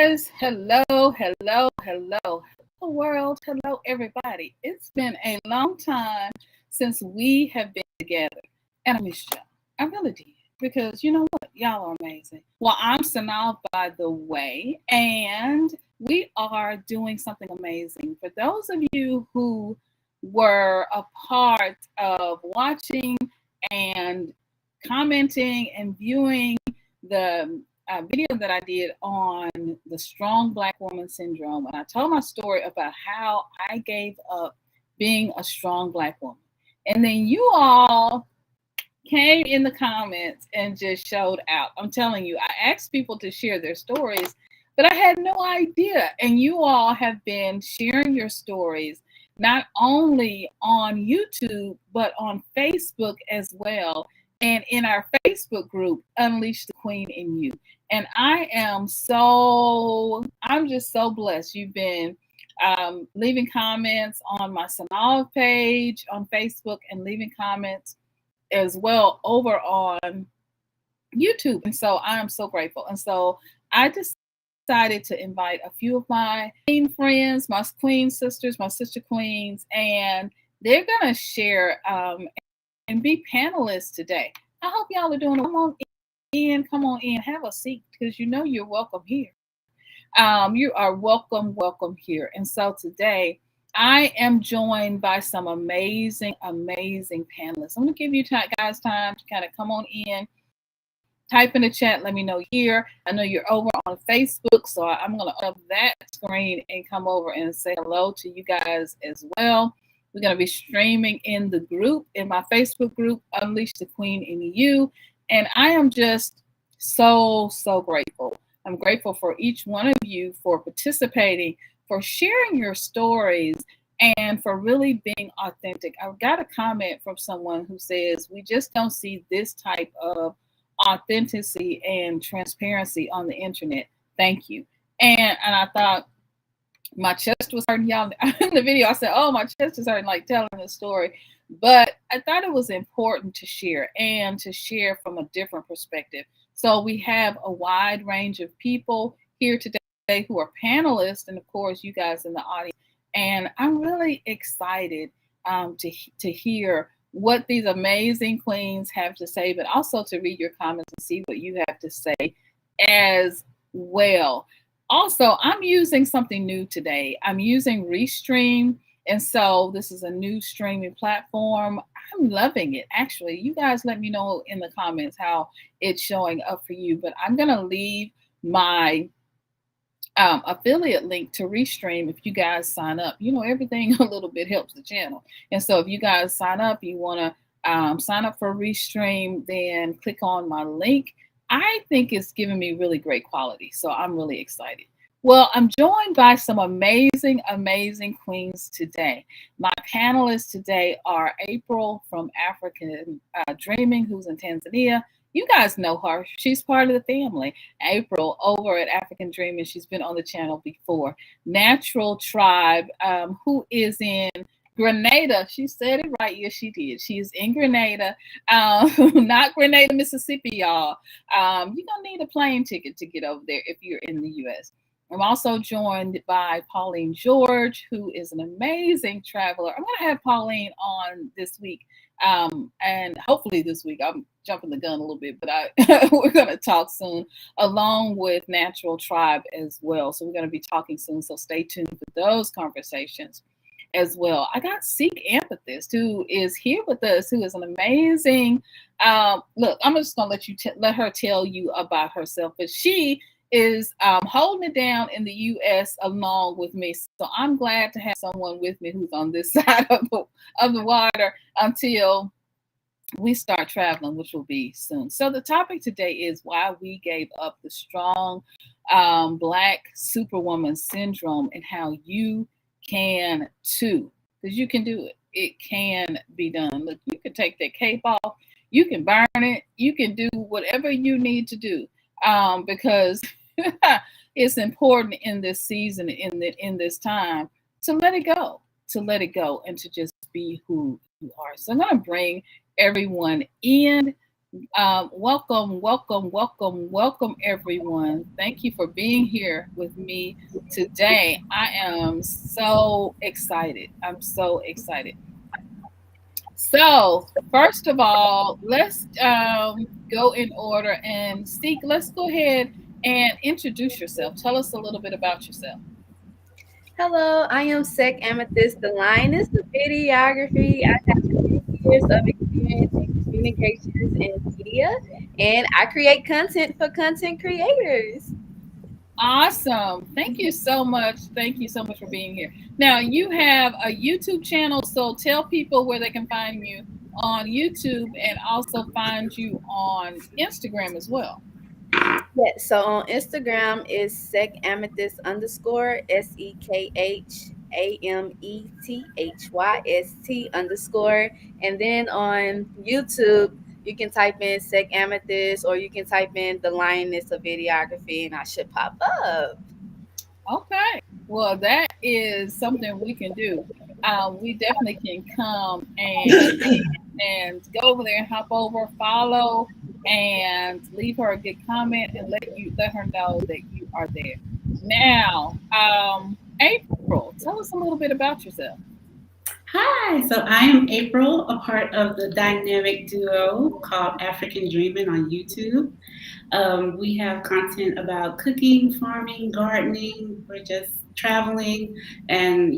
Yes, hello world, hello everybody. It's been a long time since we have been together, and I missed y'all. I really did, because you know what? Y'all are amazing. Well, I'm Synolve, by the way, and we are doing something amazing. For those of you who were a part of watching and commenting and viewing the video that I did on the strong Black woman syndrome, and I told my story about how I gave up being a strong Black woman. And then you all came in the comments and just showed out. I'm telling you, I asked people to share their stories, but I had no idea. And you all have been sharing your stories, not only on YouTube, but on Facebook as well. And in our Facebook group, Unleash the Queen in You. And I'm just so blessed. You've been leaving comments on my Synolve page on Facebook and leaving comments as well over on YouTube. And so I am so grateful. And so I decided to invite a few of my queen friends, my queen sisters, my sister queens, and they're going to share and be panelists today. I hope y'all are doing it. Come on in, have a seat, because you know you're welcome here. You are welcome here. And so today I am joined by some amazing panelists. I'm going to give you guys time to kind of come on in, type in the chat, let me know here. I know you're over on Facebook, so I'm going to up that screen and come over and say hello to you guys as well. We're going to be streaming in the group, in my Facebook group, Unleash the Queen in You. And I am just so grateful. I'm grateful for each one of you for participating, for sharing your stories, and for really being authentic. I got a comment from someone who says, we just don't see this type of authenticity and transparency on the internet. Thank you. And I thought, my chest was hurting, y'all. In the video, I said, oh, my chest is hurting, like telling the story. But I thought it was important to share, and to share from a different perspective. So we have a wide range of people here today who are panelists, and of course, you guys in the audience. And I'm really excited to hear what these amazing queens have to say, but also to read your comments and see what you have to say as well. Also, I'm using something new today. I'm using Restream. And so this is a new streaming platform. I'm loving it. Actually, you guys let me know in the comments how it's showing up for you. But I'm going to leave my affiliate link to Restream if you guys sign up. You know, everything a little bit helps the channel. And so if you guys sign up, you want to sign up for Restream, then click on my link. I think it's giving me really great quality. So I'm really excited. Well, I'm joined by some amazing queens today. My panelists today are April from Afrikan Dreamin, who's in Tanzania. You guys know her. She's part of the family. April over at Afrikan Dreamin, she's been on the channel before. NaturalTribe, who is in Grenada. She said it right. Yes, she did. She is in Grenada, not Grenada, Mississippi, y'all. You're going to need a plane ticket to get over there if you're in the U.S. I'm also joined by Pauline George, who is an amazing traveler. I'm going to have Pauline on this week, and hopefully this week. I'm jumping the gun a little bit, but we're going to talk soon, along with NaturalTribe as well. So we're going to be talking soon, so stay tuned for those conversations as well. I got Sekh Amethyst, who is here with us, who is an amazing, look, I'm just going to let her tell you about herself, but she is holding it down in the U.S. along with me. So I'm glad to have someone with me who's on this side of the water until we start traveling, which will be soon. So the topic today is why we gave up the strong Black Superwoman syndrome, and how you can too, because you can do it. It can be done. Look, you can take that cape off, you can burn it, you can do whatever you need to do, because it's important in this season, in this time, to let it go, and to just be who you are. So I'm going to bring everyone in Welcome, everyone. Thank you for being here with me today. I am so excited. I'm so excited. So, first of all, let's go in order. And Seek, let's go ahead and introduce yourself. Tell us a little bit about yourself. Hello, I am Sekh Amethyst, the lioness of videography. I have 10 years of experience in communications and media, and I create content for content creators. Awesome. Thank you so much. Thank you so much for being here. Now, you have a YouTube channel, so tell people where they can find you on YouTube and also find you on Instagram as well. Yeah, so on Instagram is Sekh Amethyst underscore SEKHAMETHYST underscore. And then on YouTube, you can type in Sekh Amethyst or you can type in the lioness of videography and I should pop up. Okay. Well, that is something we can do. We definitely can come and go over there and hop over, follow, and leave her a good comment and let her know that you are there. Now, April, tell us a little bit about yourself. Hi, so I am April, a part of the dynamic duo called Afrikan Dreamin on YouTube. We have content about cooking, farming, gardening. We're just traveling and,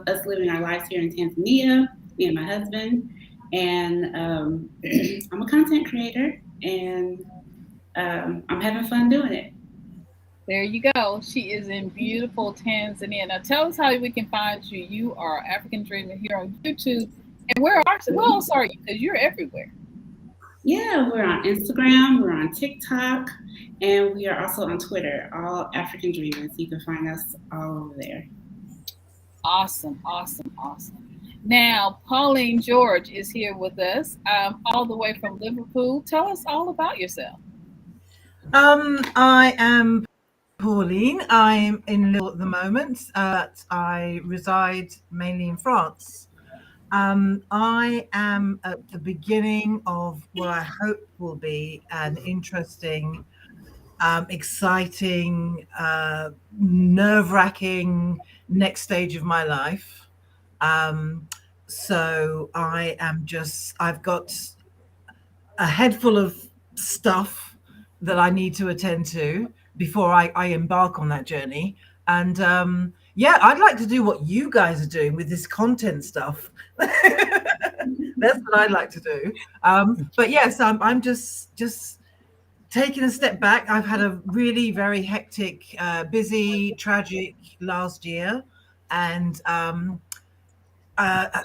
us living our lives here in Tanzania, me and my husband. And I'm a content creator and I'm having fun doing it. There you go. She is in beautiful Tanzania. Now tell us how we can find you. You are African Dreamer here on YouTube. And where else are you? Because you're everywhere. Yeah, we're on Instagram, we're on TikTok, and we are also on Twitter, all African Dreamers. You can find us all over there. Awesome. Now, Pauline George is here with us, all the way from Liverpool. Tell us all about yourself. I am Pauline. I'm in Liverpool at the moment. I reside mainly in France. I am at the beginning of what I hope will be an interesting, exciting, nerve-wracking next stage of my life. So I've got a head full of stuff that I need to attend to before I embark on that journey. And I'd like to do what you guys are doing with this content stuff. That's what I'd like to do. But yes, I'm just taking a step back. I've had a really very hectic, busy, tragic last year, and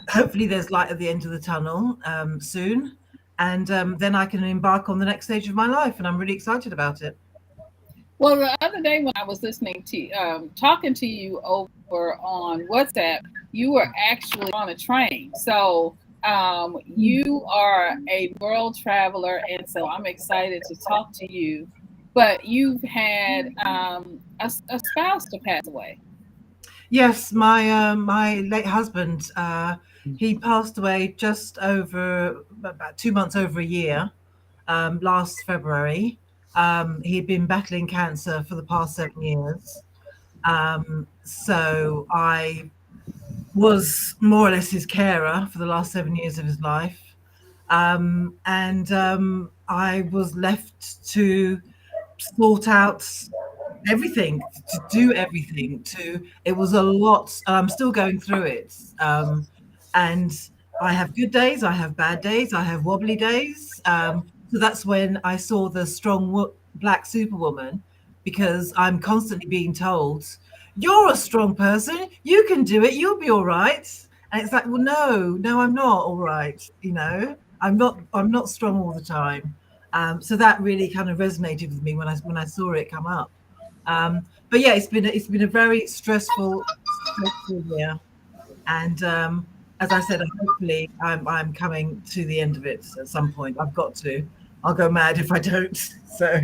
hopefully there's light at the end of the tunnel soon. And then I can embark on the next stage of my life, and I'm really excited about it. Well, the other day when I was listening to talking to you over on WhatsApp, you were actually on a train. So you are a world traveler, and so I'm excited to talk to you. But you've had a spouse to pass away. Yes, my late husband, he passed away just over about 2 months over a year, last February. He'd been battling cancer for the past 7 years. So I was more or less his carer for the last 7 years of his life. I was left to sort out everything, to do everything. It was a lot. I'm still going through it. And I have good days, I have bad days, I have wobbly days. So that's when I saw the strong black superwoman, because I'm constantly being told, you're a strong person, you can do it, you'll be all right. And it's like, well, no, I'm not all right. I'm not strong all the time. So that really kind of resonated with me when I saw it come up. But yeah, it's been a very stressful year. And as I said, hopefully I'm coming to the end of it at some point. I've got to. I'll go mad if I don't. So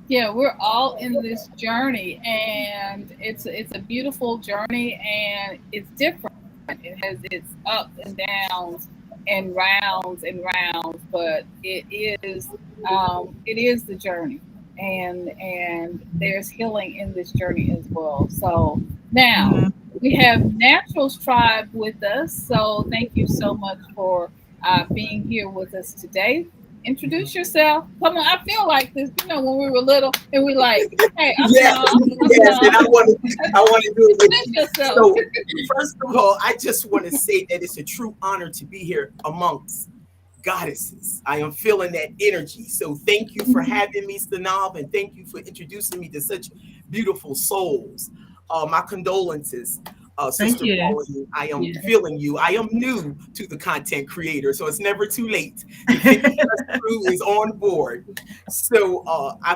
yeah, we're all in this journey, and it's a beautiful journey, and it's different. It has its ups and downs, and rounds and rounds, but it is the journey, and there's healing in this journey as well. So now Mhm. we have NaturalTribe with us. So thank you so much for being here with us today. Introduce yourself. Come on, I feel like this. You know, when we were little, and we like, hey, I'm Yes, Synolve. I'm yes, and Synolve. I want to do it with Introduce you. yourself. So, first of all, I just want to say that it's a true honor to be here amongst goddesses. I am feeling that energy. So thank you for having me, Synolve, and thank you for introducing me to such beautiful souls. My condolences, Thank Sister you. Pauline. I am Yeah. feeling you. I am new to the content creator, so it's never too late. The 50 plus crew is on board. So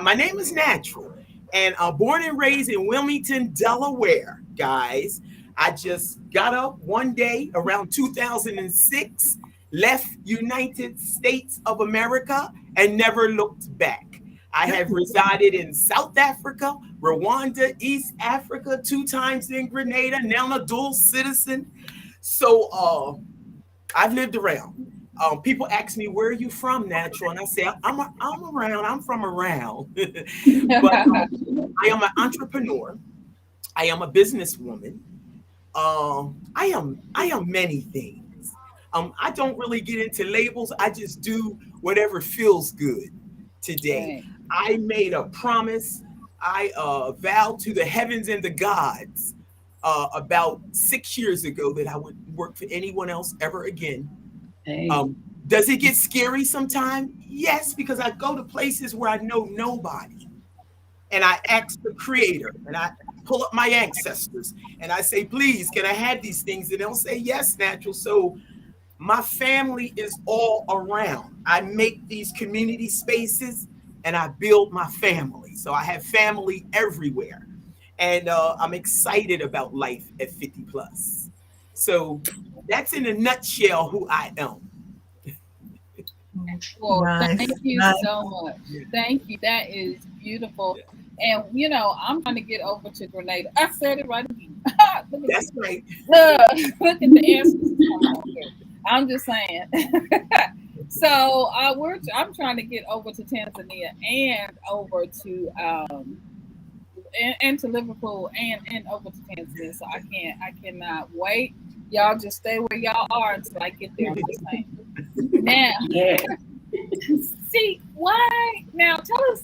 my name is Natural, and born and raised in Wilmington, Delaware, guys. I just got up one day around 2006, left United States of America, and never looked back. I have resided in South Africa, Rwanda, East Africa, two times in Grenada, now I'm a dual citizen. So I've lived around. People ask me, where are you from, Natural? And I say, I'm around, I'm from around. But I am an entrepreneur. I am a businesswoman. I am many things. I don't really get into labels. I just do whatever feels good today. Right. I made a promise. I vowed to the heavens and the gods about 6 years ago that I would work for anyone else ever again. Hey. Um, does it get scary sometimes? Yes, because I go to places where I know nobody, and I ask the creator, and I pull up my ancestors, and I say, please, can I have these things? And they'll say, yes, Natural. So my family is all around. I make these community spaces and I build my family. So I have family everywhere. And I'm excited about life at 50 plus. So that's in a nutshell who I am. Well, Nice, thank you nice. so much. Thank you. That is beautiful. And you know, I'm trying to get over to Grenada. I said it right again. Look at That's you. right. Look at the answers coming over here. I'm just saying. So I'm trying to get over to Tanzania and over to and to Liverpool and over to Tanzania. So I cannot wait. Y'all just stay where y'all are until I get there. I'm just saying. Now, Yeah. see why? Now, tell us.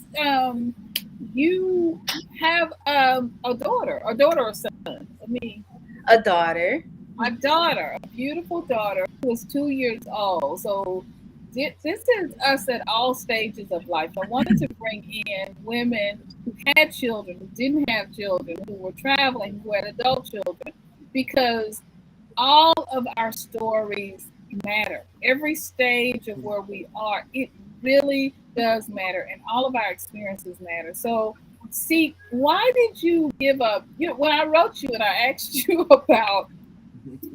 You have a daughter or son. I mean, A daughter. my daughter, a beautiful daughter, who is 2 years old. So this is us at all stages of life. I wanted to bring in women who had children, who didn't have children, who were traveling, who had adult children, because all of our stories matter. Every stage of where we are, it really does matter, and all of our experiences matter. So, see, why did you give up? You know, when I wrote you and I asked you about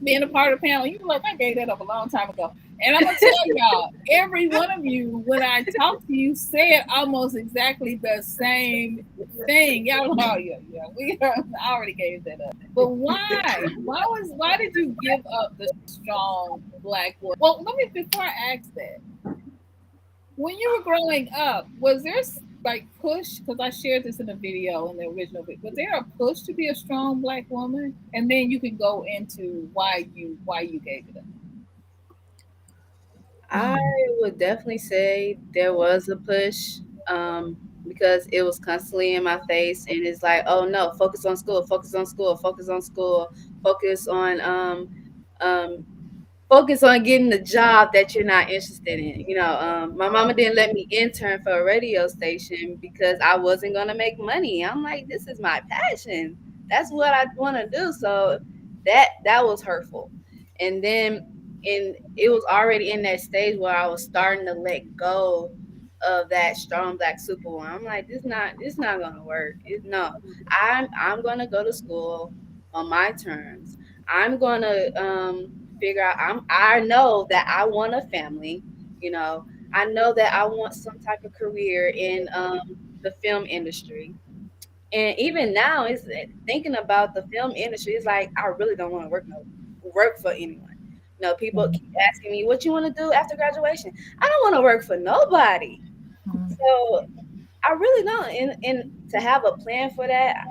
being a part of the panel, you were like, I gave that up a long time ago. And I'm gonna tell y'all, every one of you, when I talked to you, said almost exactly the same thing. Y'all know, yeah, we already gave that up. But why? Why did you give up the strong black woman? Well, let me before I ask that. When you were growing up, was there like push? Because I shared this in the video in the original video. Was there a push to be a strong black woman? And then you can go into why you gave it up. I would definitely say there was a push, because it was constantly in my face, and it's like, oh no, focus on school, focus on school, focus on school, focus on um, focus on getting the job that you're not interested in. My mama didn't let me intern for a radio station because I wasn't gonna make money. I'm like, this is my passion. That's what I want to do. So that was hurtful. And then it was already in that stage where I was starting to let go of that strong black superwoman. I'm like, this not gonna work. No, I'm gonna go to school on my terms. I'm gonna figure out. I know that I want a family. You know, I know that I want some type of career in the film industry. And even now, thinking about the film industry. It's like I really don't want to work for anyone. People keep asking me, what you want to do after graduation? I don't want to work for nobody. So I really don't. And to have a plan for that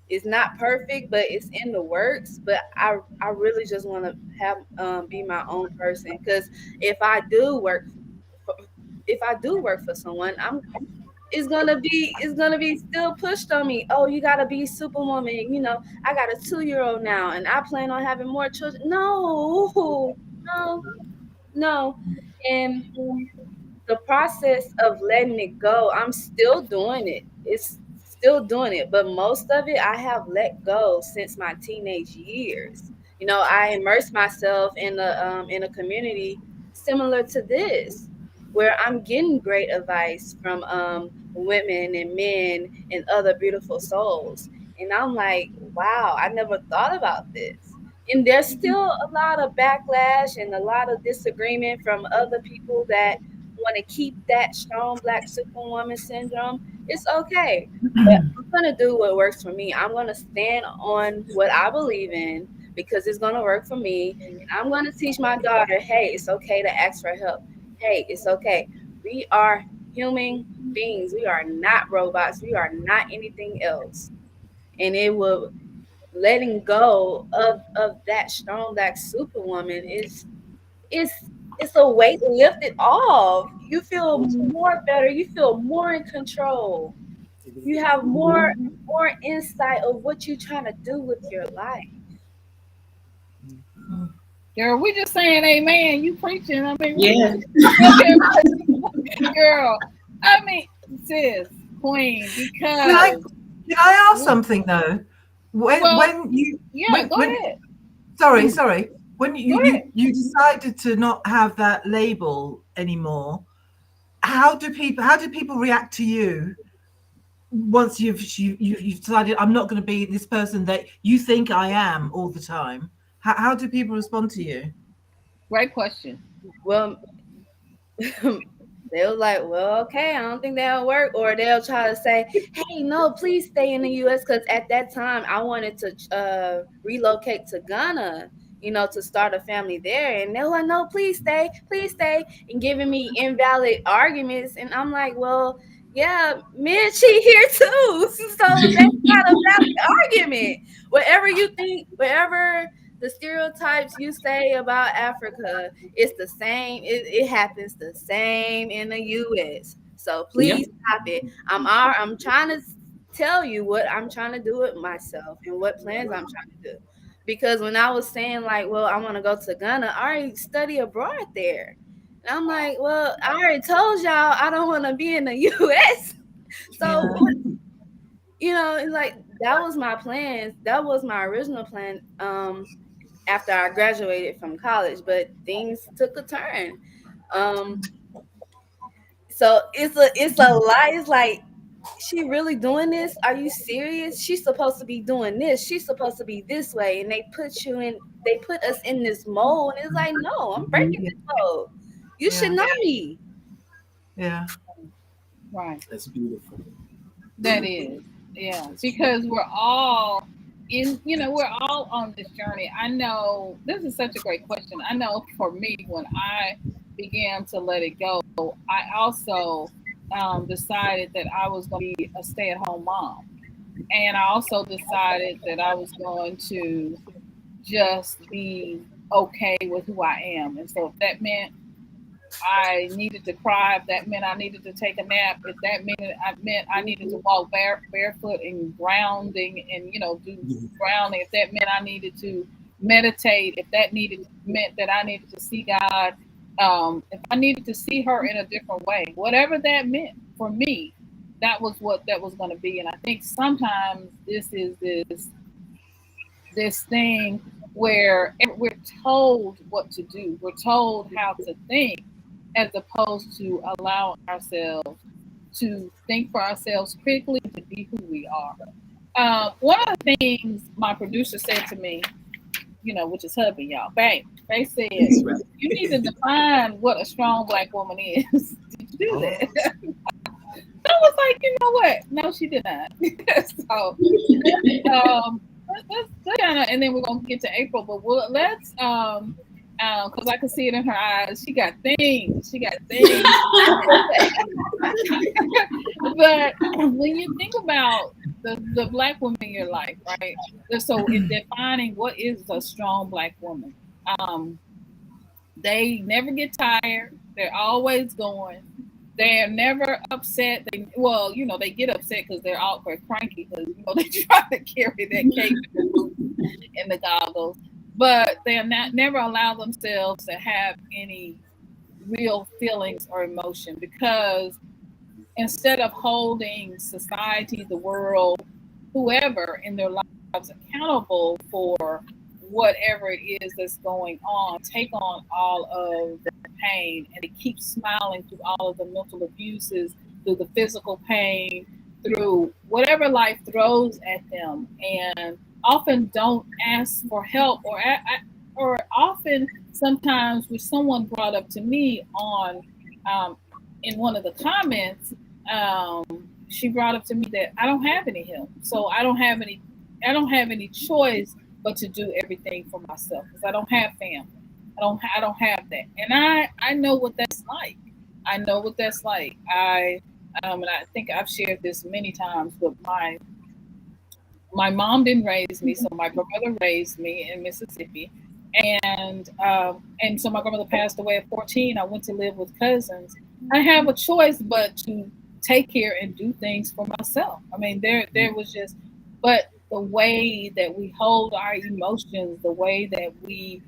is not perfect, but it's in the works. But I really just want to have be my own person, because if I do work for someone, it's gonna be still pushed on me. Oh, you gotta be Superwoman. I got a 2-year-old now, and I plan on having more children. No, no, no. And the process of letting it go, I'm still doing it. It's still doing it, but most of it I have let go since my teenage years. I immersed myself in a community similar to this, where I'm getting great advice from women and men and other beautiful souls. And I'm like, wow, I never thought about this. And there's still a lot of backlash and a lot of disagreement from other people that want to keep that strong Black superwoman syndrome. It's okay. But I'm going to do what works for me. I'm going to stand on what I believe in, because it's going to work for me. And I'm going to teach my daughter, hey, it's okay to ask for help. Hey, it's okay. We are human beings. We are not robots. We are not anything else. And it will, letting go of that strong Black superwoman it's a weight lifted off. You feel more better. You feel more in control. You have more insight of what you're trying to do with your life. Girl, we just saying amen. You preaching. I mean, Yeah. girl. I mean, sis, queen, because Can I ask something though? go ahead. Sorry. When you decided to not have that label anymore, how do people react to you once you've decided, I'm not going to be this person that you think I am all the time? How do people respond to you? Great question. Well, they'll like, well, okay, I don't think that'll work. Or they'll try to say, hey, no, please stay in the U.S. Because at that time, I wanted to relocate to Ghana, to start a family there. And they're like, no, please stay, and giving me invalid arguments. And I'm like, well, yeah, men cheat here too. So that's not a valid argument. Whatever the stereotypes you say about Africa, it's the same. It happens the same in the U.S. So please stop it. I'm trying to tell you what I'm trying to do with myself and what plans I'm trying to do. Because when I was saying like, well, I want to go to Ghana, I already study abroad there. And I'm like, well, I already told y'all I don't want to be in the U.S. So, it's like that was my plans. That was my original plan. After I graduated from college, but things took a turn. So it's a lie. It's like, she really doing this? Are you serious? She's supposed to be doing this. She's supposed to be this way. And they put us in this mold. And it's like, no, I'm breaking this mold. You should know me. Yeah. Right. That's beautiful. That is. Yeah. Because we're all we're all on this journey. I know this is such a great question. I know for me, when I began to let it go, I also decided that I was going to be a stay-at-home mom. And I also decided that I was going to just be okay with who I am. And so if that meant I needed to cry, if that meant I needed to take a nap, if that meant I needed to walk barefoot and grounding and do grounding, if that meant I needed to meditate, if that meant that I needed to see God, if I needed to see her in a different way, whatever that meant for me, that was what that was going to be. And I think sometimes this is this thing where we're told what to do, we're told how to think, as opposed to allowing ourselves to think for ourselves critically, to be who we are. One of the things my producer said to me, which is hubby, y'all, Bay said, you need to define what a strong Black woman is. Did you do that? I was like, you know what? No, she did not. So, let's kind of, and then we're gonna get to April, but let's because I could see it in her eyes. She got things. She got things. But when you think about the Black woman in your life, right? So in defining what is a strong Black woman, they never get tired. They're always going. They're never upset. They get upset because they're all cranky because they try to carry that cape and the goggles, but they're never allow themselves to have any real feelings or emotion, because instead of holding society, the world, whoever in their lives accountable for whatever it is that's going on, take on all of the pain, and they keep smiling through all of the mental abuses, through the physical pain, through whatever life throws at them, and often don't ask for help, or often sometimes, which someone brought up to me on in one of the comments, she brought up to me that I don't have any help, so I don't have any choice but to do everything for myself, because I don't have family. I don't have that, and I know what that's like. I know what that's like. And I think I've shared this many times, but my mom didn't raise me, so my grandmother raised me in Mississippi, and so my grandmother passed away at 14. I went to live with cousins. I have a choice but to take care and do things for myself. I mean, there was just, but the way that we hold our emotions, the way that we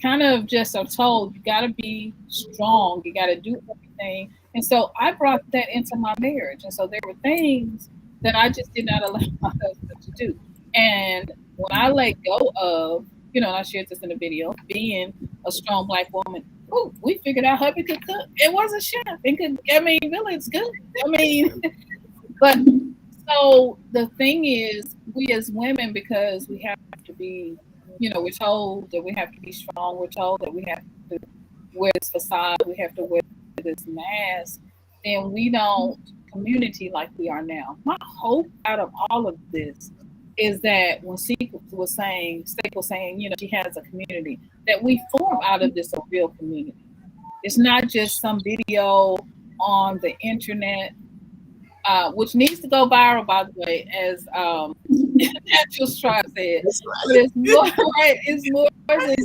kind of just are told, you got to be strong, you got to do everything. And so I brought that into my marriage. And so there were things that I just did not allow my husband to do. And when I let go of, and I shared this in the video, being a strong Black woman, we figured out hubby could cook. It was a chef. Really, it's good. But so the thing is, we as women, because we have to be, we're told that we have to be strong. We're told that we have to wear this facade. We have to wear this mask. Then we don't community like we are now. My hope out of all of this is that when Sekh was saying, she has a community, that we form out of this a real community. It's not just some video on the internet, which needs to go viral, by the way, as NaturalTribe said. But it's more, right? It's more than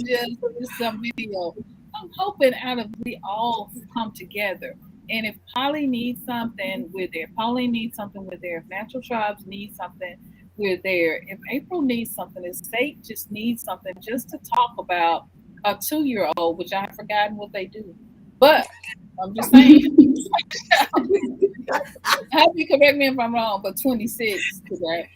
just some video. I'm hoping out of we all come together. And if Polly needs something, we're there. Pauline needs something, we're there. If NaturalTribes need something, we're there. If April needs something, if Sekh just needs something just to talk about a 2-year-old, which I have forgotten what they do. But I'm just saying, have you correct me if I'm wrong, but 26 today.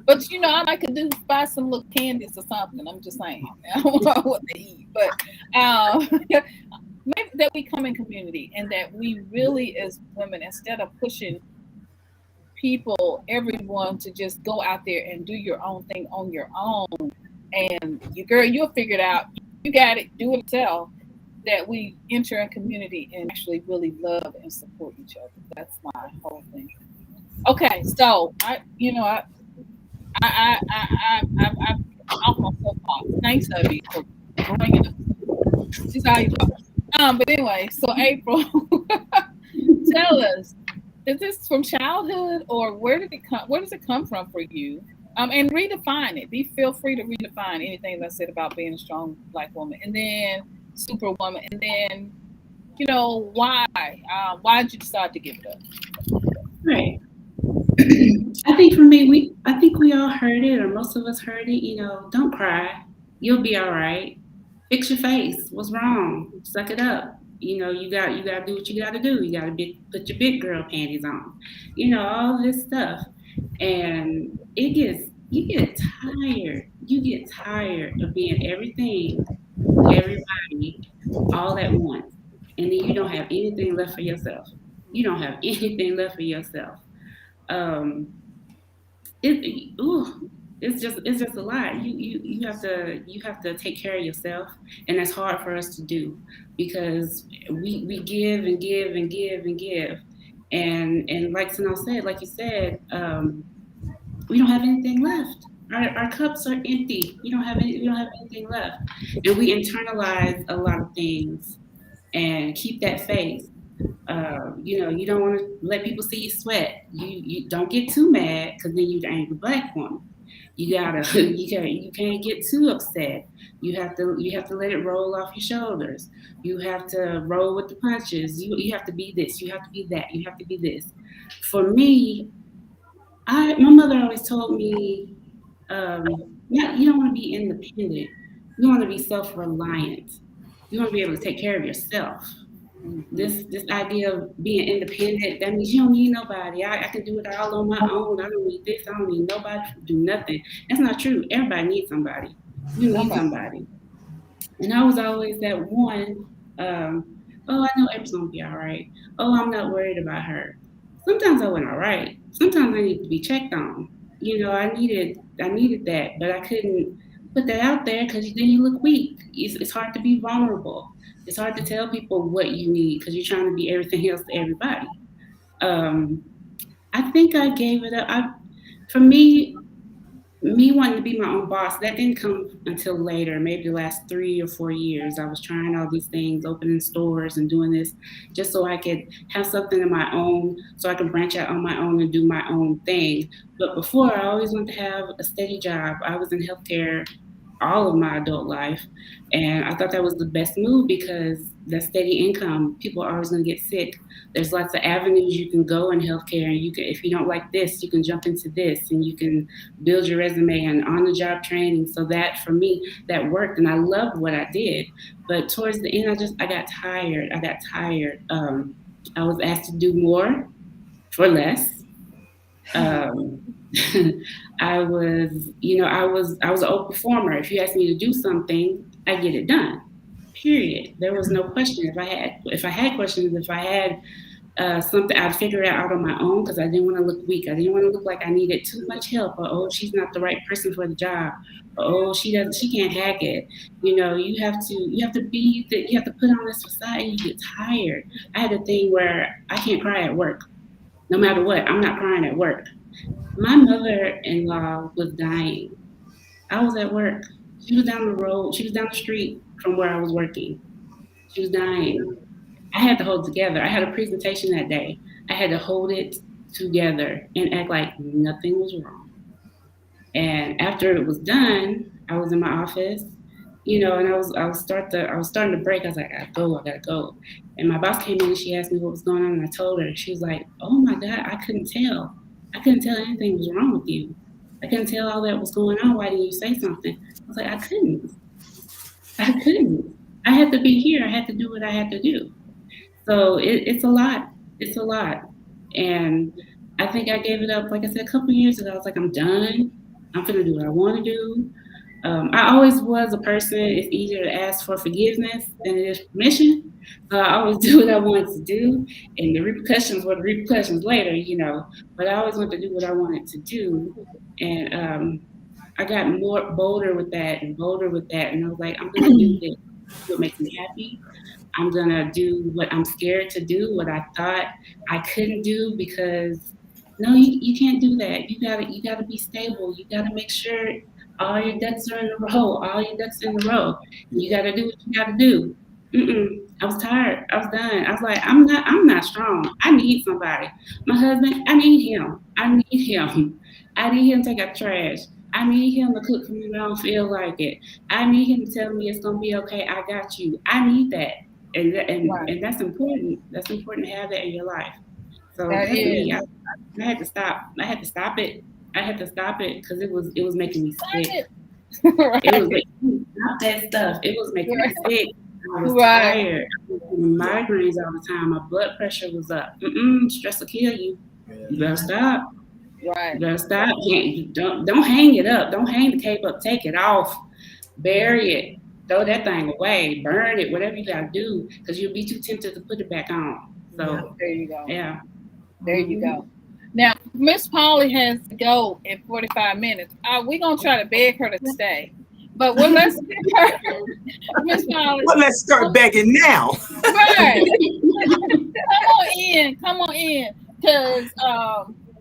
But I like to buy some little candies or something. I'm just saying. I don't know what they eat, but maybe that we come in community, and that we really, as women, instead of pushing everyone to just go out there and do your own thing on your own, and you'll figure it out. You got it. Do it yourself. That we enter a community and actually really love and support each other. That's my whole thing. Okay, so I'm off my soapbox. Thanks, Abby, for bringing us. This is how you talk. But anyway, so April, tell us, is this from childhood, or where does it come from for you? And redefine it. Feel free to redefine anything that I said about being a strong Black woman, and then Superwoman, and then why did you decide to give it up? Right. I think for me, I think we all heard it, or most of us heard it. Don't cry. You'll be all right. Fix your face. What's wrong? Suck it up. You got to do what you got to do. You got to put your big girl panties on. All this stuff, and you get tired. You get tired of being everything to everybody all at once, and then you don't have anything left for yourself. It's just a lot. You have to take care of yourself, and that's hard for us to do, because we give and give and give and give, and like Synolve said, like you said, we don't have anything left. Our cups are empty. We don't have anything left, and we internalize a lot of things and keep that face. You don't want to let people see you sweat. You don't get too mad because then you're the angry black woman. You can't get too upset. You have to let it roll off your shoulders. You have to roll with the punches. You have to be this. You have to be that. You have to be this. For me, my mother always told me, you don't want to be independent. You want to be self-reliant. You want to be able to take care of yourself. This idea of being independent, that means you don't need nobody. I can do it all on my own. I don't need this. I don't need nobody to do nothing. That's not true. Everybody needs somebody. You need somebody. And I was always that one, I know April's gonna be all right. Oh, I'm not worried about her. Sometimes I went all right. Sometimes I need to be checked on. I needed that, but I couldn't put that out there because then you look weak. It's hard to be vulnerable. It's hard to tell people what you need because you're trying to be everything else to everybody. I think I gave it up. For me wanting to be my own boss, that didn't come until later, maybe the last 3 or 4 years. I was trying all these things, opening stores and doing this just so I could have something of my own, so I could branch out on my own and do my own thing. But before, I always wanted to have a steady job. I was in healthcare all of my adult life. And I thought that was the best move because that steady income, people are always going to get sick. There's lots of avenues you can go in healthcare, and if you don't like this, you can jump into this, and you can build your resume and on-the-job training. So that, for me, that worked, and I loved what I did. But towards the end, I got tired. I was asked to do more for less. I was an old performer. If you asked me to do something, I get it done. Period. There was no question. If I had questions, if I had something, I'd figure it out on my own because I didn't want to look weak. I didn't want to look like I needed too much help, or oh, she's not the right person for the job, or oh, she can't hack it. You have to put on this facade, and you get tired. I had a thing where I can't cry at work. No matter what, I'm not crying at work. My mother-in-law was dying. I was at work. She was down the road. She was down the street from where I was working. She was dying. I had to hold it together. I had a presentation that day. I had to hold it together and act like nothing was wrong. And after it was done, I was in my office, and I was starting to break. I was like, I gotta go. And my boss came in and she asked me what was going on, and I told her. She was like, oh my God, I couldn't tell anything was wrong with you. I couldn't tell all that was going on. Why didn't you say something? I was like, I couldn't. I had to be here. I had to do what I had to do. So it's a lot. It's a lot. And I think I gave it up, like I said, a couple of years ago. I was like, I'm done. I'm going to do what I want to do. I always was a person, it's easier to ask for forgiveness than it is permission. So I always do what I wanted to do, and the repercussions were the repercussions later, but I always wanted to do what I wanted to do. And I got more bolder with that, and I was like, I'm going to do this. What makes me happy. I'm going to do what I'm scared to do, what I thought I couldn't do, because no, you can't do that. You gotta be stable. You gotta make sure all your ducks are in a row. You gotta do what you gotta do. I was tired. I was done. I was like, I'm not strong. I need somebody. My husband, I need him. I need him to take out trash. I need him to cook for me when I don't feel like it. I need him to tell me it's gonna be okay. I got you. I need that, and that's important. That's important to have that in your life. So that's me. I had to stop. I had to stop it because it was making me sick. Right. It was making me stop that stuff. It was making me sick. I was tired. I was having migraines all the time. My blood pressure was up. Stress will kill you. You better stop. Right. You better stop. Don't hang it up. Don't hang the cape up. Take it off. Bury it. Throw that thing away. Burn it. Whatever you gotta do, because you'll be too tempted to put it back on. So there you go. Yeah. There you go. Now, Miss Polly has to go in 45 minutes. We're going to try to beg her to stay. But let's get her. Miss Polly. Well, let's start begging now. Right. Come on in. Because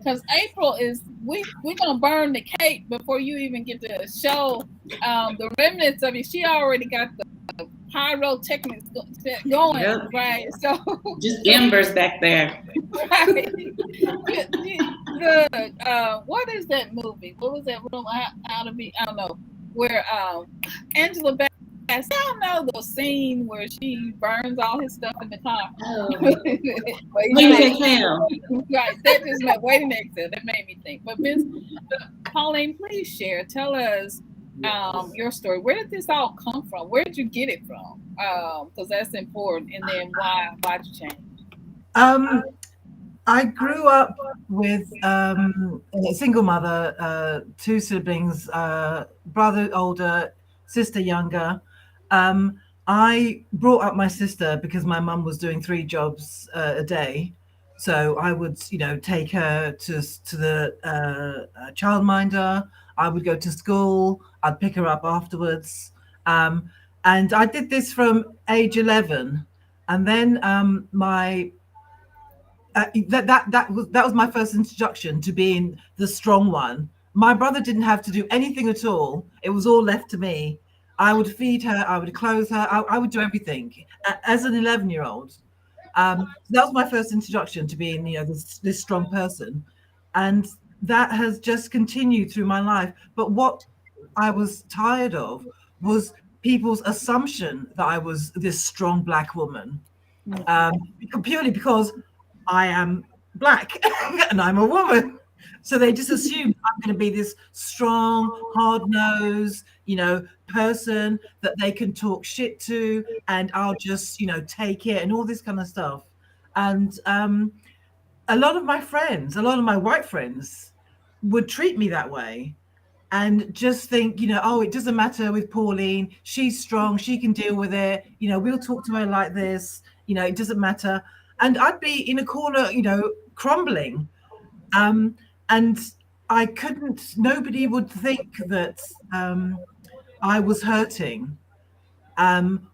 because April is we're gonna burn the cake before you even get to show the remnants of it. She already got the pyrotechnics going, Yep. right? So Just embers back there. right. What is that movie? What was that room? How to be? I don't know. Where Angela Bassett. Y'all know the scene where she burns all his stuff in the car. Oh. Waiting exhale. Right. That just meant waiting exhale. That made me think. But Miss Pauline, please share. Tell us your story. Where did this all come from? Where did you get it from? Because that's important. And then why'd you change? I grew up with a single mother, two siblings, brother older, sister younger. I brought up my sister because my mum was doing 3 jobs a day. So I would, take her to the childminder. I would go to school. I'd pick her up afterwards. And I did this from age 11. And then that was my first introduction to being the strong one. My brother didn't have to do anything at all. It was all left to me. I would feed her, I would clothe her, I would do everything as an 11-year-old. That was my first introduction to being, this strong person, and that has just continued through my life. But what I was tired of was people's assumption that I was this strong Black woman, purely because I am Black and I'm a woman. So they just assume I'm going to be this strong, hard-nosed, person that they can talk shit to, and I'll just, take it and all this kind of stuff. And a lot of my white friends would treat me that way and just think, oh, it doesn't matter with Pauline. She's strong. She can deal with it. We'll talk to her like this. It doesn't matter. And I'd be in a corner, crumbling. And I couldn't, nobody would think that I was hurting,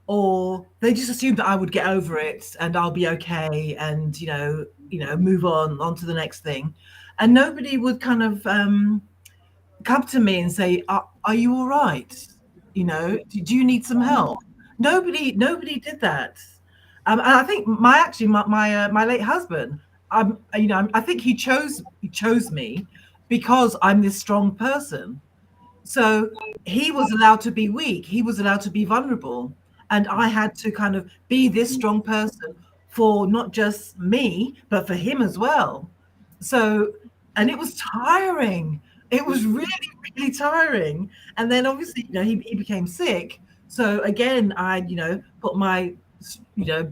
or they just assumed that I would get over it and I'll be okay and, move on to the next thing. And nobody would kind of come to me and say, are you all right? Do you need some help? Nobody did that. And I think my late husband, I think he chose me because I'm this strong person. So he was allowed to be weak. He was allowed to be vulnerable. And I had to kind of be this strong person for not just me, but for him as well. So, and it was tiring. It was really, really tiring. And then obviously, he became sick. So again, I, put my,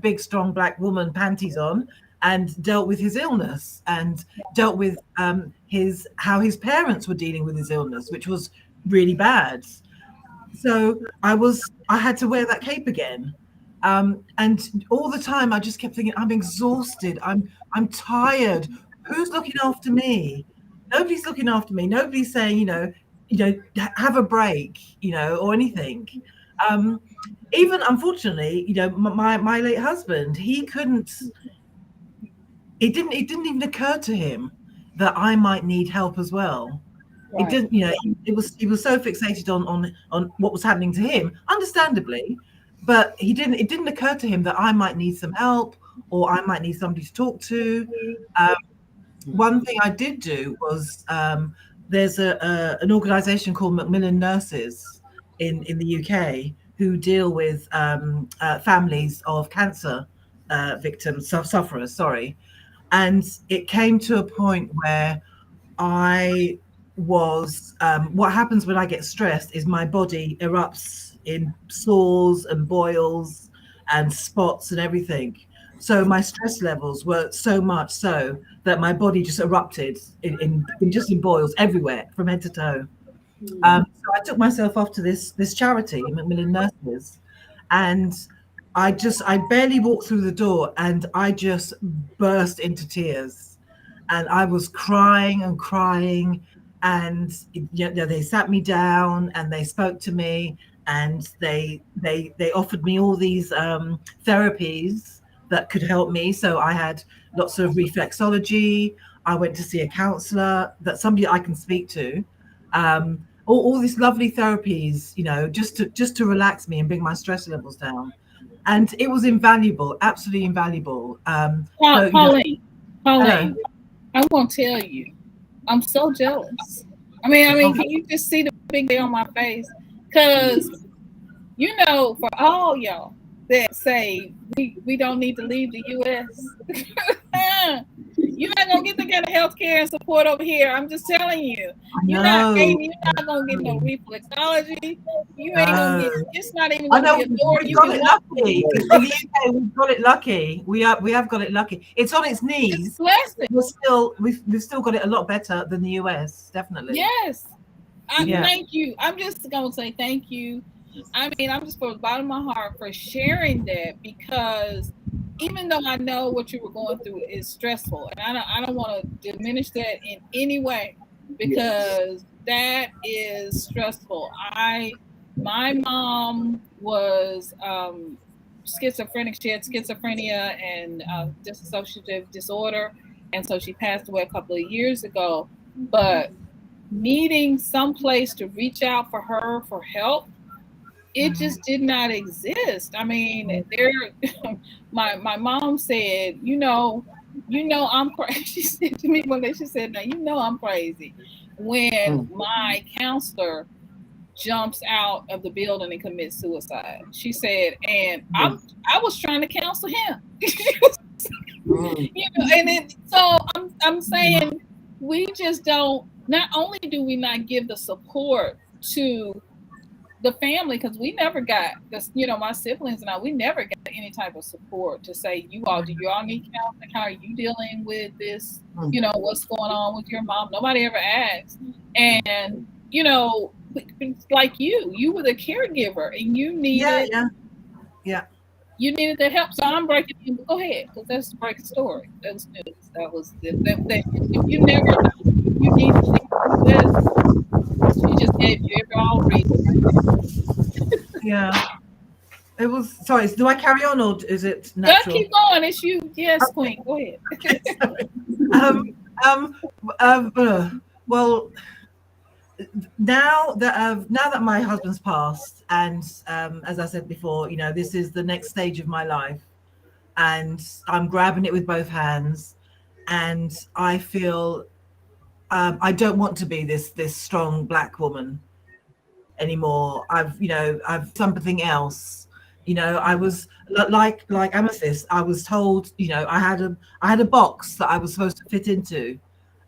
big, strong Black woman panties on and dealt with his illness and dealt with how his parents were dealing with his illness, which was really bad. So I had to wear that cape again. And all the time I just kept thinking, I'm exhausted. I'm tired. Who's looking after me? Nobody's looking after me. Nobody's saying, have a break, or anything. Even unfortunately, my late husband, it didn't even occur to him that I might need help as well. Right. It didn't, he was so fixated on what was happening to him, understandably, but it didn't occur to him that I might need some help or I might need somebody to talk to. One thing I did do was there's an organization called Macmillan Nurses in the UK who deal with families of cancer victims, sufferers, sorry. And it came to a point where I was, what happens when I get stressed is my body erupts in sores and boils and spots and everything. So my stress levels were so much so that my body just erupted in boils everywhere from head to toe. So I took myself off to this charity, Macmillan Nurses, and I barely walked through the door and I just burst into tears, and I was crying and they sat me down and they spoke to me and they offered me all these therapies that could help me. So I had lots of reflexology. I went to see a counselor, that somebody I can speak to. All these lovely therapies, you know, just to relax me and bring my stress levels down. And it was invaluable, absolutely invaluable. Pauline, Hello. I won't tell you, I'm so jealous. I mean, can you just see the big day on my face? Because, you know, for all y'all that say we don't need to leave the U.S., you're not gonna get the kind of health care and support over here. I'm just telling you. You're not gonna get no reflexology. You ain't gonna get. It's not even gonna be a door you can walk through. In the UK, we've got it lucky. We have got it lucky. It's on its knees. We've still got it a lot better than the US, definitely. Yes. Thank you. I'm just gonna say thank you. I mean, I'm just from the bottom of my heart for sharing that, because even though I know what you were going through is stressful, and I don't want to diminish that in any way, because that is stressful. My mom was schizophrenic. She had schizophrenia and dissociative disorder, and so she passed away a couple of years ago. But needing some place to reach out for her for help, it just did not exist. I mean, my mom said, you know, I'm crazy. She said to me one day, she said, now, you know, I'm crazy when my counselor jumps out of the building and commits suicide. She said, and I was trying to counsel him. You know, so I'm saying we just don't. Not only do we not give the support to the family, because we never got this, you know, my siblings and I, we never got any type of support to say, do you all need counseling? How are you dealing with this? You know, what's going on with your mom? Nobody ever asked. And, you know, like you were the caregiver and you needed, you needed that help. So I'm breaking in. Go ahead, because that's the breaking story. That was news. That was that if you never know you need to do this, she just gave you every all reason. Yeah. It was, sorry, do I carry on or is it natural? Keep going. It's you. Yes, Queen. Go ahead. Well, now that my husband's passed, and as I said before, you know, this is the next stage of my life, and I'm grabbing it with both hands, and I feel I don't want to be this strong Black woman anymore. I've something else. You know, I was like Amethyst. I was told, you know, I had a box that I was supposed to fit into.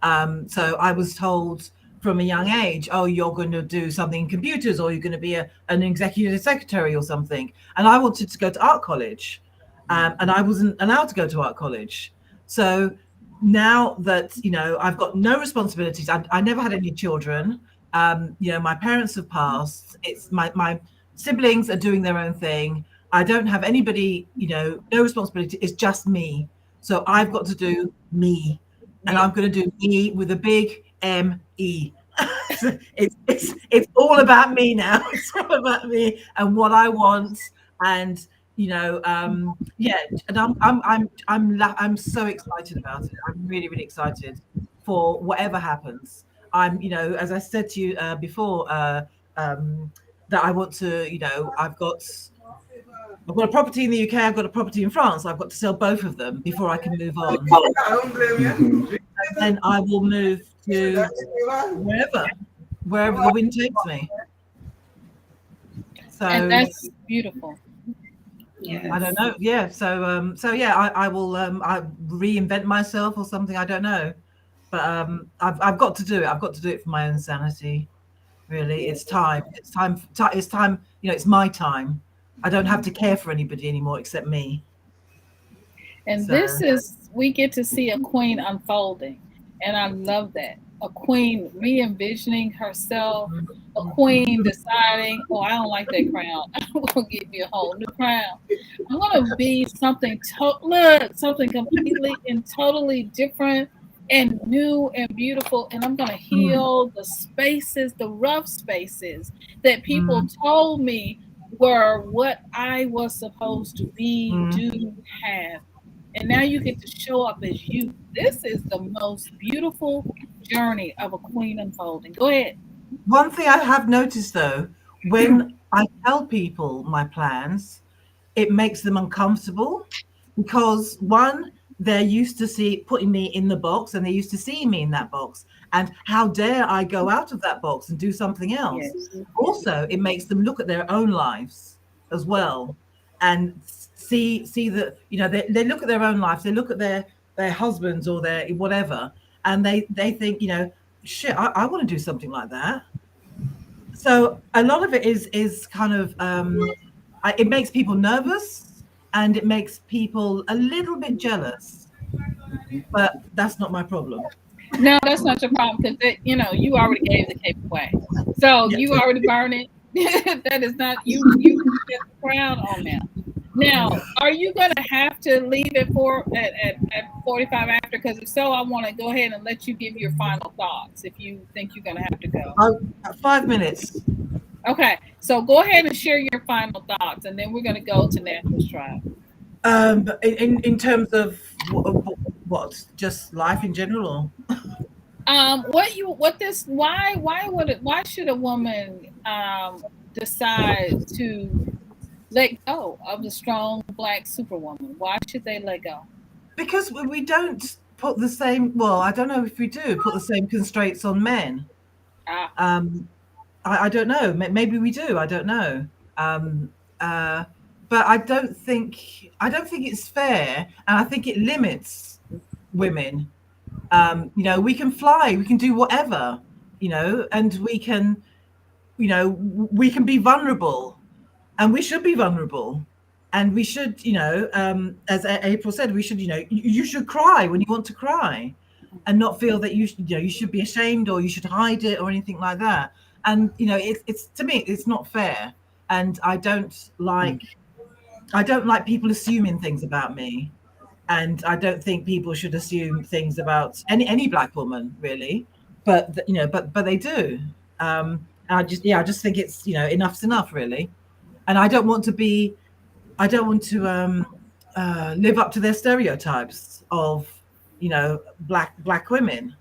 So I was told from a young age, oh, you're going to do something in computers, or you're going to be an executive secretary or something. And I wanted to go to art college, and I wasn't allowed to go to art college. So now that, you know, I've got no responsibilities, I never had any children. You know, my parents have passed. It's my siblings are doing their own thing. I don't have anybody, you know, no responsibility. It's just me. So I've got to do me, and I'm going to do me with a big M-E. It's all about me now. It's all about me and what I want, and you know, and I'm so excited about it. I'm really, really excited for whatever happens. I'm, you know, as I said to you before, that I want to, you know, I've got a property in the UK, I've got a property in France. I've got to sell both of them before I can move on. And then I will move to wherever the wind takes me. So, and that's beautiful. Yes. I don't know. Yeah. So yeah, I will I reinvent myself or something. I don't know, but I've got to do it. I've got to do it for my own sanity. Really, it's time. It's time. You know, it's my time. I don't have to care for anybody anymore except me. And we get to see a queen unfolding, and I love that. A queen re-envisioning herself, a queen deciding, oh, I don't like that crown. I'm gonna get me a whole new crown. I'm gonna be something completely and totally different and new and beautiful, and I'm gonna heal the spaces, the rough spaces that people told me were what I was supposed to be, do, have. And now you get to show up as you. this is the most beautiful journey of a queen unfolding. Go ahead. One thing I have noticed though, when I tell people my plans, it makes them uncomfortable because one, they're used to putting me in the box and they're used to seeing me in that box. And how dare I go out of that box and do something else? Yes. Also, it makes them look at their own lives as well and see that, you know, they look at their own lives, they look at their husbands or their whatever, and they think, you know, shit, I want to do something like that. So a lot of it is kind of it makes people nervous and it makes people a little bit jealous, but that's not my problem. No, that's not your problem because you know you already gave the cake away, so Yeah. you already burned it. That is not you. You get the crown on now. Now, are you going to have to leave at 45 after? Because if so, I want to go ahead and let you give your final thoughts. If you think you're going to have to go. 5 minutes. Okay, so go ahead and share your final thoughts, and then we're going to go to NaturalTribe. In terms of what, just life in general? Why should a woman decide to let go of the strong Black superwoman? Why should they let go? Because we don't put the same, well, I don't know if we do put the same constraints on men. I don't know. Maybe we do. I don't know. But I don't think it's fair, and I think it limits women. You know, we can fly, we can do whatever, you know, and we can be vulnerable, and we should be vulnerable, and we should, you know, as April said, we should, you know, you should cry when you want to cry, and not feel that you should be ashamed or you should hide it or anything like that. And you know, it's to me, it's not fair, and I don't like people assuming things about me. And I don't think people should assume things about any Black woman, really. But you know, but they do. I just think it's, you know, enough's enough, really. And I don't want to live up to their stereotypes of, you know, black women.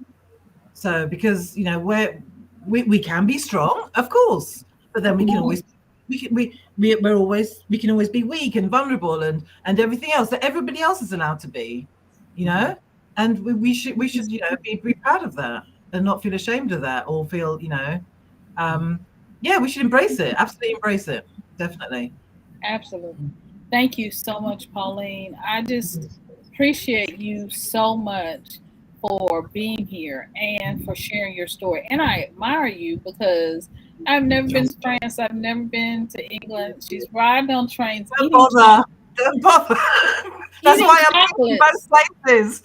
So because, you know, we can be strong, of course, but then we can always we can always be weak and vulnerable and everything else that everybody else is allowed to be, you know. And we should you know, be proud of that and not feel ashamed of that, or feel, you know, yeah, we should embrace it. Absolutely embrace it. Definitely. Absolutely. Thank you so much, Pauline. I just appreciate you so much for being here and for sharing your story. And I admire you because I've never been to France. I've never been to England. She's riding on trains. Don't bother. That's why I'm thinking both places.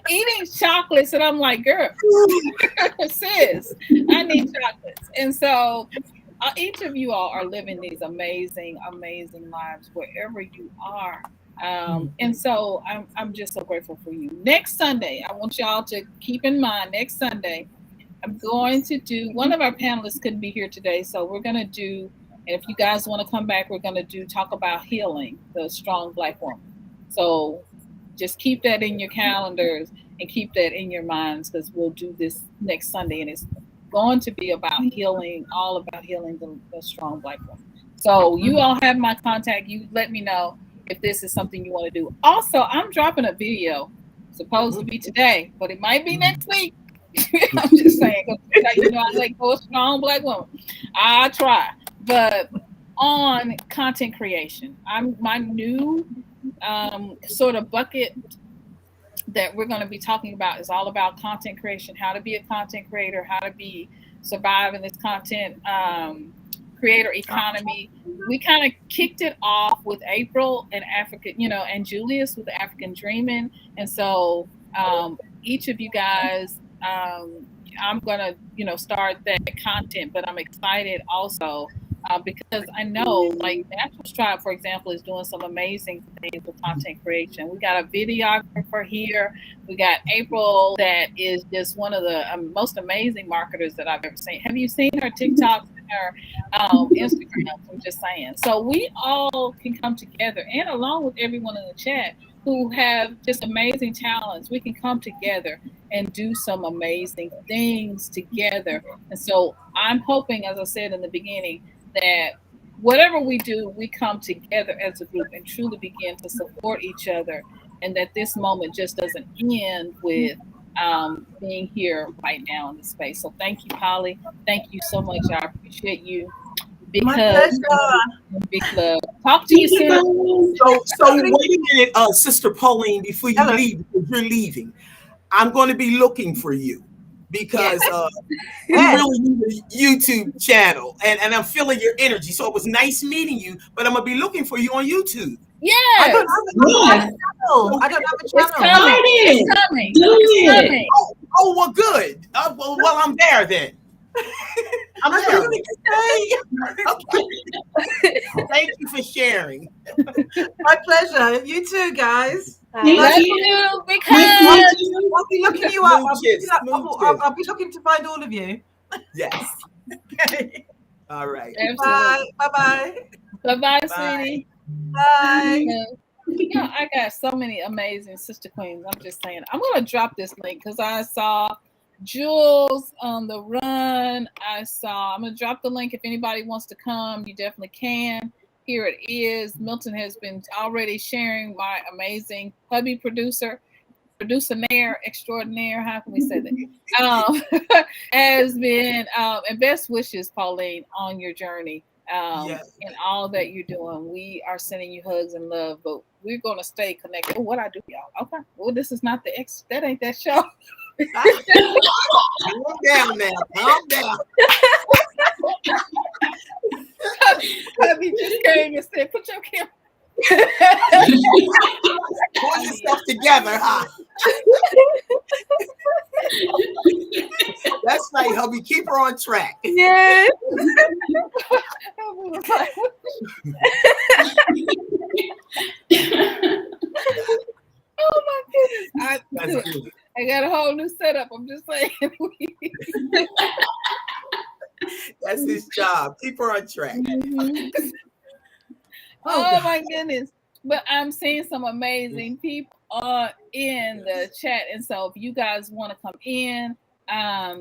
Eating chocolates, and I'm like, girl, sis, I need chocolates. And so each of you all are living these amazing, amazing lives wherever you are. And so I'm just so grateful for you. Next Sunday, I want y'all to keep in mind, next Sunday, I'm going to do, one of our panelists couldn't be here today, so we're going to do, and if you guys want to come back, we're going to talk about healing the strong Black woman. So just keep that in your calendars and keep that in your minds, because we'll do this next Sunday, and it's going to be about healing, all about healing the strong Black woman. So you all have my contact. You let me know if this is something you want to do. Also, I'm dropping a video, supposed to be today, but it might be next week. I'm just saying, you know, I like go a strong Black woman. I try, but on content creation, my new sort of bucket that we're going to be talking about is all about content creation, how to be a content creator, how to survive in this content creator economy. We kind of kicked it off with April and Africa, you know, and Julius with the African Dreamin. And so each of you guys, I'm going to, you know, start that content, but I'm excited also because I know, like, NaturalTribe, for example, is doing some amazing things with content creation. We got a videographer here. We got April, that is just one of the most amazing marketers that I've ever seen. Have you seen her TikToks and her Instagram? I'm just saying. So we all can come together, and along with everyone in the chat, who have just amazing talents, we can come together and do some amazing things together. And so I'm hoping, as I said in the beginning, that whatever we do, we come together as a group and truly begin to support each other, and that this moment just doesn't end with being here right now in the space. So thank you, Polly. Thank you so much. I appreciate you. My Because pleasure. big love. Talk to you soon. So wait a minute, Sister Pauline, before you Hello. leave, because you're leaving. I'm going to be looking for you because we Yes. really need a YouTube channel, and I'm feeling your energy. So it was nice meeting you, but I'm going to be looking for you on YouTube. I don't Yes, have a channel. I don't have a it's channel. coming. It's coming. It's coming. Oh, well, good. Well, I'm there then. I'm That's there. all I can say. Okay. Thank you for sharing. My pleasure. You too, guys. Love you because I'll be looking you up. I'll be looking to find all of you. Yes. Okay. All right. Bye. Bye-bye. Bye-bye, sweetie. Bye. Yeah, I got so many amazing sister queens. I'm just saying. I'm gonna drop this link because I saw Jules on the run. I'm gonna drop the link if anybody wants to come. You definitely can. Here it is. Milton has been already sharing. My amazing hubby producer extraordinaire. How can we say that? Has been and best wishes, Pauline, on your journey. Yes. And all that you're doing. We are sending you hugs and love, but we're gonna stay connected. Oh, what I do, y'all? Okay. Well, this is not the X. That ain't that show. Calm down now. Calm down. Hubby just came and said, "Put your camera." Pull yourself together, huh? That's right, hubby. Keep her on track. Yes. Oh my goodness. That's good. I got a whole new setup. I'm just saying. That's his job. Keep her on track. Oh my goodness. But I'm seeing some amazing people in the chat. And so if you guys want to come in, I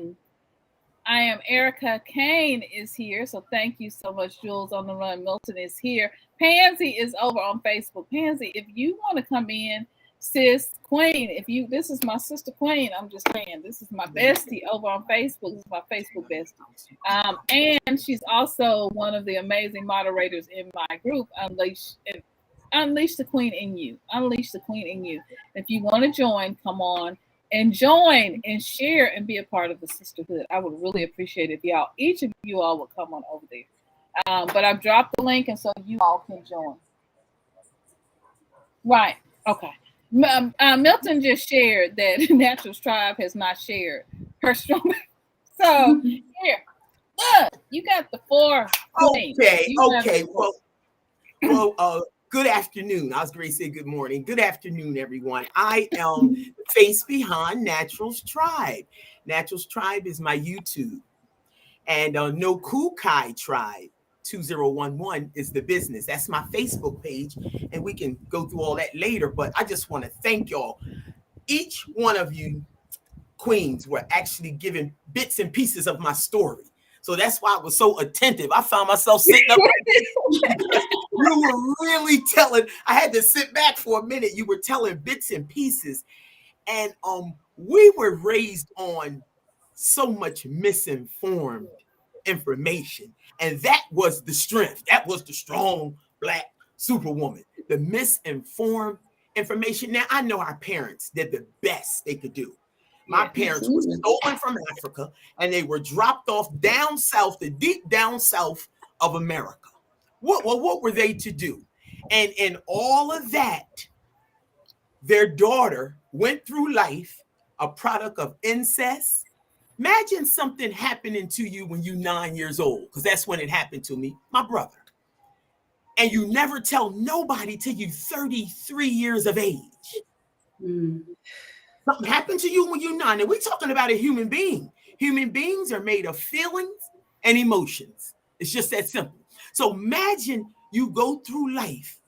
am Erica Kane is here. So thank you so much, Jules on the Run. Milton is here. Pansy is over on Facebook. Pansy, if you want to come in, sis Queen, this is my sister Queen. I'm just saying, this is my bestie over on Facebook. This is my Facebook bestie. And she's also one of the amazing moderators in my group, Unleash the Queen in You. Unleash the Queen in You. If you want to join, come on and join and share and be a part of the sisterhood. I would really appreciate it if each of you all would come on over there. But I've dropped the link, and so you all can join. Right. Okay. Milton just shared that NaturalTribe has not shared her strong. So here, look, you got the 4. Okay. Well, good afternoon. I was going to say good morning. Good afternoon, everyone. I am the face behind NaturalTribe. NaturalTribe is my YouTube. And No Kukai Tribe 2011 is the business. That's my Facebook page. And we can go through all that later. But I just want to thank y'all. Each one of you queens were actually giving bits and pieces of my story. So that's why I was so attentive. I found myself sitting up. You were really telling. I had to sit back for a minute. You were telling bits and pieces. And we were raised on so much misinformed information. And that was the strength. That was the strong Black superwoman. The misinformed information. Now, I know our parents did the best they could do. My parents were stolen from Africa, and they were dropped off down south, the deep down south of America. What were they to do? And in all of that, their daughter went through life a product of incest. Imagine something happening to you when you're 9 years old, because that's when it happened to me, my brother. And you never tell nobody till you're 33 years of age. Something happened to you when you're 9. And we're talking about a human being. Human beings are made of feelings and emotions. It's just that simple. So imagine you go through life,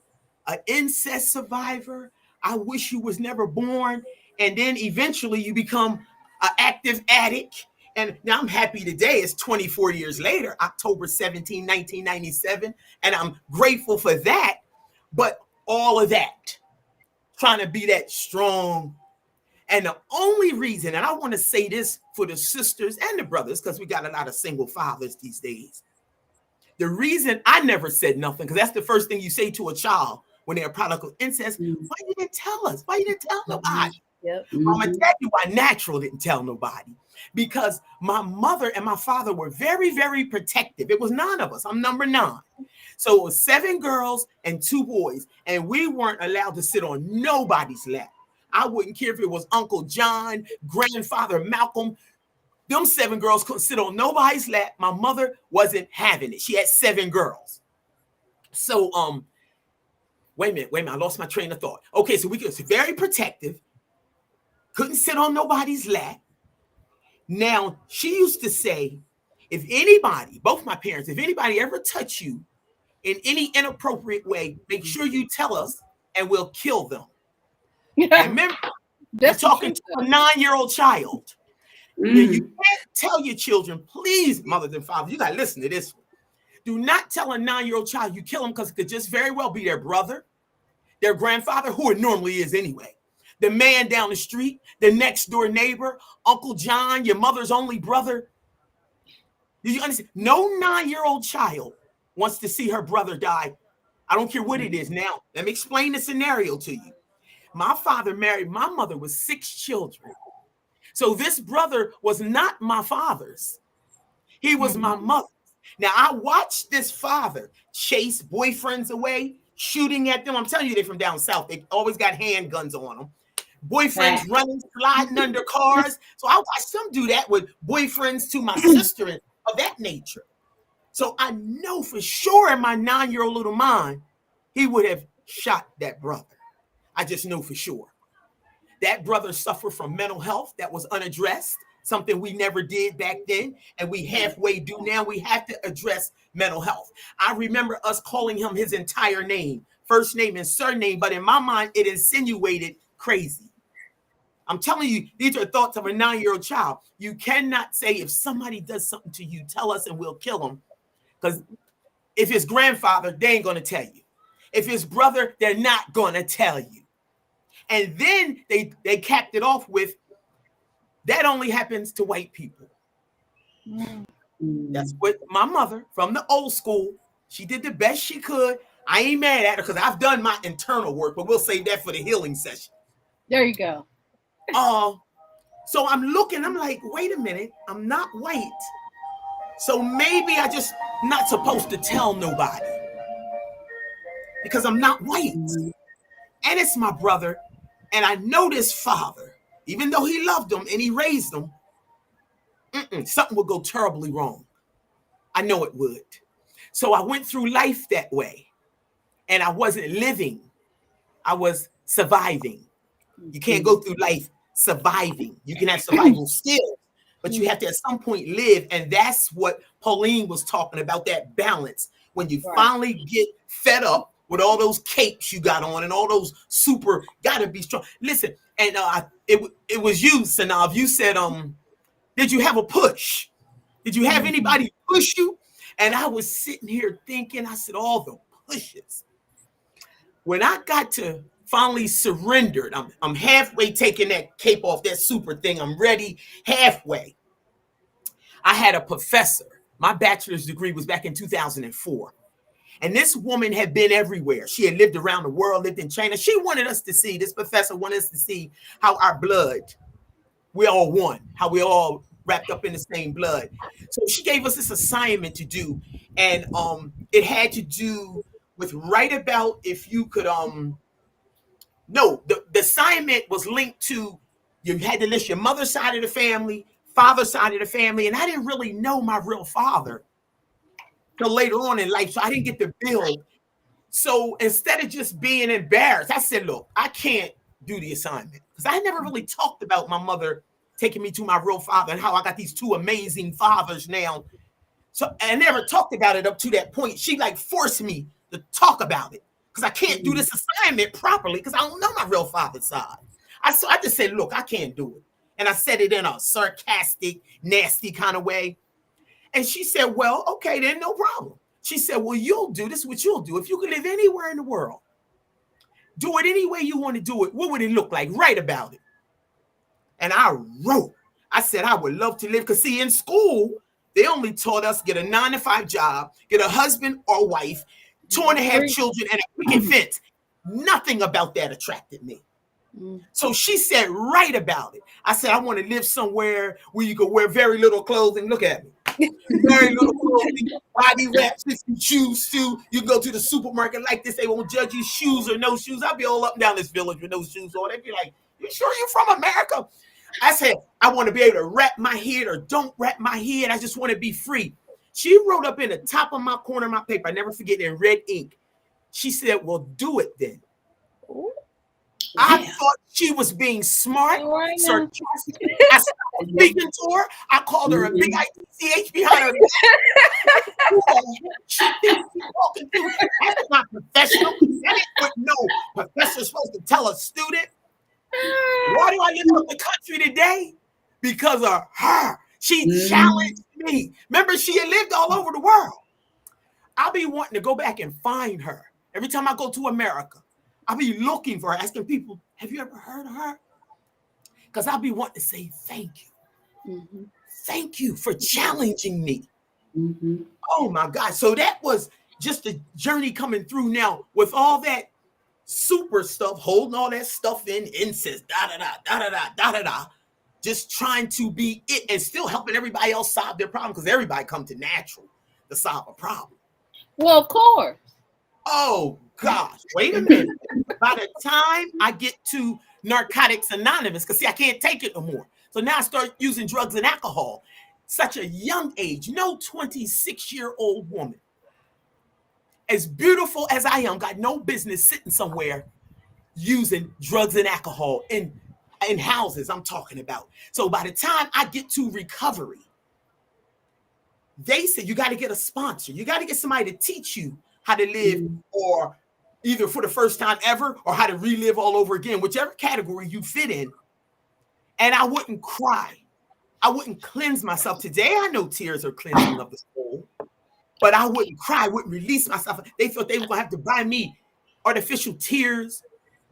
an incest survivor, I wish you was never born. And then eventually you become an active addict. And now I'm happy today. It's 24 years later, October 17, 1997. And I'm grateful for that. But all of that, trying to be that strong. And the only reason, and I want to say this for the sisters and the brothers, because we got a lot of single fathers these days. The reason I never said nothing, because that's the first thing you say to a child when they're a product of incest. Why you didn't tell us? Why you didn't tell nobody? Yep. I'm going to tell you why Natural didn't tell nobody. Because my mother and my father were very, very protective. It was 9 of us. I'm number 9. So it was 7 girls and 2 boys. And we weren't allowed to sit on nobody's lap. I wouldn't care if it was Uncle John, grandfather Malcolm. Them 7 girls couldn't sit on nobody's lap. My mother wasn't having it. She had 7 girls. So, wait a minute. I lost my train of thought. Okay, so we was very protective. Couldn't sit on nobody's lap. Now, she used to say, if anybody, both my parents, if anybody ever touch you in any inappropriate way, make sure you tell us and we'll kill them. And remember, you're talking to a 9-year-old child. You can't tell your children, please, mothers and fathers, you got to listen to this one. Do not tell a 9-year-old child you kill them, because it could just very well be their brother, their grandfather, who it normally is anyway, the man down the street, the next door neighbor, Uncle John, your mother's only brother. Do you understand? No 9-year-old child wants to see her brother die. I don't care what it is. Now, let me explain the scenario to you. My father married my mother with 6 children. So this brother was not my father's. He was my mother's. Now, I watched this father chase boyfriends away, shooting at them. I'm telling you, they're from down south. They always got handguns on them. Boyfriends running, sliding under cars. So I watched them do that with boyfriends to my sister and of that nature. So I know for sure in my 9-year-old little mind, he would have shot that brother. I just know for sure. That brother suffered from mental health that was unaddressed, something we never did back then, and we halfway do now. We have to address mental health. I remember us calling him his entire name, first name and surname, but in my mind, it insinuated crazy. I'm telling you, these are thoughts of a 9-year-old child. You cannot say, if somebody does something to you, tell us and we'll kill them. Because if his grandfather, they ain't going to tell you. If his brother, they're not going to tell you. And then they capped it off with, that only happens to white people. That's what my mother, from the old school, she did the best she could. I ain't mad at her because I've done my internal work, but we'll save that for the healing session. There you go. So I'm looking, I'm like, wait a minute, I'm not white. So maybe I just not supposed to tell nobody because I'm not white. And it's my brother. And I know this father, even though he loved him and he raised him, something would go terribly wrong. I know it would. So I went through life that way. And I wasn't living. I was surviving. You can't go through life surviving. You can have survival skills, but you have to at some point live. And that's what Pauline was talking about, that balance. When you finally get fed up with all those capes you got on and all those super, gotta be strong. Listen, and it was you, Synolve. You said, did you have a push? Did you have anybody push you? And I was sitting here thinking, I said, all the pushes. When I got to finally surrendered, I'm halfway taking that cape off, that super thing. I'm ready halfway. I had a professor. My bachelor's degree was back in 2004. And this woman had been everywhere. She had lived around the world, lived in China. She wanted us to see, this professor wanted us to see how our blood, we're all one, how we all wrapped up in the same blood. So she gave us this assignment to do. And it had to do with write about if you could, the assignment was linked to, you had to list your mother's side of the family, father's side of the family. And I didn't really know my real father till later on in life. So I didn't get to build. So instead of just being embarrassed, I said, look, I can't do the assignment because I never really talked about my mother taking me to my real father and how I got these 2 amazing fathers now. So I never talked about it up to that point. She like forced me to talk about it. because I can't do this assignment properly because I don't know my real father's side. I just said, look, I can't do it. And I said it in a sarcastic, nasty kind of way. And she said, well, okay, then no problem. She said, well, you'll do this, what you'll do. If you could live anywhere in the world, do it any way you want to do it, what would it look like? Write about it. And I wrote. I said, I would love to live. Because see, in school, they only taught us get a 9-to-5 job, get a husband or wife, 2.5 children, and a picket fence. Nothing about that attracted me. So she said, write about it. I said, I want to live somewhere where you can wear very little clothing. Look at me. Very little clothing, body wraps, if you choose to. You go to the supermarket like this, they won't judge you, shoes or no shoes. I'll be all up and down this village with no shoes on. They'd be like, you sure you're from America? I said, I want to be able to wrap my head or don't wrap my head. I just want to be free. She wrote up in the top of my corner of my paper, I never forget, in red ink. She said, well, do it then. I thought she was being smart, sarcastic. I started speaking to her. I called her a big ITCH behind her. She thinks she's talking to me. That's not professional. That ain't what no professor's supposed to tell a student. Why do I live in the country today? Because of her. She challenged me. Remember, she had lived all over the world. I'll be wanting to go back and find her. Every time I go to America, I'll be looking for her, asking people, have you ever heard of her? Because I'll be wanting to say thank you. Thank you for challenging me. Oh my God. So that was just a journey coming through now with all that super stuff, holding all that stuff in, incest, just trying to be it and still helping everybody else solve their problem because everybody come to natural to solve a problem. Well, of course. Oh gosh, wait a minute. By the time I get to Narcotics Anonymous, because see, I can't take it no more. So now I start using drugs and alcohol. Such a young age, no 26-year-old woman, as beautiful as I am, got no business sitting somewhere using drugs and alcohol in houses I'm talking about. So by the time I get to recovery, they said you got to get a sponsor. You got to get somebody to teach you how to live or either for the first time ever or how to relive all over again, whichever category you fit in. And I wouldn't cry. I wouldn't cleanse myself. Today, I know tears are cleansing of the soul, but I wouldn't cry. I wouldn't release myself. They thought they were going to have to buy me artificial tears,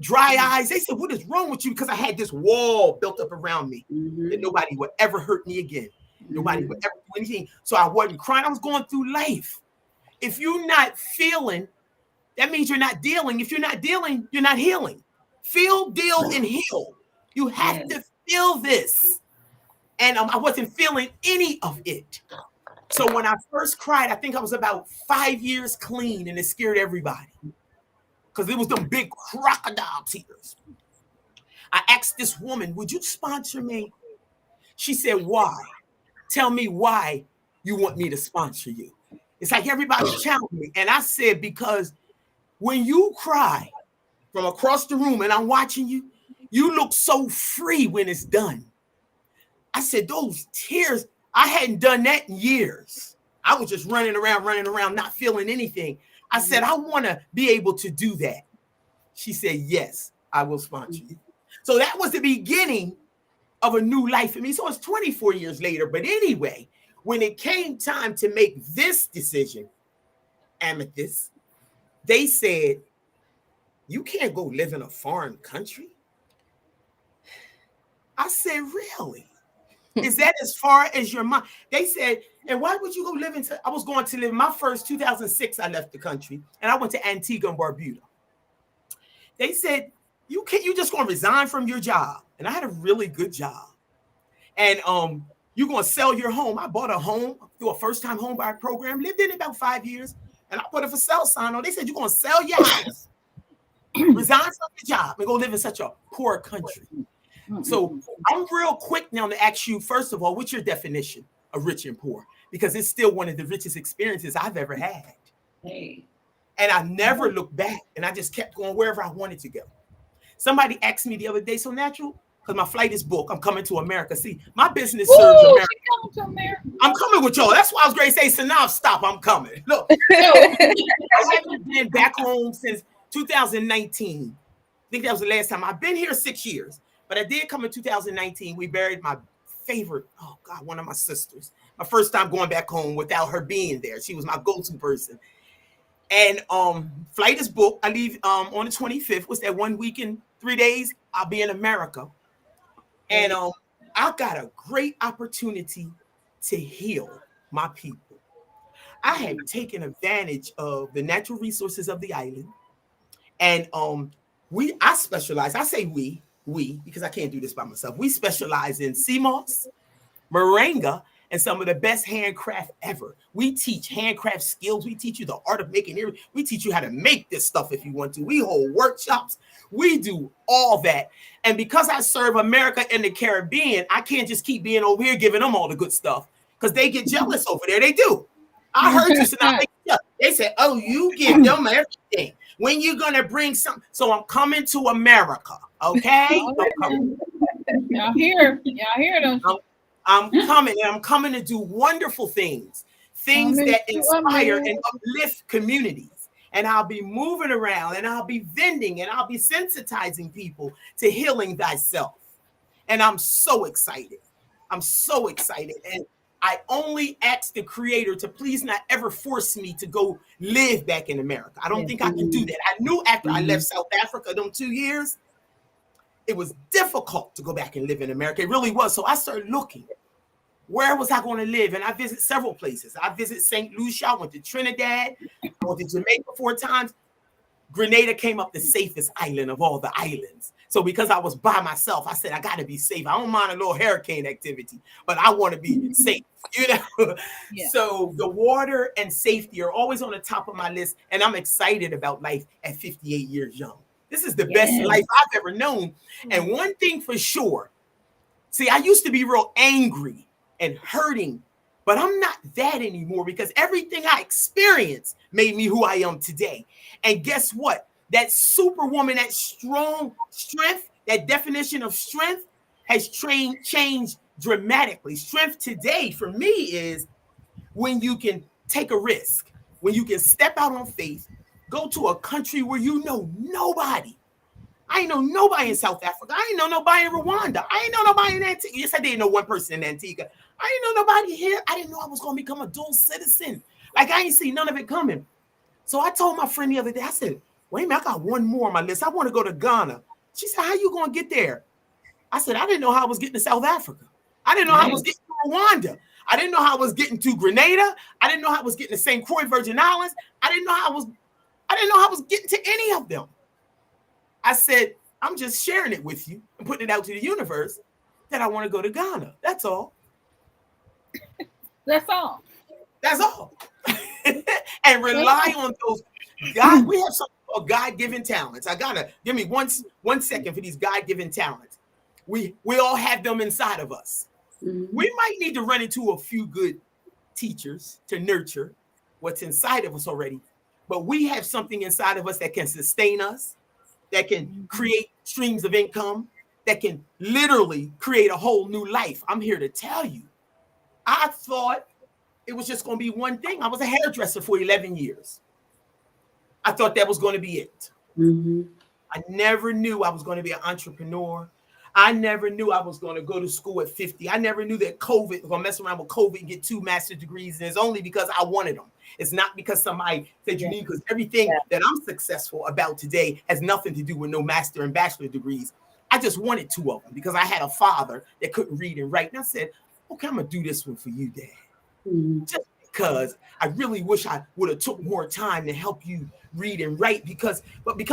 dry eyes. They said, what is wrong with you? Because I had this wall built up around me that nobody would ever hurt me again. Nobody would ever do anything. So I wasn't crying. I was going through life. If you're not feeling, that means you're not dealing. If you're not dealing, you're not healing. Feel, deal, and heal. You have to feel this. And I wasn't feeling any of it. So when I first cried, I think I was about 5 years clean, and it scared everybody because it was them big crocodile tears. I asked this woman, would you sponsor me? She said, why? Tell me why you want me to sponsor you. It's like everybody challenged me. And I said, because when you cry from across the room and I'm watching you, you look so free when it's done. I said, those tears, I hadn't done that in years. I was just running around, not feeling anything. I said, I want to be able to do that. She said, yes, I will sponsor you. So that was the beginning of a new life for me. So it's 24 years later. But anyway, when it came time to make this decision, Amethyst, they said, you can't go live in a foreign country. I said, really? Is that as far as your mind? They said, and why would you go live in? I was going to live my first 2006. I left the country and I went to Antigua and Barbuda. They said, you just going to resign from your job. And I had a really good job. And you're going to sell your home. I bought a home through a first-time home buyer program, lived in it about 5 years, and I put a for sale sign on. They said, you're going to sell your house, resign from your job, and go live in such a poor country. So I'm real quick now to ask you, first of all, what's your definition of rich and poor? Because it's still one of the richest experiences I've ever had. Hey. And I never looked back, and I just kept going wherever I wanted to go. Somebody asked me the other day, so Natural, because my flight is booked. I'm coming to America. See, my business serves America. Coming to America. I'm coming with y'all. That's why I was going to say, Synolve, stop. I'm coming. Look, I haven't been back home since 2019. I think that was the last time. I've been here 6 years, but I did come in 2019. We buried my favorite, oh God, one of my sisters. My first time going back home without her being there. She was my go-to person. And flight is booked. I leave on the 25th. Was that 1 week and 3 days? I'll be in America. And I got a great opportunity to heal my people. I have taken advantage of the natural resources of the island. And I specialize, I say we, because I can't do this by myself. We specialize in sea moss, moringa, and some of the best handcraft ever. We teach handcraft skills. We teach you the art of making it. We teach you how to make this stuff if you want to. We hold workshops. We do all that. And because I serve America and the Caribbean, I can't just keep being over here giving them all the good stuff because they get jealous over there. They do. I heard you say, they said, oh, you give them everything. When you going to bring something? So I'm coming to America, okay? Y'all hear them. I'm coming, and I'm coming to do wonderful things that inspire and uplift communities. And I'll be moving around, and I'll be vending, and I'll be sensitizing people to healing thyself. And I'm so excited. I'm so excited. And I only ask the creator to please not ever force me to go live back in America. I don't think I can do that. I knew after I left South Africa, them 2 years, it was difficult to go back and live in America. It really was. So I started looking. Where was I going to live? And I visited several places. I visited St. Lucia. I went to Trinidad. I went to Jamaica 4 times. Grenada came up the safest island of all the islands. So because I was by myself, I said, I got to be safe. I don't mind a little hurricane activity, but I want to be safe, you know? Yeah. So the water and safety are always on the top of my list. And I'm excited about life at 58 years young. This is the best life I've ever known. And one thing for sure, see, I used to be real angry and hurting, but I'm not that anymore because everything I experienced made me who I am today. And guess what? That superwoman, that strong strength, that definition of strength has changed dramatically. Strength today for me is when you can take a risk, when you can step out on faith, go to a country where you know nobody. I ain't know nobody in South Africa. I ain't know nobody in Rwanda. I ain't know nobody in Antigua. Yes, I didn't know one person in Antigua. I ain't know nobody here. I didn't know I was going to become a dual citizen. Like, I ain't see none of it coming. So I told my friend the other day, I said, wait a minute, I got one more on my list. I want to go to Ghana. She said, how you going to get there? I said, I didn't know how I was getting to South Africa. I didn't know how I was getting to Rwanda. I didn't know how I was getting to Grenada. I didn't know how I was getting to St. Croix Virgin Islands. I didn't know how I was getting to any of them. I said, I'm just sharing it with you and putting it out to the universe that I want to go to Ghana. That's all. That's all. That's all. And rely on those God. We have something called God-given talents. I gotta give me one second for these God-given talents. We all have them inside of us. Mm-hmm. We might need to run into a few good teachers to nurture what's inside of us already. But we have something inside of us that can sustain us, that can create streams of income, that can literally create a whole new life. I'm here to tell you, I thought it was just going to be one thing. I was a hairdresser for 11 years. I thought that was going to be it. Mm-hmm. I never knew I was going to be an entrepreneur. I never knew I was going to go to school at 50. I never knew that COVID, if I mess around with COVID and get 2 master's degrees, and it's only because I wanted them. It's not because somebody said you need, because everything that I'm successful about today has nothing to do with no master and bachelor degrees. I just wanted 2 of them because I had a father that couldn't read and write. And I said, okay, I'm going to do this one for you, Dad. Mm-hmm. Just because I really wish I would have took more time to help you read and write, because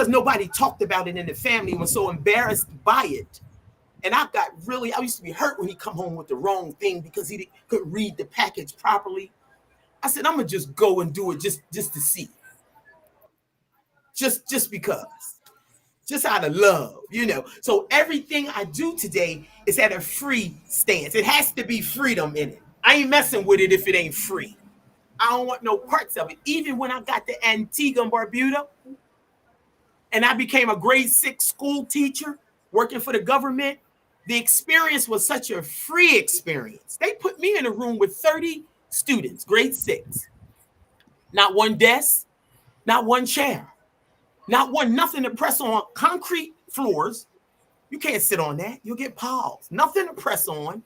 nobody talked about it in the family and was so embarrassed by it. And I used to be hurt when he come home with the wrong thing because he couldn't read the package properly. I said, I'm going to just go and do it just to see. Just because. Just out of love, you know. So everything I do today is at a free stance. It has to be freedom in it. I ain't messing with it if it ain't free. I don't want no parts of it. Even when I got to Antigua and Barbuda and I became a grade 6 school teacher working for the government, the experience was such a free experience. They put me in a room with 30 students, grade 6. Not one desk, not one chair. Not one, nothing to press on. Concrete floors. You can't sit on that. You'll get paws. Nothing to press on.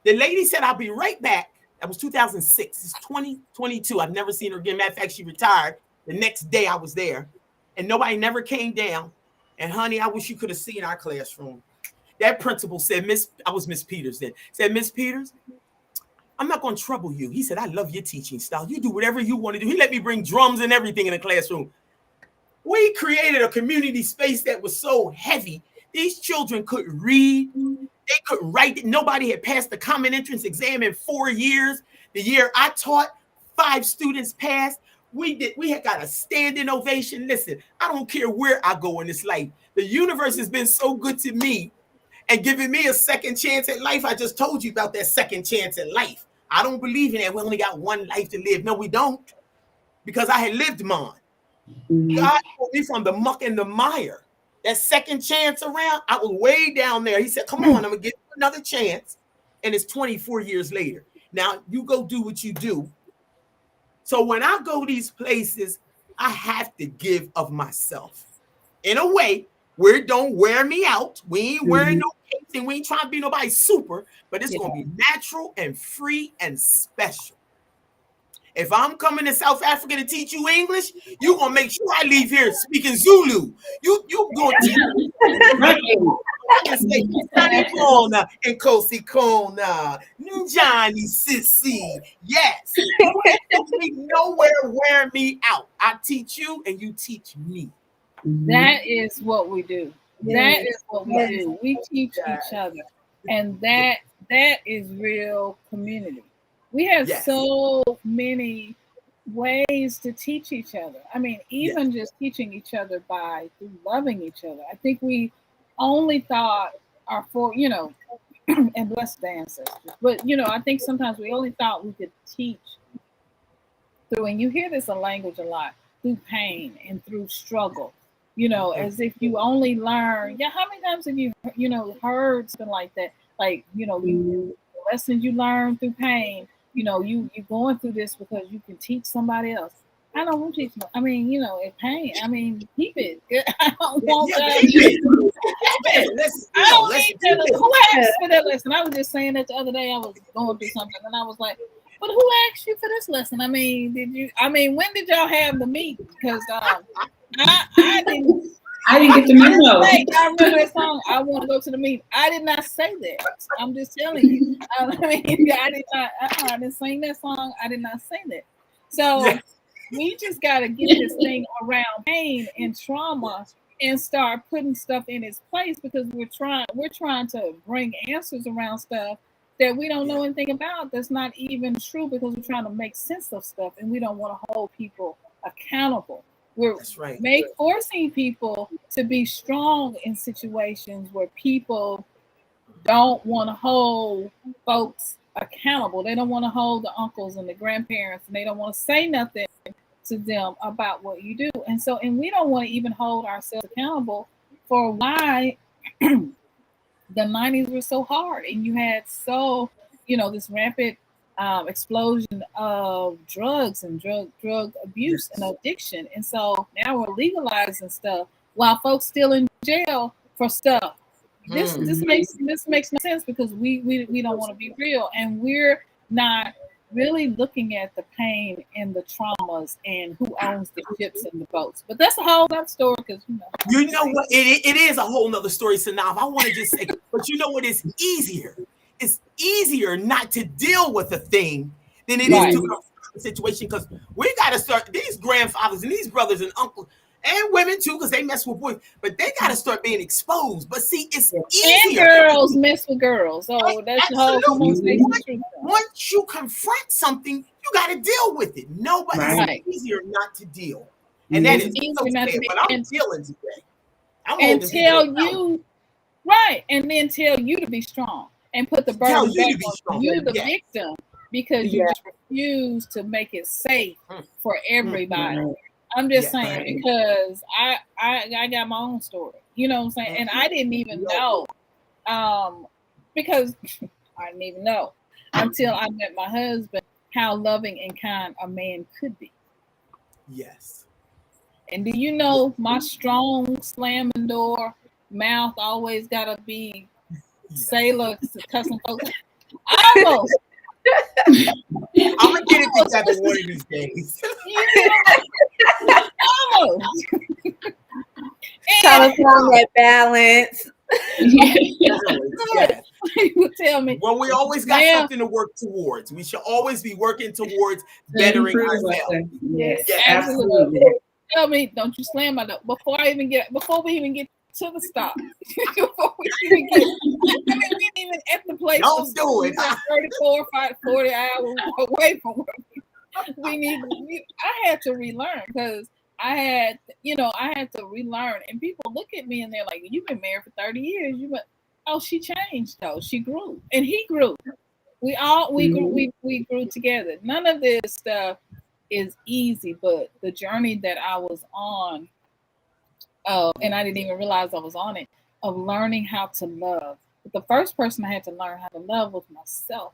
The lady said, I'll be right back. That was 2006. It's 2022. I've never seen her again. Matter of fact, she retired. The next day I was there. And nobody never came down. And honey, I wish you could have seen our classroom. That principal said, I was Miss Peters then. Said, Miss Peters, I'm not going to trouble you. He said, I love your teaching style. You do whatever you want to do. He let me bring drums and everything in the classroom. We created a community space that was so heavy. These children couldn't read. They couldn't write. Nobody had passed the common entrance exam in 4 years. The year I taught, 5 students passed. We had got a standing ovation. Listen, I don't care where I go in this life. The universe has been so good to me and giving me a second chance at life. I just told you about that second chance at life. I don't believe in that. We only got one life to live. No, we don't. Because I had lived mine. God pulled me from the muck and the mire. That second chance around, I was way down there. He said, come on, I'm going to give you another chance. And it's 24 years later. Now, you go do what you do. So when I go these places, I have to give of myself in a way where it don't wear me out. We ain't wearing no capes and we ain't trying to be nobody super, but it's going to be natural and free and special. If I'm coming to South Africa to teach you English, you're going to make sure I leave here speaking Zulu. You going to say, Sanibona and Kosi Kona, Njani Sisi. Yes. Nowhere wear me out. I teach you and you teach me. That is what we do. That is what we do. We teach each other. And that is real community. We have so many ways to teach each other. I mean, even just teaching each other through loving each other. I think we only thought and bless the ancestors. But, I think sometimes we only thought we could teach through, and you hear this in language a lot, through pain and through struggle, as if you only learn. Yeah, how many times have you, heard something like that? Like, the lessons you learn through pain, you going through this because you can teach somebody else. I don't want to teach them. I mean, in pain. I mean, keep it. I don't want that. I don't need that. Who asked for that lesson? I was just saying that the other day. I was going through something, and I was like, "But who asked you for this lesson? I mean, when did y'all have the meeting? Because I didn't. I didn't get the memo. I remember that song. I want to go to the meeting. I did not say that. I'm just telling you. I didn't sing that song. I did not say that. So we just got to get this thing around pain and trauma and start putting stuff in its place, because we're trying to bring answers around stuff that we don't know anything about. That's not even true, because we're trying to make sense of stuff and we don't want to hold people accountable. We're forcing people to be strong in situations where people don't want to hold folks accountable. They don't want to hold the uncles and the grandparents, and they don't want to say nothing to them about what you do. And we don't want to even hold ourselves accountable for why the 90s were so hard. And you had this rampant explosion of drugs and drug abuse and addiction. And so now we're legalizing stuff while folks still in jail for stuff. This makes no sense, because we don't want to be real, and we're not really looking at the pain and the traumas and who owns the ships and the boats. But that's a whole other story, because you know what, it is a whole nother story, Synolve. I want to just say, but you know what is easier? It's easier not to deal with a thing than it is to confront the situation, because we got to start, these grandfathers and these brothers and uncles and women too, because they mess with boys, but they got to start being exposed. But see, it's easier. And girls mess with girls. So that's the whole conversation. Once you confront something, you got to deal with it. It's easier not to deal. And that is so sad, but I'm dealing today. And then tell you to be strong. And put the burden back on you, the victim, because you just refuse to make it safe for everybody. I'm just saying, because I got my own story, you know what I'm saying? And I didn't even know, because I didn't even know until I met my husband how loving and kind a man could be. Yes. And do you know my strong slamming door mouth always gotta be sailor cussing folks? Almost. I'm gonna get it together one of these days. Almost. Trying to find that balance. Yes. You tell me. Well, we always got something to work towards. We should always be working towards bettering ourselves. Yes, Yes. absolutely. Tell me, don't you slam my door before we even get to the stop. Before we even get, we didn't even at the place. Don't do it. 34, 40 hours away from where I had to relearn because I had to relearn. And people look at me and they're like, "You've been married for 30 years. Oh, she changed though. She grew, and he grew. We grew together. None of this stuff is easy, but the journey that I was on, and I didn't even realize I was on it, of learning how to love. But the first person I had to learn how to love was myself,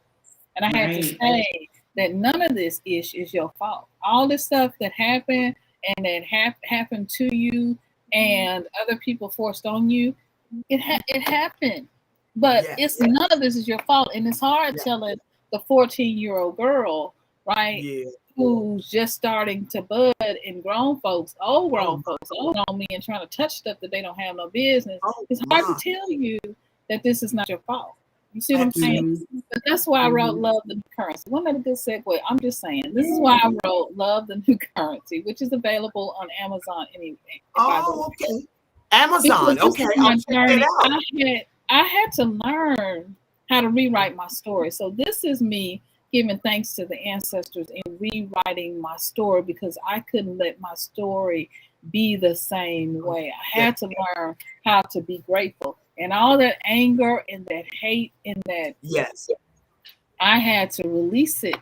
and I had to say that none of this is your fault. All this stuff that happened and that happened to you and other people forced on you. It happened, but it's none of this is your fault, and it's hard telling the 14-year-old girl, right, who's just starting to bud, and grown folks, old grown on me and trying to touch stuff that they don't have no business. It's hard to tell you that this is not your fault. You see what I'm saying? But that's why I wrote "Love the New Currency." Wasn't that a good segue? I'm just saying. This is why I wrote "Love the New Currency," which is available on Amazon anyway. Okay. Amazon. Okay, I'll check it out. I had to learn how to rewrite my story. So this is me giving thanks to the ancestors in rewriting my story because I couldn't let my story be the same way. I had to learn how to be grateful. And all that anger and that hate and that I had to release it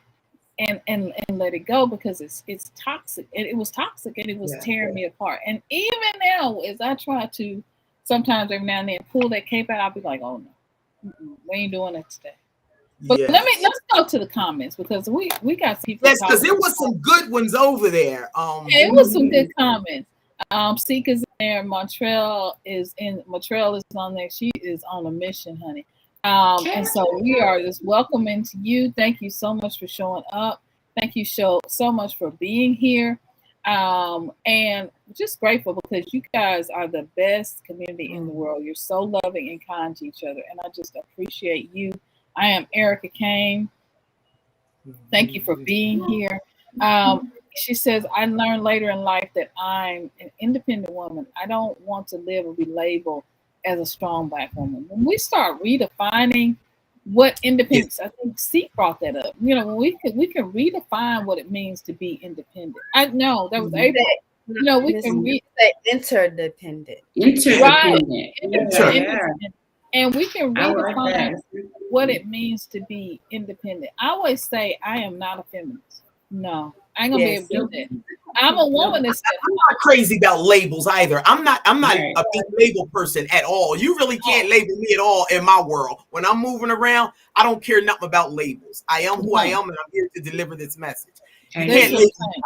and let it go because it's toxic, and it was toxic, and it was tearing me apart. And even now, as I try to sometimes every now and then pull that cape out, I'll be like, "Oh no, we ain't doing that today." But let's go to the comments because we got people. Yes, because there was some good ones over there. It was some good comments. Sekh is there. Montreal is on there. She is on a mission, honey. And so we are just welcoming to you. Thank you so much for showing up. Thank you so much for being here. And just grateful because you guys are the best community in the world. You're so loving and kind to each other. And I just appreciate you. I am Erica Kane. Thank you for being here. She says, I learned later in life that I'm an independent woman. I don't want to live or be labeled as a strong Black woman. When we start redefining what independence, I think Sekh brought that up. You know, when we can redefine what it means to be independent. I know that was April. You know, we can interdependent. Right. Interdependent. And we can redefine what it means to be independent. I always say I am not a feminist. No, I ain't gonna be able to do that. I'm a woman that's I'm not crazy about labels either. I'm not a big label person at all. You really can't label me at all in my world. When I'm moving around, I don't care nothing about labels. I am who I am, and I'm here to deliver this message. You can't label me.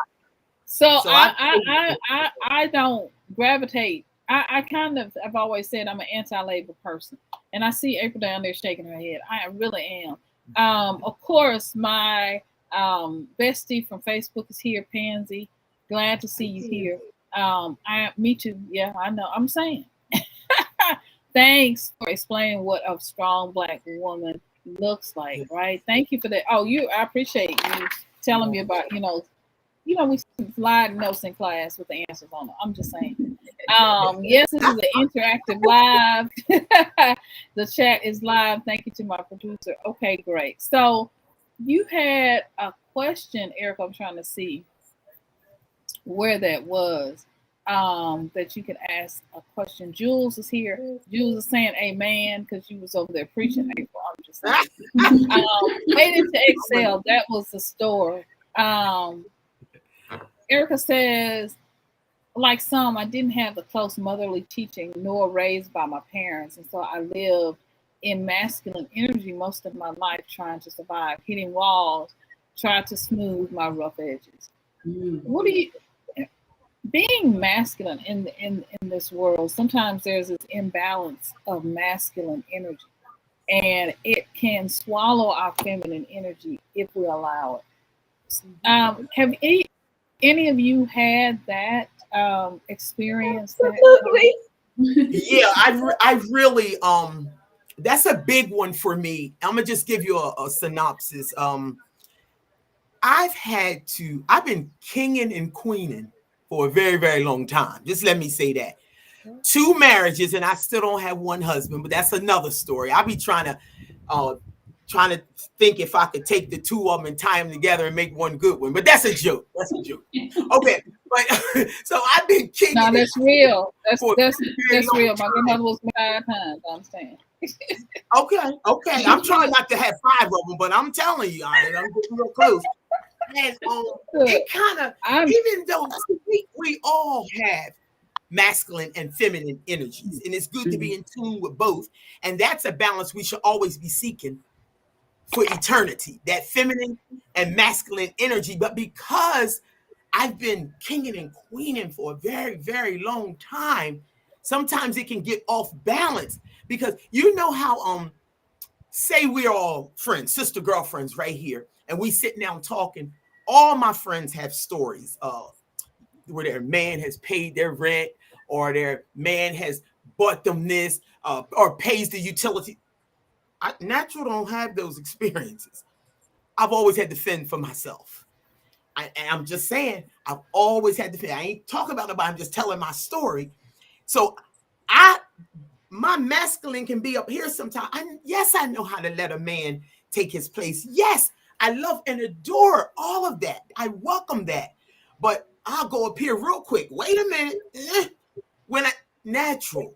So I don't gravitate. I've always said I'm an anti-label person, and I see April down there shaking her head. I really am. Of course, my bestie from Facebook is here, Pansy. Glad to see you here. Me too. Yeah, I know. I'm saying. Thanks for explaining what a strong Black woman looks like. Right. Thank you for that. I appreciate you telling me about. We slide notes in class with the answers on it. I'm just saying. Yes, this is an interactive live. The chat is live. Thank you to my producer. Okay, great. So you had a question, Erica. I'm trying to see where that was. That you could ask a question. Jules is here. Jules is saying amen because you was over there preaching, April. I'm just saying. Made it to Excel. That was the story. Erica says, like some, I didn't have the close motherly teaching nor raised by my parents. And so I lived in masculine energy most of my life trying to survive, hitting walls, trying to smooth my rough edges. What do being masculine in this world, sometimes there's this imbalance of masculine energy, and it can swallow our feminine energy if we allow it. Have any of you had that experience? Yeah, I really that's a big one for me. I'm gonna just give you a synopsis. I've been kinging and queening for a very, very long time. Just let me say that. 2 marriages, and I still don't have one husband, but that's another story. I'll be trying to think if I could take the 2 of them and tie them together and make one good one, but that's a joke. That's a joke. Okay, but so I've been kinging. No, that's real. That's real. My grandmother was 5 times. I'm saying. Okay. I'm trying not to have 5 of them, but I'm telling you, I'm getting real close. And it kind of, even though we all have masculine and feminine energies, and it's good to be in tune with both, and that's a balance we should always be seeking for eternity, that feminine and masculine energy. But because I've been kinging and queening for a very, very long time, sometimes it can get off balance, because you know how say we're all friends, sister girlfriends right here, and we sitting down talking. All my friends have stories where their man has paid their rent, or their man has bought them this, or pays the utility. Natural don't have those experiences. I've always had to fend for myself. I'm just saying, I've always had to fend. I ain't talking about nobody, I'm just telling my story. So my masculine can be up here sometimes. Yes, I know how to let a man take his place. Yes, I love and adore all of that. I welcome that. But I'll go up here real quick. Wait a minute. Natural.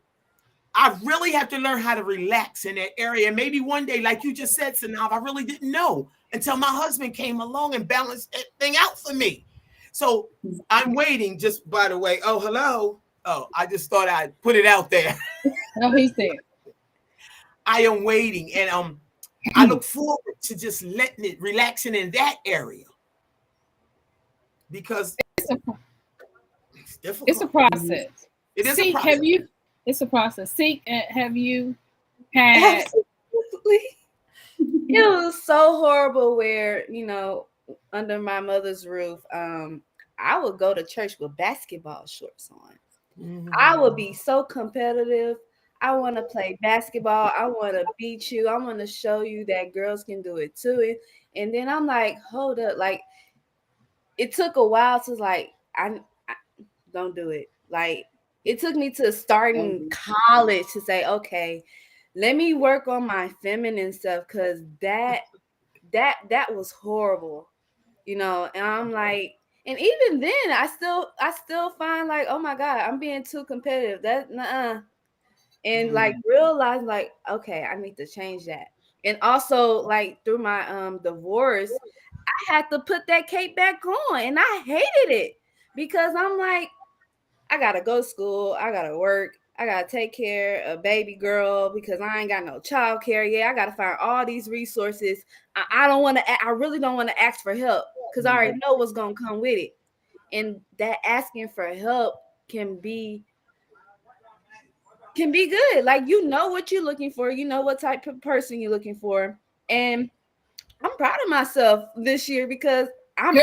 I really have to learn how to relax in that area. And maybe one day, like you just said, Synolve, I really didn't know until my husband came along and balanced that thing out for me. So I'm waiting, just by the way. Oh, hello. Oh, I just thought I'd put it out there. No, he's there. I am waiting, and I look forward to just letting it, relaxing in that area, because it's difficult. It's a process. It is Sekh, a process. It's a process. Sekh, have you had? Absolutely. It was so horrible where, under my mother's roof, I would go to church with basketball shorts on. Mm-hmm. I would be so competitive. I want to play basketball. I want to beat you. I want to show you that girls can do it too. And then I'm like, hold up. Like, it took a while to I don't do it. Like, it took me to starting college to say, okay, let me work on my feminine stuff, because that was horrible, and I'm like, and even then I still find like, oh my God, I'm being too competitive. That and like realize like, okay, I need to change that. And also like through my divorce, I had to put that cape back on, and I hated it because I'm like, I gotta go to school, I gotta work, I gotta take care of baby girl because I ain't got no child care. Yeah, I gotta find all these resources. I really don't want to ask for help because I already know what's gonna come with it. And that asking for help can be good. Like, you know what you're looking for, you know what type of person you're looking for. And I'm proud of myself this year because I'm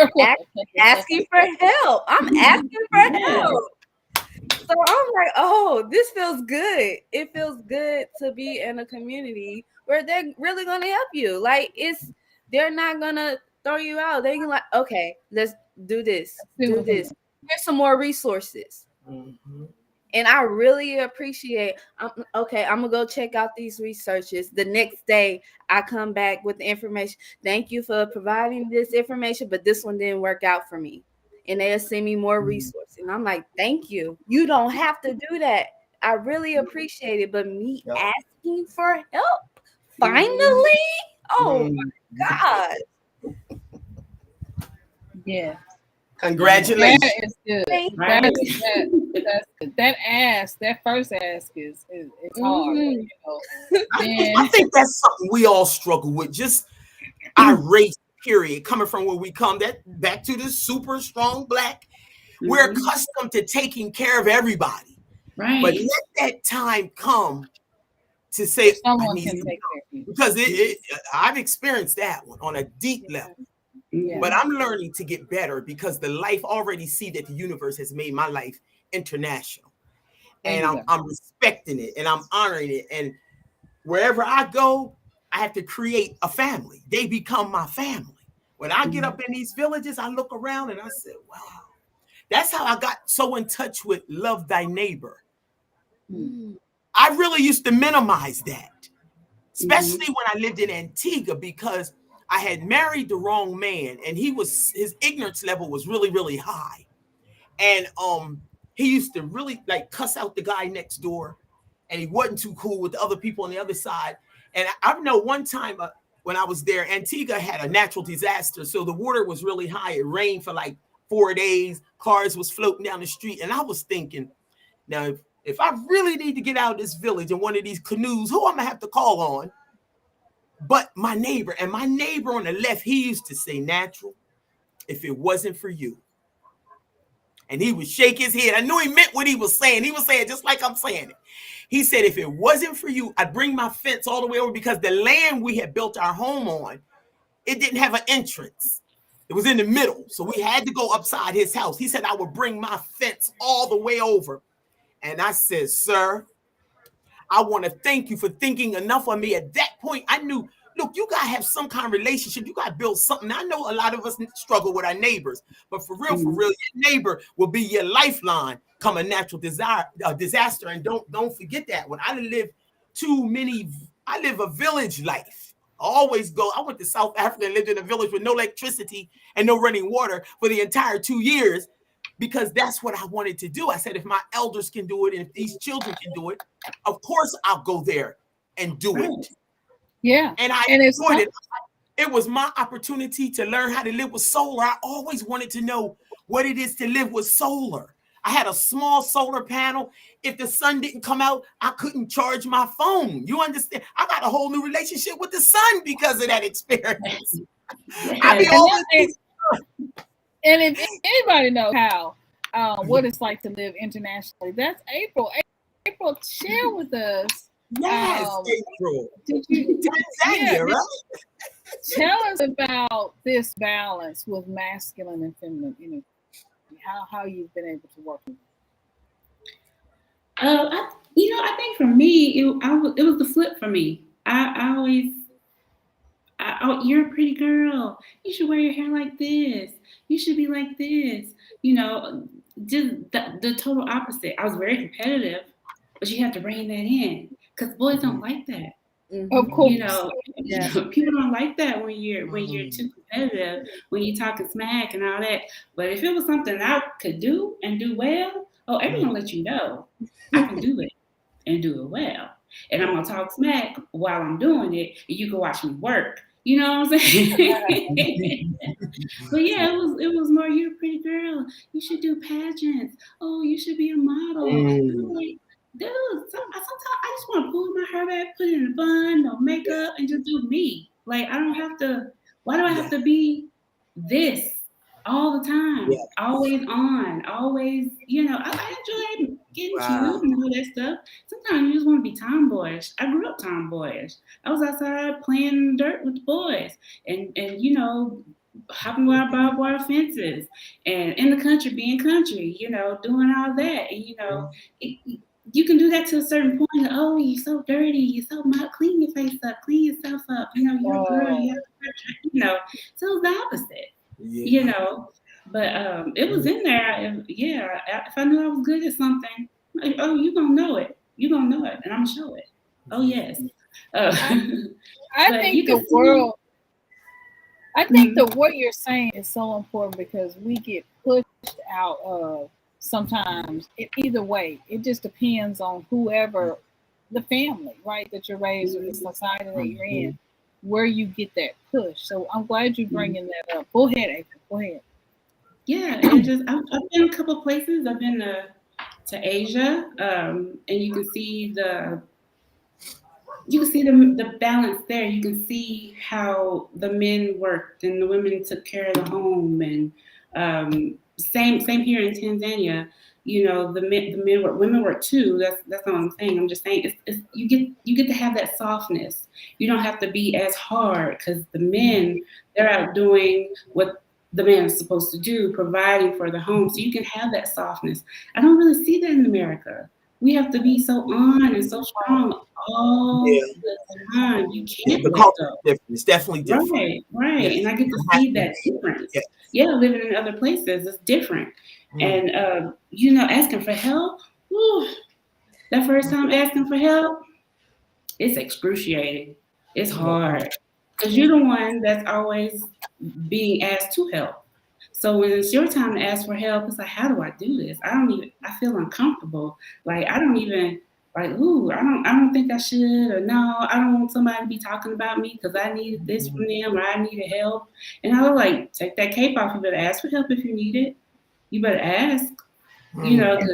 asking for help. I'm asking for help. So I'm like, oh, this feels good. It feels good to be in a community where they're really going to help you. Like, they're not going to throw you out. They're like, okay, let's do this. Do this. Here's some more resources. Mm-hmm. And I really appreciate, okay, I'm going to go check out these researches. The next day, I come back with the information. Thank you for providing this information, but this one didn't work out for me. And they'll send me more resources. And I'm like, thank you. You don't have to do that. I really appreciate it. But me asking for help, finally? Oh, my God. Yeah. Congratulations. That is good. That first ask is hard. You know? I think that's something we all struggle with. Just our race, period, coming from where we come. That back to the super strong Black. We're accustomed to taking care of everybody. Right. But let that time come to say, someone can take care of you. Because I've experienced that one on a deep level. Yeah. But I'm learning to get better because the life already see that the universe has made my life international. And I'm respecting it and I'm honoring it. And wherever I go, I have to create a family. They become my family. When I get up in these villages, I look around and I say, wow. That's how I got so in touch with love thy neighbor. I really used to minimize that, especially when I lived in Antigua, because I had married the wrong man and his ignorance level was really, really high. And he used to really like cuss out the guy next door, and he wasn't too cool with the other people on the other side. And I know one time when I was there, Antigua had a natural disaster. So the water was really high. It rained for like 4 days. Cars was floating down the street. And I was thinking, now, if I really need to get out of this village in one of these canoes, who I'm going to have to call on? But my neighbor. And my neighbor on the left, he used to say, Natural, if it wasn't for you. And he would shake his head. I knew he meant what he was saying. He was saying just like I'm saying it. He said, if it wasn't for you, I'd bring my fence all the way over, because the land we had built our home on, it didn't have an entrance. It was in the middle. So we had to go upside his house. He said, I would bring my fence all the way over. And I said, sir, I want to thank you for thinking enough of me. At that point, I knew, look, you got to have some kind of relationship. You got to build something. I know a lot of us struggle with our neighbors, but for real, your neighbor will be your lifeline come a natural disaster. And don't forget that. When I live I live a village life. I went to South Africa and lived in a village with no electricity and no running water for the entire 2 years, because that's what I wanted to do. I said, if my elders can do it and if these children can do it, of course I'll go there and do it. Yeah. And I enjoyed it. It was my opportunity to learn how to live with solar. I always wanted to know what it is to live with solar. I had a small solar panel. If the sun didn't come out, I couldn't charge my phone. You understand? I got a whole new relationship with the sun because of that experience. And if anybody knows what it's like to live internationally, that's April. April, share with us. Yes, April. Right? Tell us about this balance with masculine and feminine energy. How you've been able to work with it. I think for me, it was the flip for me. I always, you're a pretty girl. You should wear your hair like this. You should be like this. Just the total opposite. I was very competitive, but you have to rein that in, because boys don't like that. Of course, people don't like that when you're too competitive, when you're talking smack and all that. But if it was something I could do and do well, everyone let you know I can do it and do it well, and I'm gonna talk smack while I'm doing it, and you can watch me work. You know what I'm saying? But yeah, it was more, you're a pretty girl. You should do pageants. Oh, you should be a model. Like, dude, sometimes I just want to pull my hair back, put it in a bun, no makeup, and just do me. Like, I don't have to. Why do I have to be this all the time? Yeah. Always on, always. I enjoy getting cute and all that stuff. Sometimes you just want to be tomboyish. I grew up tomboyish. I was outside playing in the dirt with the boys, and hopping around barbed wire fences, and in the country, being country. Doing all that, and you can do that to a certain point. Oh, you're so dirty. You're so mud. Clean your face up. Clean yourself up. You're a girl. You have to, So it's the opposite. Yeah. But it was in there. If I knew I was good at something, like, you're gonna know it. You're gonna know it, and I'm gonna show it. Oh yes. I think the world. I think that what you're saying is so important, because we get pushed out of. Sometimes either way, it just depends on whoever, the family, right, that you're raised in, the society that you're in, where you get that push. So I'm glad you're bringing that up. Go ahead, April. Go ahead. Yeah, and I've been a couple of places. I've been to Asia, and you can see the balance there. You can see how the men worked and the women took care of the home, and same here in Tanzania. You know, the men work, women work too. That's not what I'm saying. I'm just saying you get to have that softness. You don't have to be as hard because the men, they're out doing what the man is supposed to do, providing for the home. So you can have that softness. I don't really see that in America. We have to be so on and so strong all the time. You can't The let culture go. is different. It's definitely different. Right. Yes. And I get to see that difference. Yes. Yeah, living in other places is different. And you know, asking for help. Whew, that first time asking for help, it's excruciating. It's hard because you're the one that's always being asked to help. So when it's your time to ask for help, it's like, how do I do this? I feel uncomfortable. Like I don't even like, I don't think I should, or no, I don't want somebody to be talking about me because I needed this from them or I needed help. And I was like, take that cape off. You better ask for help if you need it. You better ask. You know, and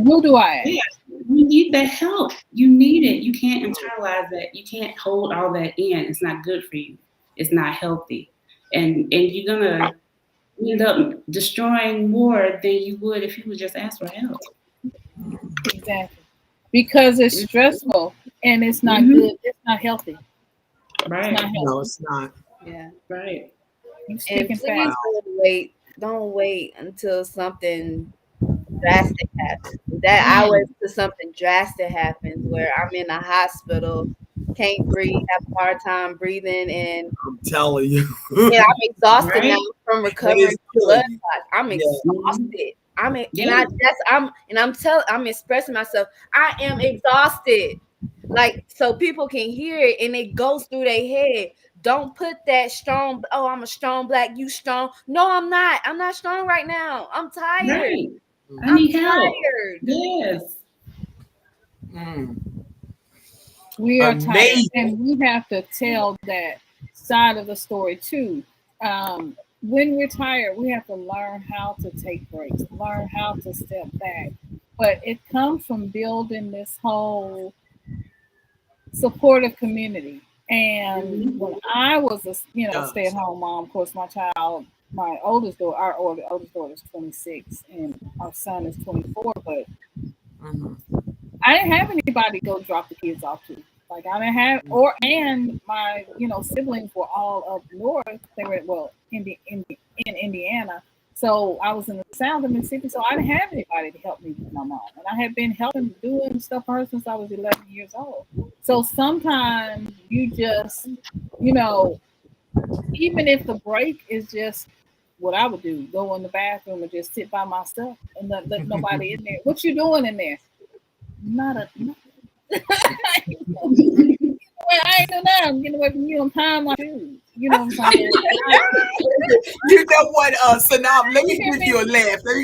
who do I ask? Yeah, you need that help. You need it. You can't internalize that. You can't hold all that in. It's not good for you. It's not healthy. And you're gonna end up destroying more than you would if you would just ask for help. Exactly. Because it's stressful and it's not good. It's not healthy. Right. It's not healthy. No, it's not. Yeah. Right. You And speaking please fast. don't wait until something drastic happens. That I wait till something drastic happens where I'm in a hospital, can't breathe, have a hard time breathing, and I'm telling you. I'm exhausted now Right. from recovering from blood killing you. clots. I'm exhausted. I'm expressing myself. I am exhausted. Like, so people can hear it and it goes through their head. Don't put that strong, oh, I'm a strong black, you strong. No, I'm not. I'm not strong right now. I'm tired. Right. I I'm need help. tired. Yes. We are Amazing. tired, and we have to tell that side of the story too. When we're tired, we have to learn how to take breaks, learn how to step back. But it comes from building this whole supportive community. And when I was a stay-at-home mom, of course, my oldest daughter, our oldest daughter is 26, and our son is 24. But I didn't have anybody to go drop the kids off to. Like I didn't have, and my siblings were all up north. They were in Indiana, so I was in the south of Mississippi. So I didn't have anybody to help me with my mom, and I had been helping doing stuff for her since I was 11 years old. So sometimes you just, even if the break is just what I would do, go in the bathroom and just sit by myself and let nobody in there. What you doing in there? Nothing. I ain't doing that. I'm getting away from you. I'm tying my shoes. You know what I'm saying? You know what, Synolve, let me give you a laugh. Let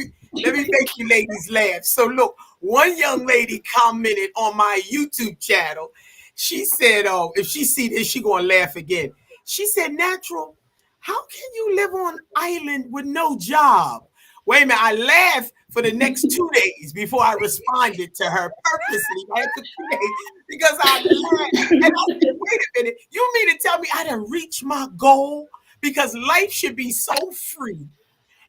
me make you ladies laugh. So look, one young lady commented on my YouTube channel. She said, if she see this, she gonna laugh again. She said, Natural, how can you live on island with no job? Wait a minute, I laughed for the next 2 days before I responded to her purposely. I had to because I laughed. And I said, wait a minute, you mean to tell me I done reached my goal? Because life should be so free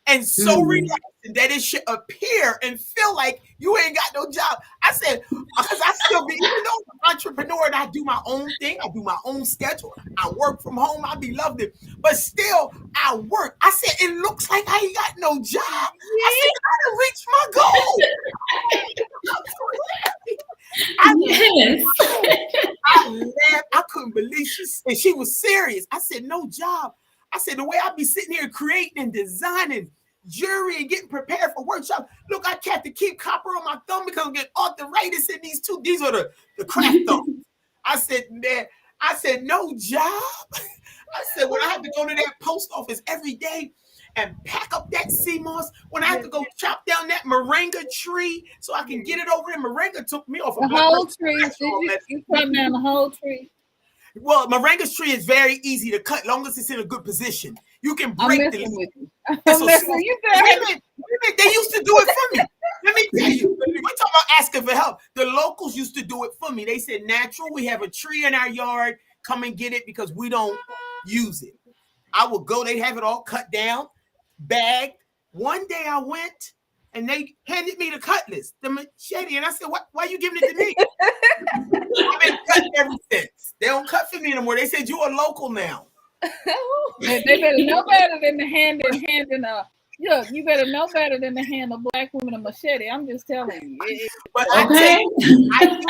and so relaxing that it should appear and feel like you ain't got no job. I said, because I still be, even though I'm an entrepreneur and I do my own thing, I do my own schedule, I work from home, I be loved it, but still I work. I said, it looks like I ain't got no job. I said, I done reached my goal. I laughed. I couldn't believe she was serious. I said, no job. I said, the way I be sitting here creating and designing jewelry and getting prepared for workshops. Look, I have to keep copper on my thumb because I'm getting arthritis in these two. These are the craft thumbs. I said, man, no job. I said, when I have to go to that post office every day and pack up that sea moss, when I have to go chop down that moringa tree so I can get it over there. Moringa took me off the whole tree. You cut down the whole tree? Well, moringa's tree is very easy to cut, long as it's in a good position. You can break the leaf. With you. They used to do it for me. Let me tell you, we're talking about asking for help. The locals used to do it for me. They said, Natural, we have a tree in our yard. Come and get it because we don't use it. I would go, they'd have it all cut down, bagged, and then they would One day I went and they handed me the cutlass, the machete, and I said, why are you giving it to me? I've been cutting ever since. They don't cut for me anymore. They said, you're a local now. They better know better than the handing look, you better know better than to hand a black woman a machete. I'm just telling you. But I use it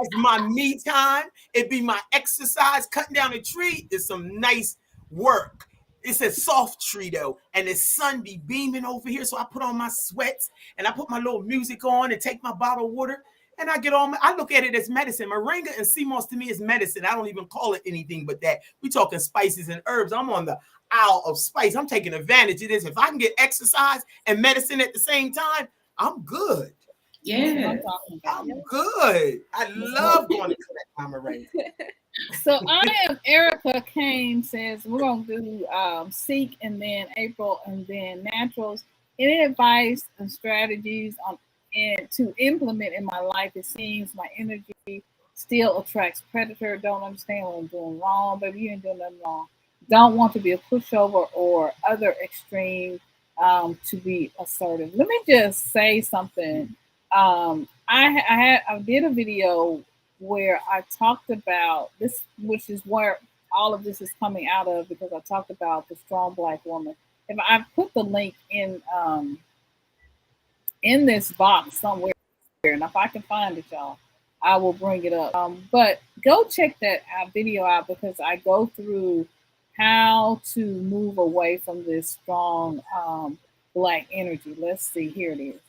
as my me time. It be my exercise. Cutting down a tree is some nice work. It's a soft tree though, and the sun be beaming over here. So I put on my sweats and I put my little music on and take my bottle of water. And I get on. I look at it as medicine. Moringa and sea moss to me is medicine. I don't even call it anything but that. We talking spices and herbs. I'm on the aisle of spice. I'm taking advantage of this. If I can get exercise and medicine at the same time, I'm good. Yeah, I'm good. I love going to collect my moringa. So I am Erica Kane says we're gonna do Seek and then April and then Naturals. Any advice and strategies on and to implement in my life? It seems my energy still attracts predator. Don't understand what I'm doing wrong, baby. You ain't doing nothing wrong. Don't want to be a pushover or other extreme to be assertive. Let me just say something. I did a video where I talked about this, which is where all of this is coming out of, because I talked about the strong black woman. If I put the link in this box somewhere, and if I can find it, y'all, I will bring it up. But go check that video out, because I go through how to move away from this strong black energy. Let's see, here it is.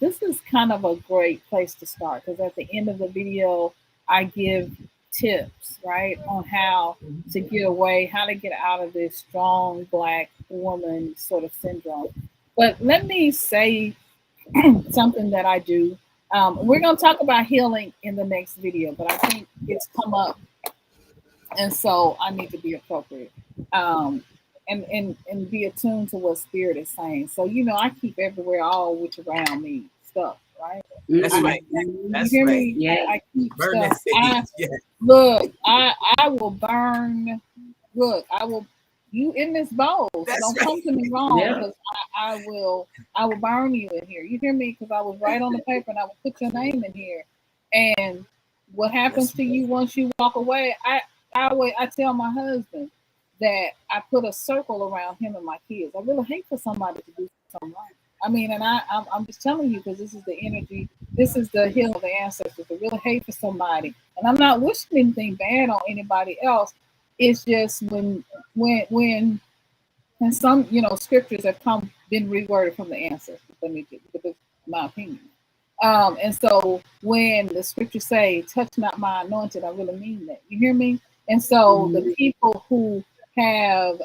This is kind of a great place to start, because at the end of the video, I give tips, right, on how to get away, how to get out of this strong black woman sort of syndrome. But let me say something that I do. We're going to talk about healing in the next video, but I think it's come up, and so I need to be appropriate and be attuned to what spirit is saying. So, you know, I keep everywhere all which around me stuff, right? That's right. That's right. Me? Yeah. I keep Burn stuff. Look, I will burn. Look, I will. You in this bowl, so don't come to me wrong, because I will burn you in here. You hear me? Because I was right on the paper, and I will put your name in here. And what happens to you once you walk away? I tell my husband that I put a circle around him and my kids. I really hate for somebody to do something wrong. I mean, and I'm just telling you, because this is the energy, this is the hill of the ancestors. I really hate for somebody, and I'm not wishing anything bad on anybody else. It's just when some, you know, scriptures have been reworded from the ancestors. Let me get, because my opinion. And so when the scriptures say, "Touch not my anointed," I really mean that. You hear me? And so the people who have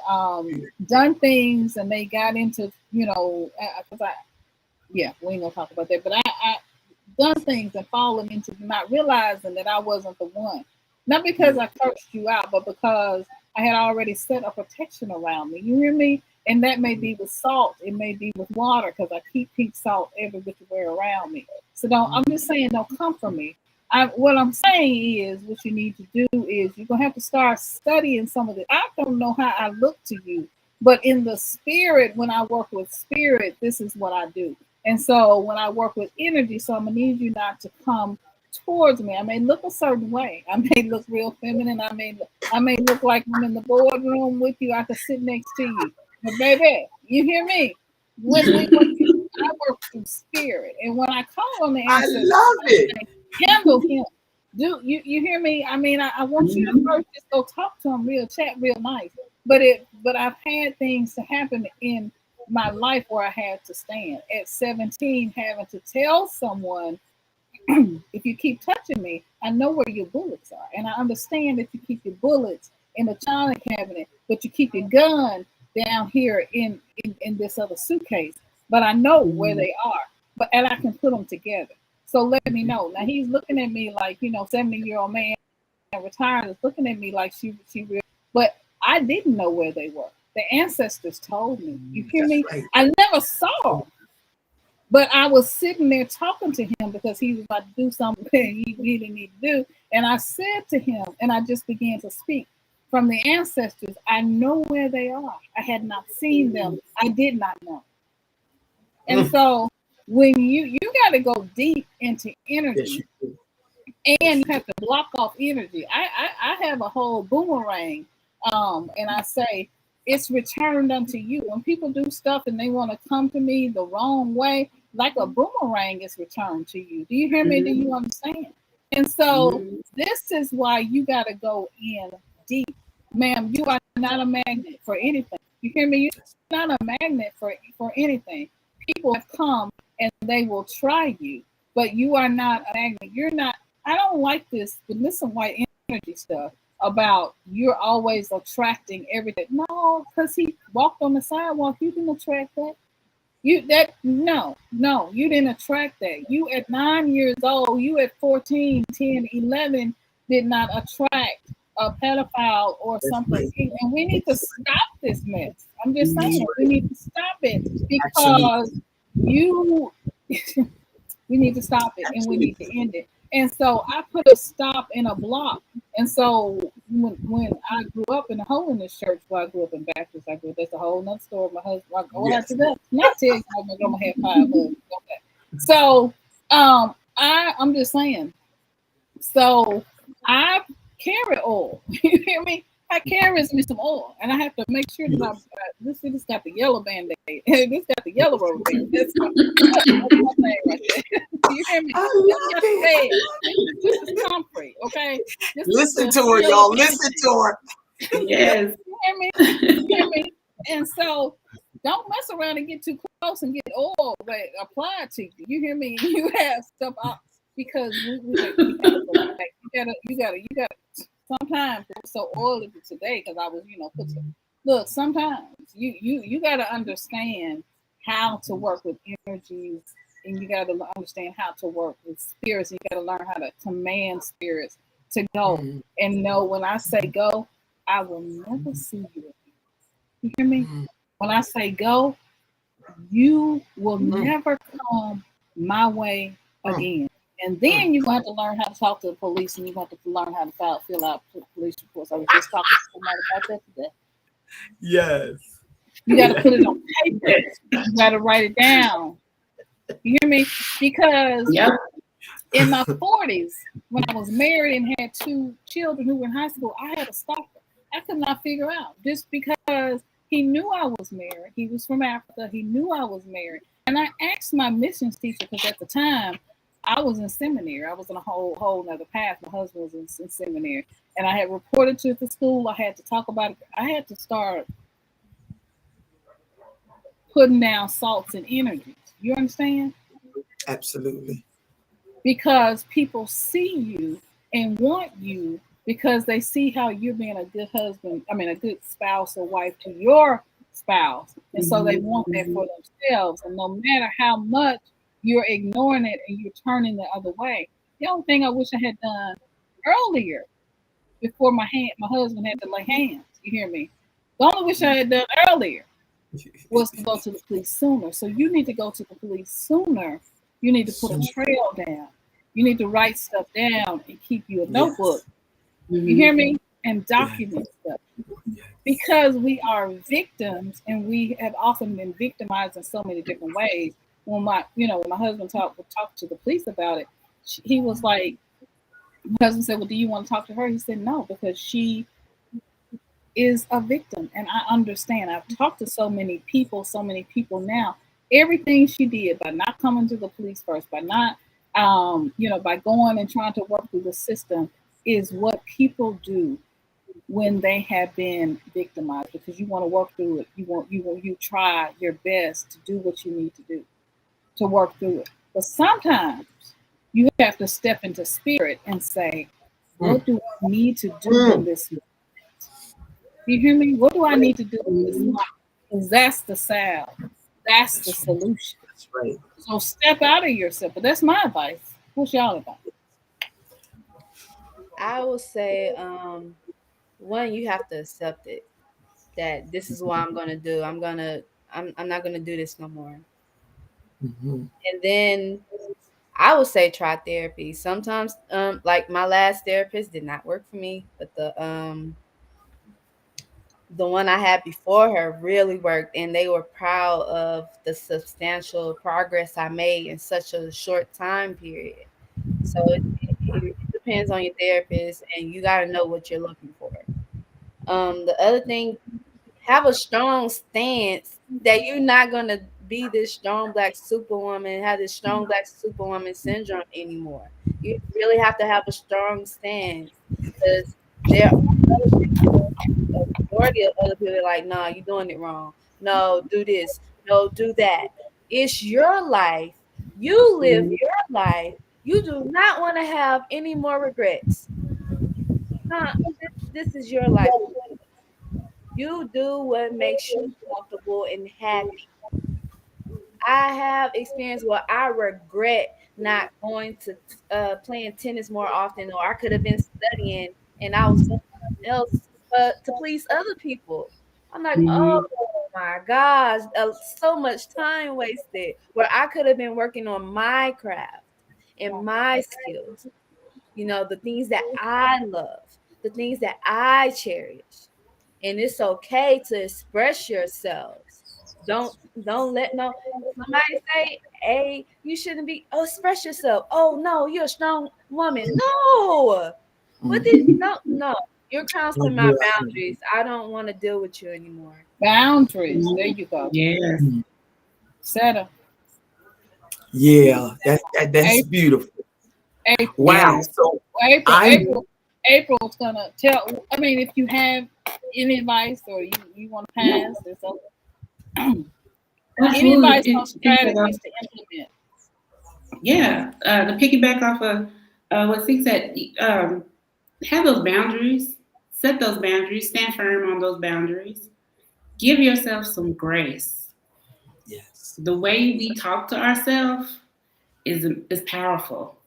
done things and they got into, you know, because we ain't gonna talk about that, but I done things and fallen into not realizing that I wasn't the one. Not because I cursed you out, but because I had already set a protection around me. You hear me? And that may be with salt, it may be with water, because I keep pink salt everywhere around me. So I'm just saying, don't come for me. What I'm saying is, what you need to do is, you're gonna have to start studying some of it. I don't know how I look to you, but in the spirit, when I work with spirit, this is what I do. And so when I work with energy, so I'm gonna need you not to come towards me. I may look a certain way. I may look real feminine. I may look like I'm in the boardroom with you. I could sit next to you. But baby, you hear me? I work through spirit, and when I call on the ancestors, I love it. Handle him. Do you hear me? I mean, I want you to first just go talk to him, chat real nice. But I've had things to happen in my life where I had to stand. At 17, having to tell someone, if you keep touching me, I know where your bullets are. And I understand that you keep your bullets in the china cabinet, but you keep your gun down here in this other suitcase. But I know where they are, and I can put them together. So let me know. Now he's looking at me like, 70-year-old man retired is looking at me like she real, but I didn't know where they were. The ancestors told me. You hear me? Right. I never saw him. But I was sitting there talking to him because he was about to do something he didn't need to do. And I said to him, and I just began to speak, from the ancestors, I know where they are. I had not seen them. I did not know. And so when you got to go deep into energy, and you have to block off energy. I have a whole boomerang, and I say it's returned unto you. When people do stuff and they want to come to me the wrong way, like a boomerang is returned to you. Do you hear me? Do you understand? And so this is why you got to go in deep. Ma'am, you are not a magnet for anything. You hear me? You're not a magnet for anything. People have come and they will try you, but you are not a magnet. You're not. I don't like this, but this some white energy stuff about you're always attracting everything. No, because he walked on the sidewalk. You didn't attract that. You didn't attract that. You at 9 years old, you at 14, 10, 11 did not attract a pedophile or something. And we need to stop this mess. I'm just saying, we need to stop it because we need to stop it and we need to end it. And so I put a stop in a block. And so when I grew up in the holiness church, well, I grew up in Baptist, that's a whole nother story. My husband, not tell you my grandma had 5 husbands. Okay. So I'm just saying. So I carry oil. You hear me? I carries me some oil, and I have to make sure that this got the yellow band-aid. This got the yellow rubber band. That's my thing right there. You hear me? This is comfrey, okay? Listen to her, y'all. Listen to her. Yes. You hear me? You hear me? And so don't mess around and get too close and get oil applied to you. You hear me? You have stuff out because you gotta. Sometimes it was so oily today because I was, look, sometimes you got to understand how to work with energies, and you got to understand how to work with spirits. You got to learn how to command spirits to go and know when I say go, I will never see you again. You hear me? When I say go, you will never come my way again. And then you're going to have to learn how to talk to the police, and you're going to have to learn how to fill out police reports. I was just talking to somebody about that today. Yes. You got to put it on paper. You got to write it down. You hear me? Because in my 40s, when I was married and had 2 children who were in high school, I had a stalker. I could not figure out just because he knew I was married. He was from Africa. He knew I was married. And I asked my missions teacher, because at the time, I was in seminary. I was in a whole nother path. My husband was in seminary. And I had reported to the school. I had to talk about it. I had to start putting down salts and energies. You understand? Absolutely. Because people see you and want you because they see how you're being a good husband, a good spouse or wife to your spouse. And so they want that for themselves. And no matter how much you're ignoring it and you're turning the other way. The only thing I wish I had done earlier before my husband had to lay hands. You hear me? The only wish I had done earlier was to go to the police sooner. So you need to go to the police sooner. You need to put a trail down. You need to write stuff down and keep you a notebook. You hear me? And document stuff. Because we are victims and we have often been victimized in so many different ways. When my husband talked to the police about it, he was like, my husband said, well, do you want to talk to her? He said, no, because she is a victim. And I understand. I've talked to so many people now. Everything she did by not coming to the police first, by not, by going and trying to work through the system is what people do when they have been victimized, because you want to work through it. You try your best to do what you need to do to work through it. But sometimes you have to step into spirit and say, what do I need to do in this moment? You hear me? What do I need to do in this moment? Because that's the salve. That's the solution. That's right. So step out of yourself. But that's my advice. What's y'all advice? I will say, one, you have to accept it. That this is what I'm gonna do. I'm not gonna do this no more. And then I would say try therapy. Sometimes, like my last therapist did not work for me, but the one I had before her really worked, and they were proud of the substantial progress I made in such a short time period. So it depends on your therapist, and you got to know what you're looking for. The other thing, have a strong stance that you're not gonna be this strong black superwoman, have this strong black superwoman syndrome anymore. You really have to have a strong stance, because there are other people, a majority of other people are like, nah, you're doing it wrong. No, do this. No, do that. It's your life. You live your life. You do not want to have any more regrets. Nah, this is your life. You do what makes you comfortable and happy. I have experience where I regret not going to playing tennis more often, or I could have been studying and I was doing something else to please other people. I'm like, oh my gosh, so much time wasted where I could have been working on my craft and my skills. The things that I love, the things that I cherish. And it's okay to express yourselves. Don't let no somebody say, hey, you shouldn't be, oh, express yourself. Oh no, you're a strong woman. No. No. You're crossing my boundaries. I don't want to deal with you anymore. Boundaries. There you go. Yes. Settle. Yeah, that's beautiful. April. Wow. So April's gonna tell. I mean, if you have any advice or you want to pass or something, any advice on strategies to implement? Yeah, to piggyback off of what Six said, have those boundaries, set those boundaries, stand firm on those boundaries, give yourself some grace. Yes. The way we talk to ourselves is powerful.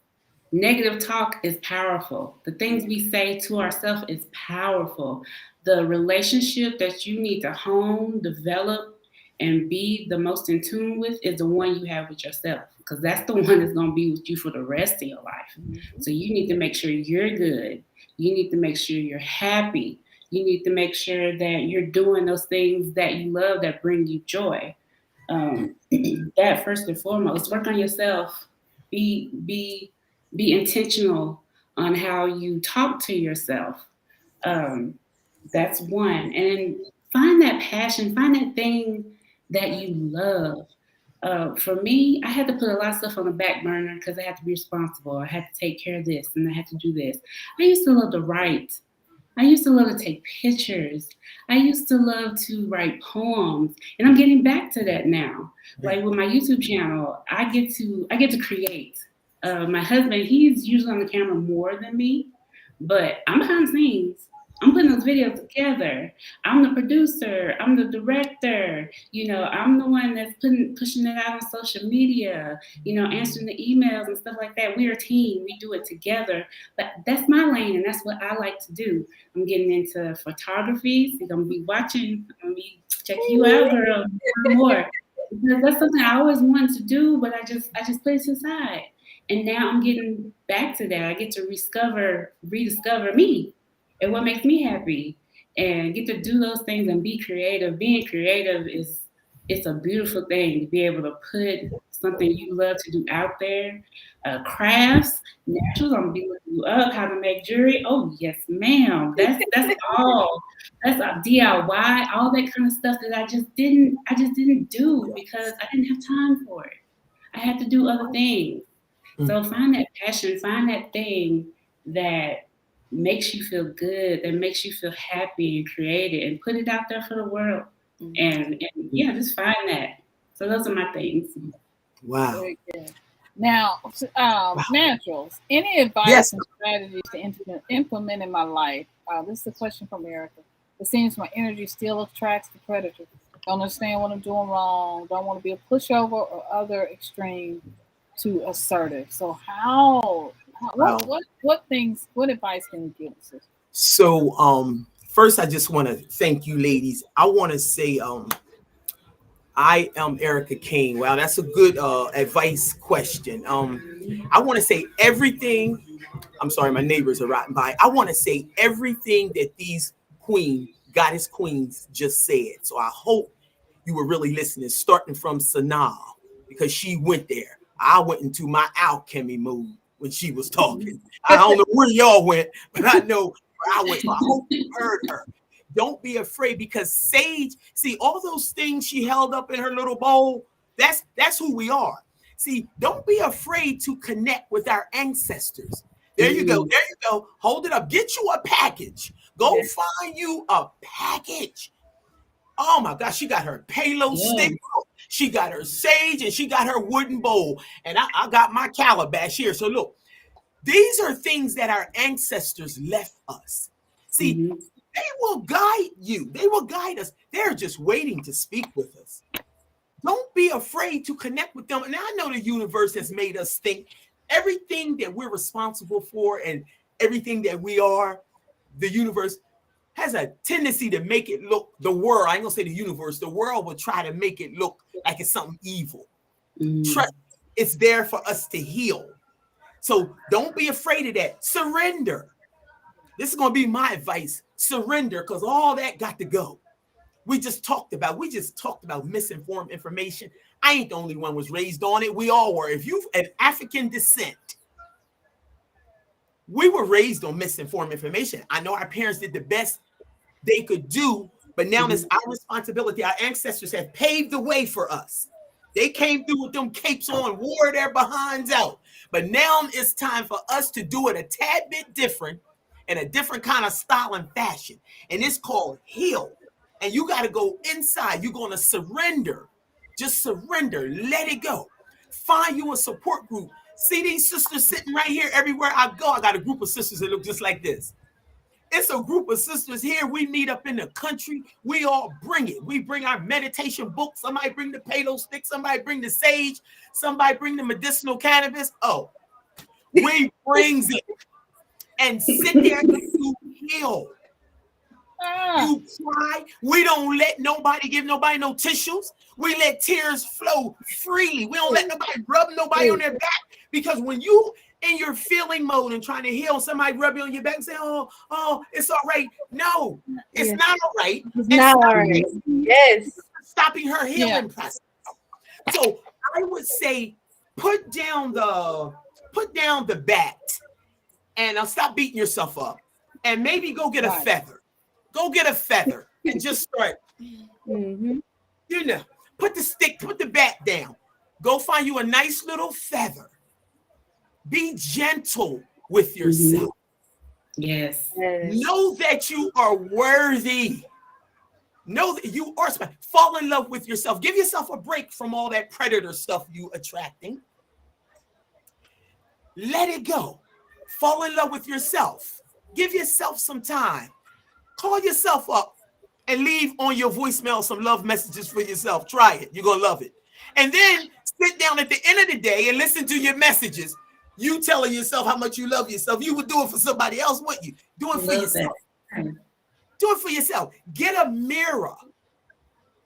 Negative talk is powerful. The things we say to ourselves is powerful. The relationship that you need to hone, develop, and be the most in tune with is the one you have with yourself, because that's the one that's going to be with you for the rest of your life. Mm-hmm. So you need to make sure you're good. You need to make sure you're happy. You need to make sure that you're doing those things that you love that bring you joy. That first and foremost, work on yourself. Be intentional on how you talk to yourself. That's one. And find that passion, find that thing that you love. For me, I had to put a lot of stuff on the back burner because I had to be responsible. I had to take care of this and I had to do this. I used to love to write. I used to love to take pictures. I used to love to write poems, and I'm getting back to that now. Like with my YouTube channel, I get to create. My husband, he's usually on the camera more than me, but I'm behind the scenes. I'm putting those videos together. I'm the producer. I'm the director. I'm the one that's pushing it out on social media, answering the emails and stuff like that. We're a team. We do it together. But that's my lane, and that's what I like to do. I'm getting into photography. So you're going to be watching. I'm going to be checking you out, girl, more. Because that's something I always wanted to do, but I just put it aside. And now I'm getting back to that. I get to rediscover me and what makes me happy, and get to do those things and be creative. Being creative it's a beautiful thing to be able to put something you love to do out there. Crafts, naturals, I'm gonna be looking you up, how to make jewelry. Oh yes, ma'am. That's all. That's a DIY, all that kind of stuff that I just didn't do because I didn't have time for it. I had to do other things. So find that passion, find that thing that makes you feel good, that makes you feel happy and creative, and put it out there for the world. And yeah, just find that. So those are my things. Wow. Very good. Now, naturals, any advice and strategies to implement in my life? This is a question from Erica. It seems my energy still attracts the predator. Don't understand what I'm doing wrong. Don't want to be a pushover or other extreme to assertive. So what advice can you give us? So first I just want to thank you ladies. I want to say I am Erica Kane. Wow, that's a good advice question. I want to say everything. I'm sorry, my neighbors are riding by. I want to say everything that these queens Goddess Queens just said. So I hope you were really listening, starting from Synolve, because she went there. I went into my alchemy mood when she was talking. I don't know where y'all went, but I know where I went. So I hope you heard her. Don't be afraid, because sage, see, all those things she held up in her little bowl, that's who we are. See, don't be afraid to connect with our ancestors. There you go. There you go. Hold it up. Get you a package. Go find you a package. Oh my gosh, she got her payload stick. She got her sage, and she got her wooden bowl. And I got my calabash here. So look, these are things that our ancestors left us. See, they will guide you. They will guide us. They're just waiting to speak with us. Don't be afraid to connect with them. And I know the universe has made us think everything that we're responsible for and everything that we are, the universe has a tendency to make it look, the world, I ain't gonna say the universe, the world will try to make it look like it's something evil. Trust, it's there for us to heal. So don't be afraid of that. Surrender. This is gonna be my advice. Surrender, because all that got to go. We just talked about misinformed information. I ain't the only one was raised on it. We all were. If you've an African descent, we were raised on misinformed information. I know our parents did the best they could do, but now it's our responsibility. Our ancestors have paved the way for us. They came through with them capes on, wore their behinds out. But now it's time for us to do it a tad bit different, in a different kind of style and fashion. And it's called heal. And you got to go inside. You're going to surrender. Just surrender. Let it go. Find you a support group. See these sisters sitting right here everywhere I go. I got a group of sisters that look just like this. It's a group of sisters here. We meet up in the country. We all bring it. We bring our meditation books. Somebody bring the palo stick. Somebody bring the sage. Somebody bring the medicinal cannabis. Oh, we brings it. And sit there and you heal. You cry. We don't let nobody give nobody no tissues. We let tears flow freely. We don't let nobody rub nobody on their back, because when you in your feeling mode and trying to heal, somebody rub you on your back and say, oh, it's all right. No, it's not all right. It's not all right. Yes. Stopping her healing process. So I would say put down the bat and stop beating yourself up, and maybe go get a feather. Go get a feather and just start, you know, put the bat down. Go find you a nice little feather. Be gentle with yourself. Yes. Know that you are worthy. Know that you are special. Fall in love with yourself. Give yourself a break from all that predator stuff you attracting. Let it go. Fall in love with yourself. Give yourself some time. Call yourself up and leave on your voicemail some love messages for yourself. Try it. You're going to love it. And then sit down at the end of the day and listen to your messages. You telling yourself how much you love yourself. You would do it for somebody else, wouldn't you? Do it for yourself. Do it for yourself. Get a mirror.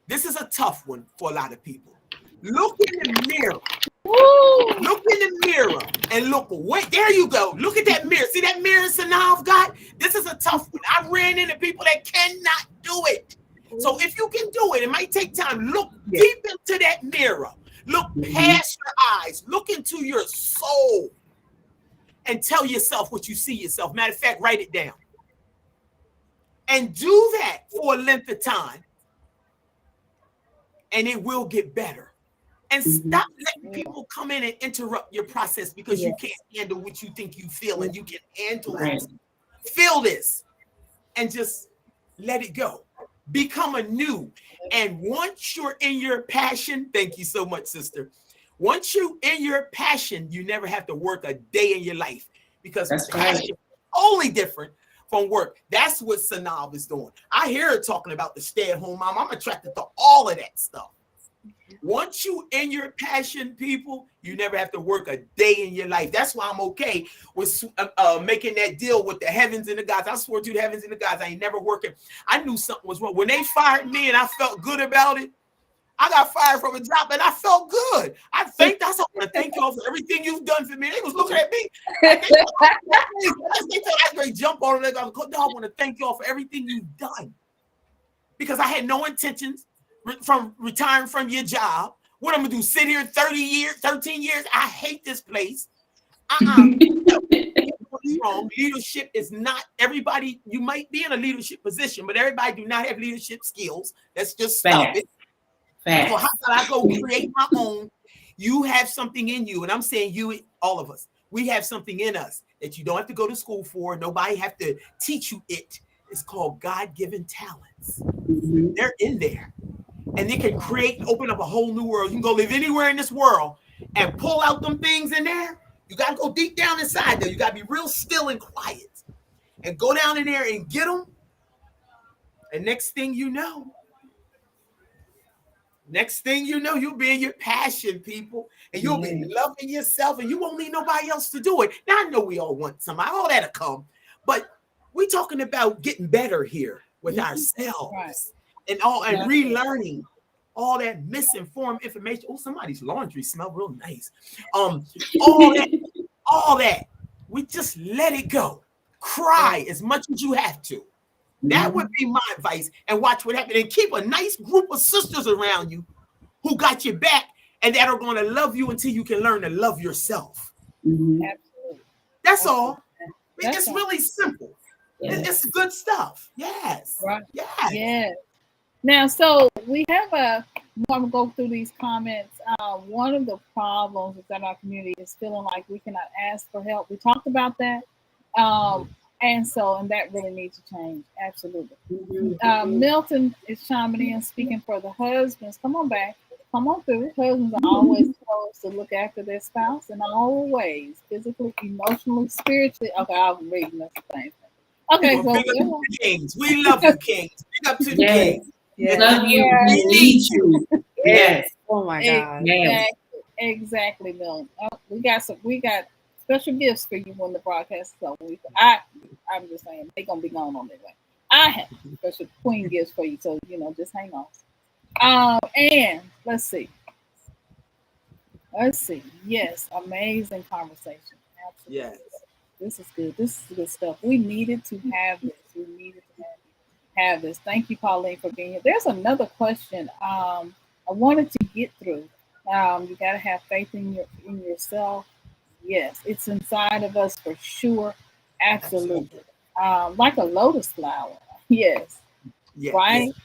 This is a tough one for a lot of people. Look in the mirror. Woo! Look in the mirror and look. Wait, there you go. Look at that mirror. See that mirror Synolve got? This is a tough one. I ran into people that cannot do it. So if you can do it, it might take time. Look deep into that mirror. Look past your eyes. Look into your soul and tell yourself what you see yourself. Matter of fact, write it down. And do that for a length of time. And it will get better. And stop letting people come in and interrupt your process because you can't handle what you think you feel, and you can handle it. Feel this and just let it go. Become anew. And once you're in your passion, thank you so much, sister. Once you're in your passion, you never have to work a day in your life, because passion is only different from work. That's what Synolve is doing. I hear her talking about the stay-at-home mom. I'm attracted to all of that stuff. Once you in your passion, people, you never have to work a day in your life. That's why I'm okay with making that deal with the heavens and the gods. I swore to the heavens and the gods, I ain't never working. I knew something was wrong. When they fired me and I felt good about it, I got fired from a job and I felt good. I want to thank you all for everything you've done for me. They was looking at me. They thought I was going to jump on it. I want to thank you all for everything you've done. because I had no intentions from retiring from your job. What I'm gonna do? Sit here 30 years, 13 years? I hate this place. What's wrong? Leadership is not everybody. You might be in a leadership position, but everybody do not have leadership skills. Let's just stop it. So how can I go create my own? You have something in you, and I'm saying you, all of us, we have something in us that you don't have to go to school for. Nobody have to teach you it. It's called God-given talents. They're in there, and they can create and open up a whole new world. You can go live anywhere in this world and pull out them things in there. You got to go deep down inside there. You got to be real still and quiet and go down in there and get them. And next thing you know, you'll be in your passion, people, and you'll be loving yourself, and you won't need nobody else to do it. Now, I know we all want somebody, all that'll come, but we're talking about getting better here with ourselves and relearning all that misinformed information. Oh, somebody's laundry smell real nice. All that. We just let it go. Cry as much as you have to. That would be my advice. And watch what happens. And keep a nice group of sisters around you who got your back and that are going to love you until you can learn to love yourself. Absolutely. That's all. It's really simple. It's good stuff. Yes. Right. Yes. Yes. Now, so we have I'm going to go through these comments. One of the problems within our community is feeling like we cannot ask for help. We talked about that. And that really needs to change. Absolutely. Milton is chiming in, speaking for the husbands. Come on back. Come on through. Husbands are always supposed to look after their spouse in all ways, physically, emotionally, spiritually. Okay, I'm reading this thing. Okay, so big up to the kings. We love you, kings. Big up to the kings. Yes. Love you. We need you. Yes. Oh my God. Exactly, Milton. We got special gifts for you when the broadcast is over. I'm just saying they're gonna be gone on their way. I have special queen gifts for you, so just hang on. And let's see. Yes, amazing conversation. Absolutely. Yes. This is good. This is good stuff. We needed to have this. Have this. Thank you, Pauline, for being here. There's another question I wanted to get through. You got to have faith in yourself. Yes, it's inside of us for sure. Absolutely. Like a lotus flower. Yes. Right? Yes.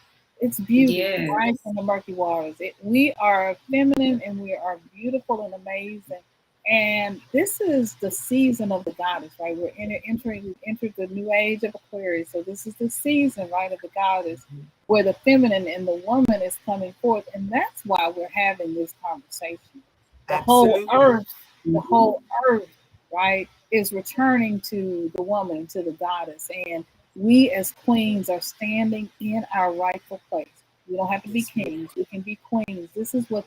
It's beautiful, right from the murky waters. We are feminine and we are beautiful and amazing. And this is the season of the goddess, right? We've entered the new age of Aquarius. So this is the season, right, of the goddess, where the feminine and the woman is coming forth. And that's why we're having this conversation. The whole earth, right, is returning to the woman, to the goddess. And we as queens are standing in our rightful place. We don't have to be kings. We can be queens. This is what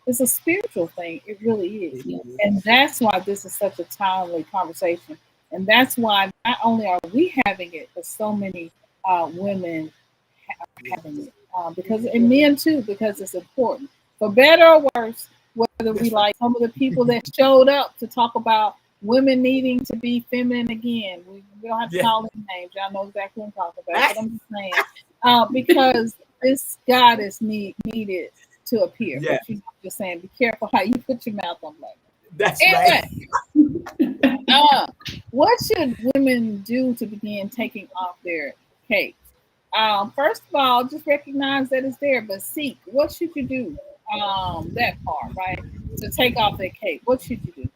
it's a spiritual thing. It really is. And that's why this is such a timely conversation. And that's why not only are we having it, but so many women are having it. And men too, because it's important. For better or worse, whether we like some of the people that showed up to talk about women needing to be feminine again. We don't have to call them names. Y'all know exactly what I'm talking about. But I'm just saying, because this goddess needed to appear. Yeah. But you're just saying, be careful how you put your mouth on that. That's right. What should women do to begin taking off their capes? First of all, just recognize that it's there, but seek. What should you do? That part, right? To take off that cape. What should you do?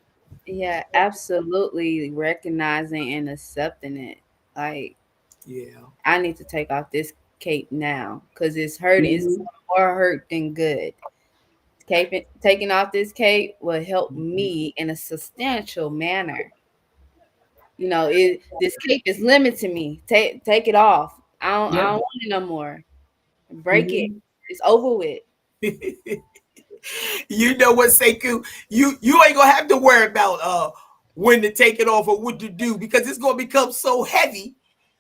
Yeah, absolutely. Recognizing and accepting it. Like, I need to take off this cape now because it's hurting. It's more hurt than good. Taking off this cape will help me in a substantial manner. This cape is limiting me. Take it off. I don't want it no more. Break it. It's over with. You know what, Sekou? You ain't gonna have to worry about when to take it off or what to do because it's gonna become so heavy.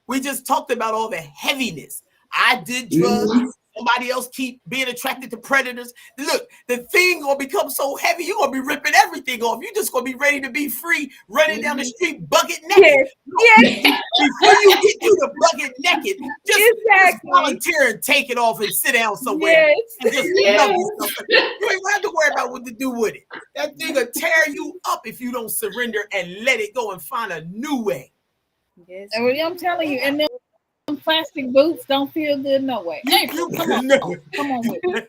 We just talked about all the heaviness. I did drugs, Somebody else keep being attracted to predators. Look, the thing gonna become so heavy, you're gonna be ripping everything off. You're just gonna be ready to be free, running down the street bucket naked. Yes. Before you get to the bucket naked, just Exactly. volunteer and take it off and sit down somewhere. Yes. And just love yourself. You ain't have to worry about what to do with it. That thing will tear you up if you don't surrender and let it go and find a new way. Yes. And I'm telling you, and them plastic boots don't feel good no way. Hey, come on, come on with me.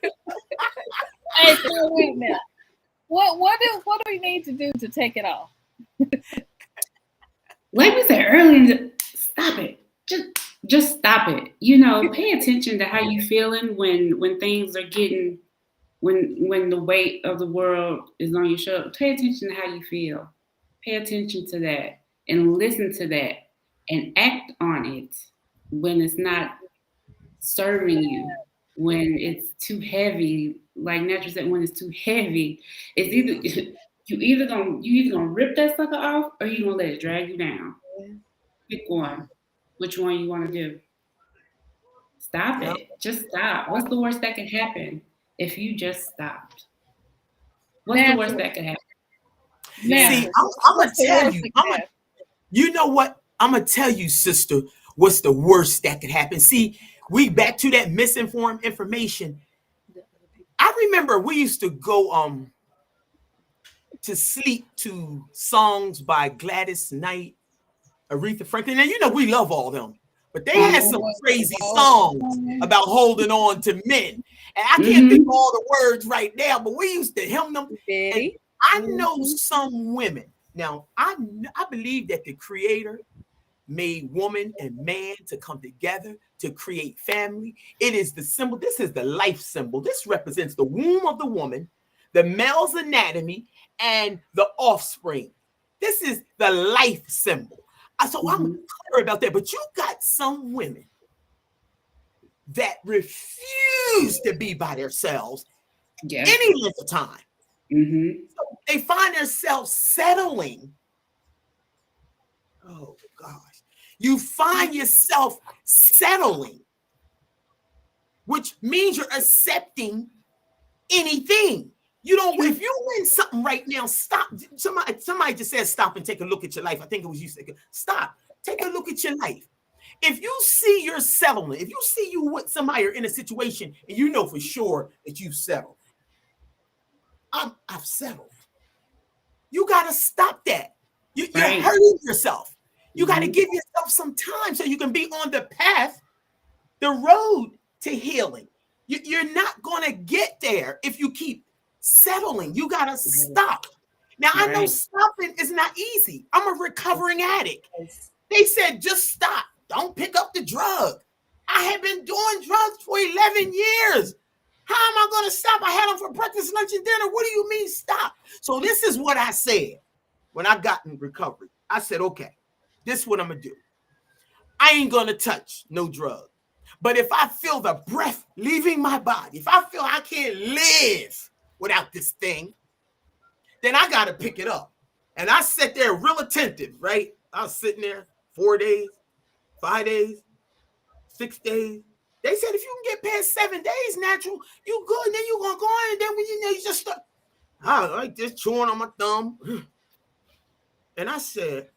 Hey, come on with me now. What do we need to do to take it off? Like we said earlier, stop it. Just stop it. You know, pay attention to how you feeling when things are getting, when the weight of the world is on your shoulder. Pay attention to how you feel. Pay attention to that and listen to that and act on it when it's not serving you, when it's too heavy. Like Natural said, when it's too heavy, it's you either gonna rip that sucker off or you gonna let it drag you down. Pick one. Which one you want to do? Stop it. Just stop. What's the worst that can happen if you just stopped? What's the worst that can happen? See, I'm gonna tell you. You know what? I'm gonna tell you, sister. What's the worst that could happen? See, we back to that misinformed information. I remember we used to go to sleep to songs by Gladys Knight, Aretha Franklin. Now you know we love all them, but they had some crazy songs about holding on to men. And I can't think of all the words right now, but we used to hymn them. And I know some women. Now I believe that the Creator made woman and man to come together to create family. It is the symbol. This is the life symbol. This represents the womb of the woman, the male's anatomy, and the offspring. This is the life symbol. So I'm clear about that. But you got some women that refuse to be by themselves any length of time. So they find themselves settling. Oh gosh. You find yourself settling, which means you're accepting anything. You don't, if you win something right now, stop. Somebody just said stop and take a look at your life. I think it was you said, stop, take a look at your life. If you see you're settling, if you see you with somebody or in a situation and you know for sure that you've settled, I've settled. You got to stop that. You're hurting yourself. You got to give yourself some time so you can be on the path, the road to healing. You're not going to get there if you keep settling. You got to stop. Now, I know stopping is not easy. I'm a recovering addict. They said, just stop. Don't pick up the drug. I have been doing drugs for 11 years. How am I going to stop? I had them for breakfast, lunch, and dinner. What do you mean stop? So this is what I said when I got in recovery. I said, okay, this is what I'm going to do. I ain't going to touch no drug. But if I feel the breath leaving my body, if I feel I can't live without this thing, then I got to pick it up. And I sat there real attentive, right? I was sitting there 4 days, 5 days, 6 days. They said if you can get past 7 days, natural, you good. And then you're going to go on. And then when you just start, I like this chewing on my thumb. And I said,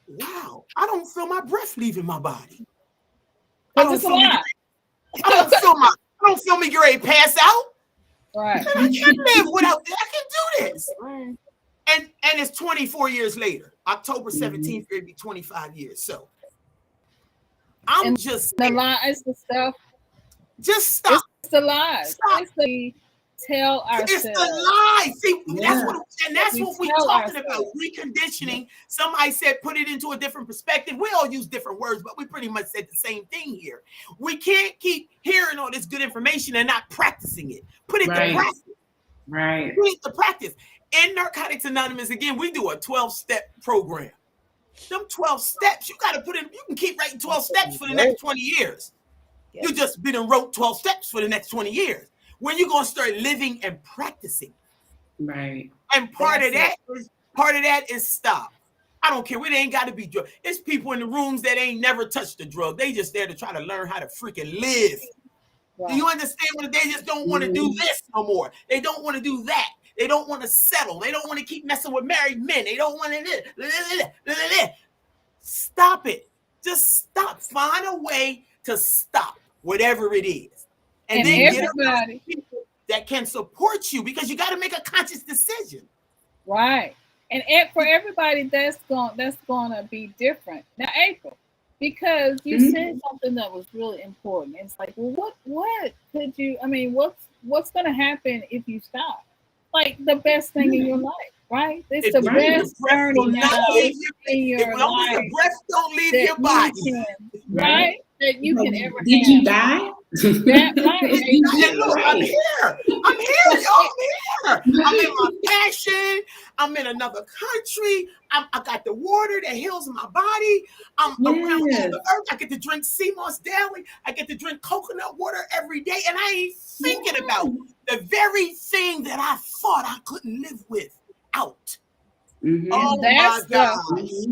wow, I don't feel my breath leaving my body. I don't feel me get ready to pass out. Right. I can live without this. I can do this. Right. And it's 24 years later. October 17th, it'll be 25 years. So I'm just the lies, the stuff. Just stop. It's the lies. Stop. It's the tell ourselves. It's the lie. See, that's what we're talking about. Reconditioning. Somebody said put it into a different perspective. We all use different words, but we pretty much said the same thing here. We can't keep hearing all this good information and not practicing it. Put it to practice. Right. Put it to practice. In Narcotics Anonymous, again, we do a 12-step program. Them 12 steps, you got to put in, you can keep writing 12 steps for the next 20 years. Yes. You just been and wrote 12 steps for the next 20 years. When you going to start living and practicing. Right. And part of that is stop. I don't care. It ain't got to be drug. It's people in the rooms that ain't never touched the drug. They just there to try to learn how to freaking live. Do you understand what they just don't want to do this no more? They don't want to do that. They don't want to settle. They don't want to keep messing with married men. They don't want to. Stop it. Just stop. Find a way to stop whatever it is. And then get around people that can support you, because you got to make a conscious decision. Right. And for everybody, that's gonna be different. Now, April, because you said something that was really important. It's like, well, what could you? I mean, what's gonna happen if you stop? Like the best thing in your life, right? It's the best journey in your life. The breath don't leave your body, right? That you can ever have. Did you die? Look, I'm here. I'm here, y'all. I'm here. I'm in my passion. I'm in another country. I got the water that heals my body. I'm around the earth. I get to drink sea moss daily. I get to drink coconut water every day. And I ain't thinking about the very thing that I thought I couldn't live without. Oh my God.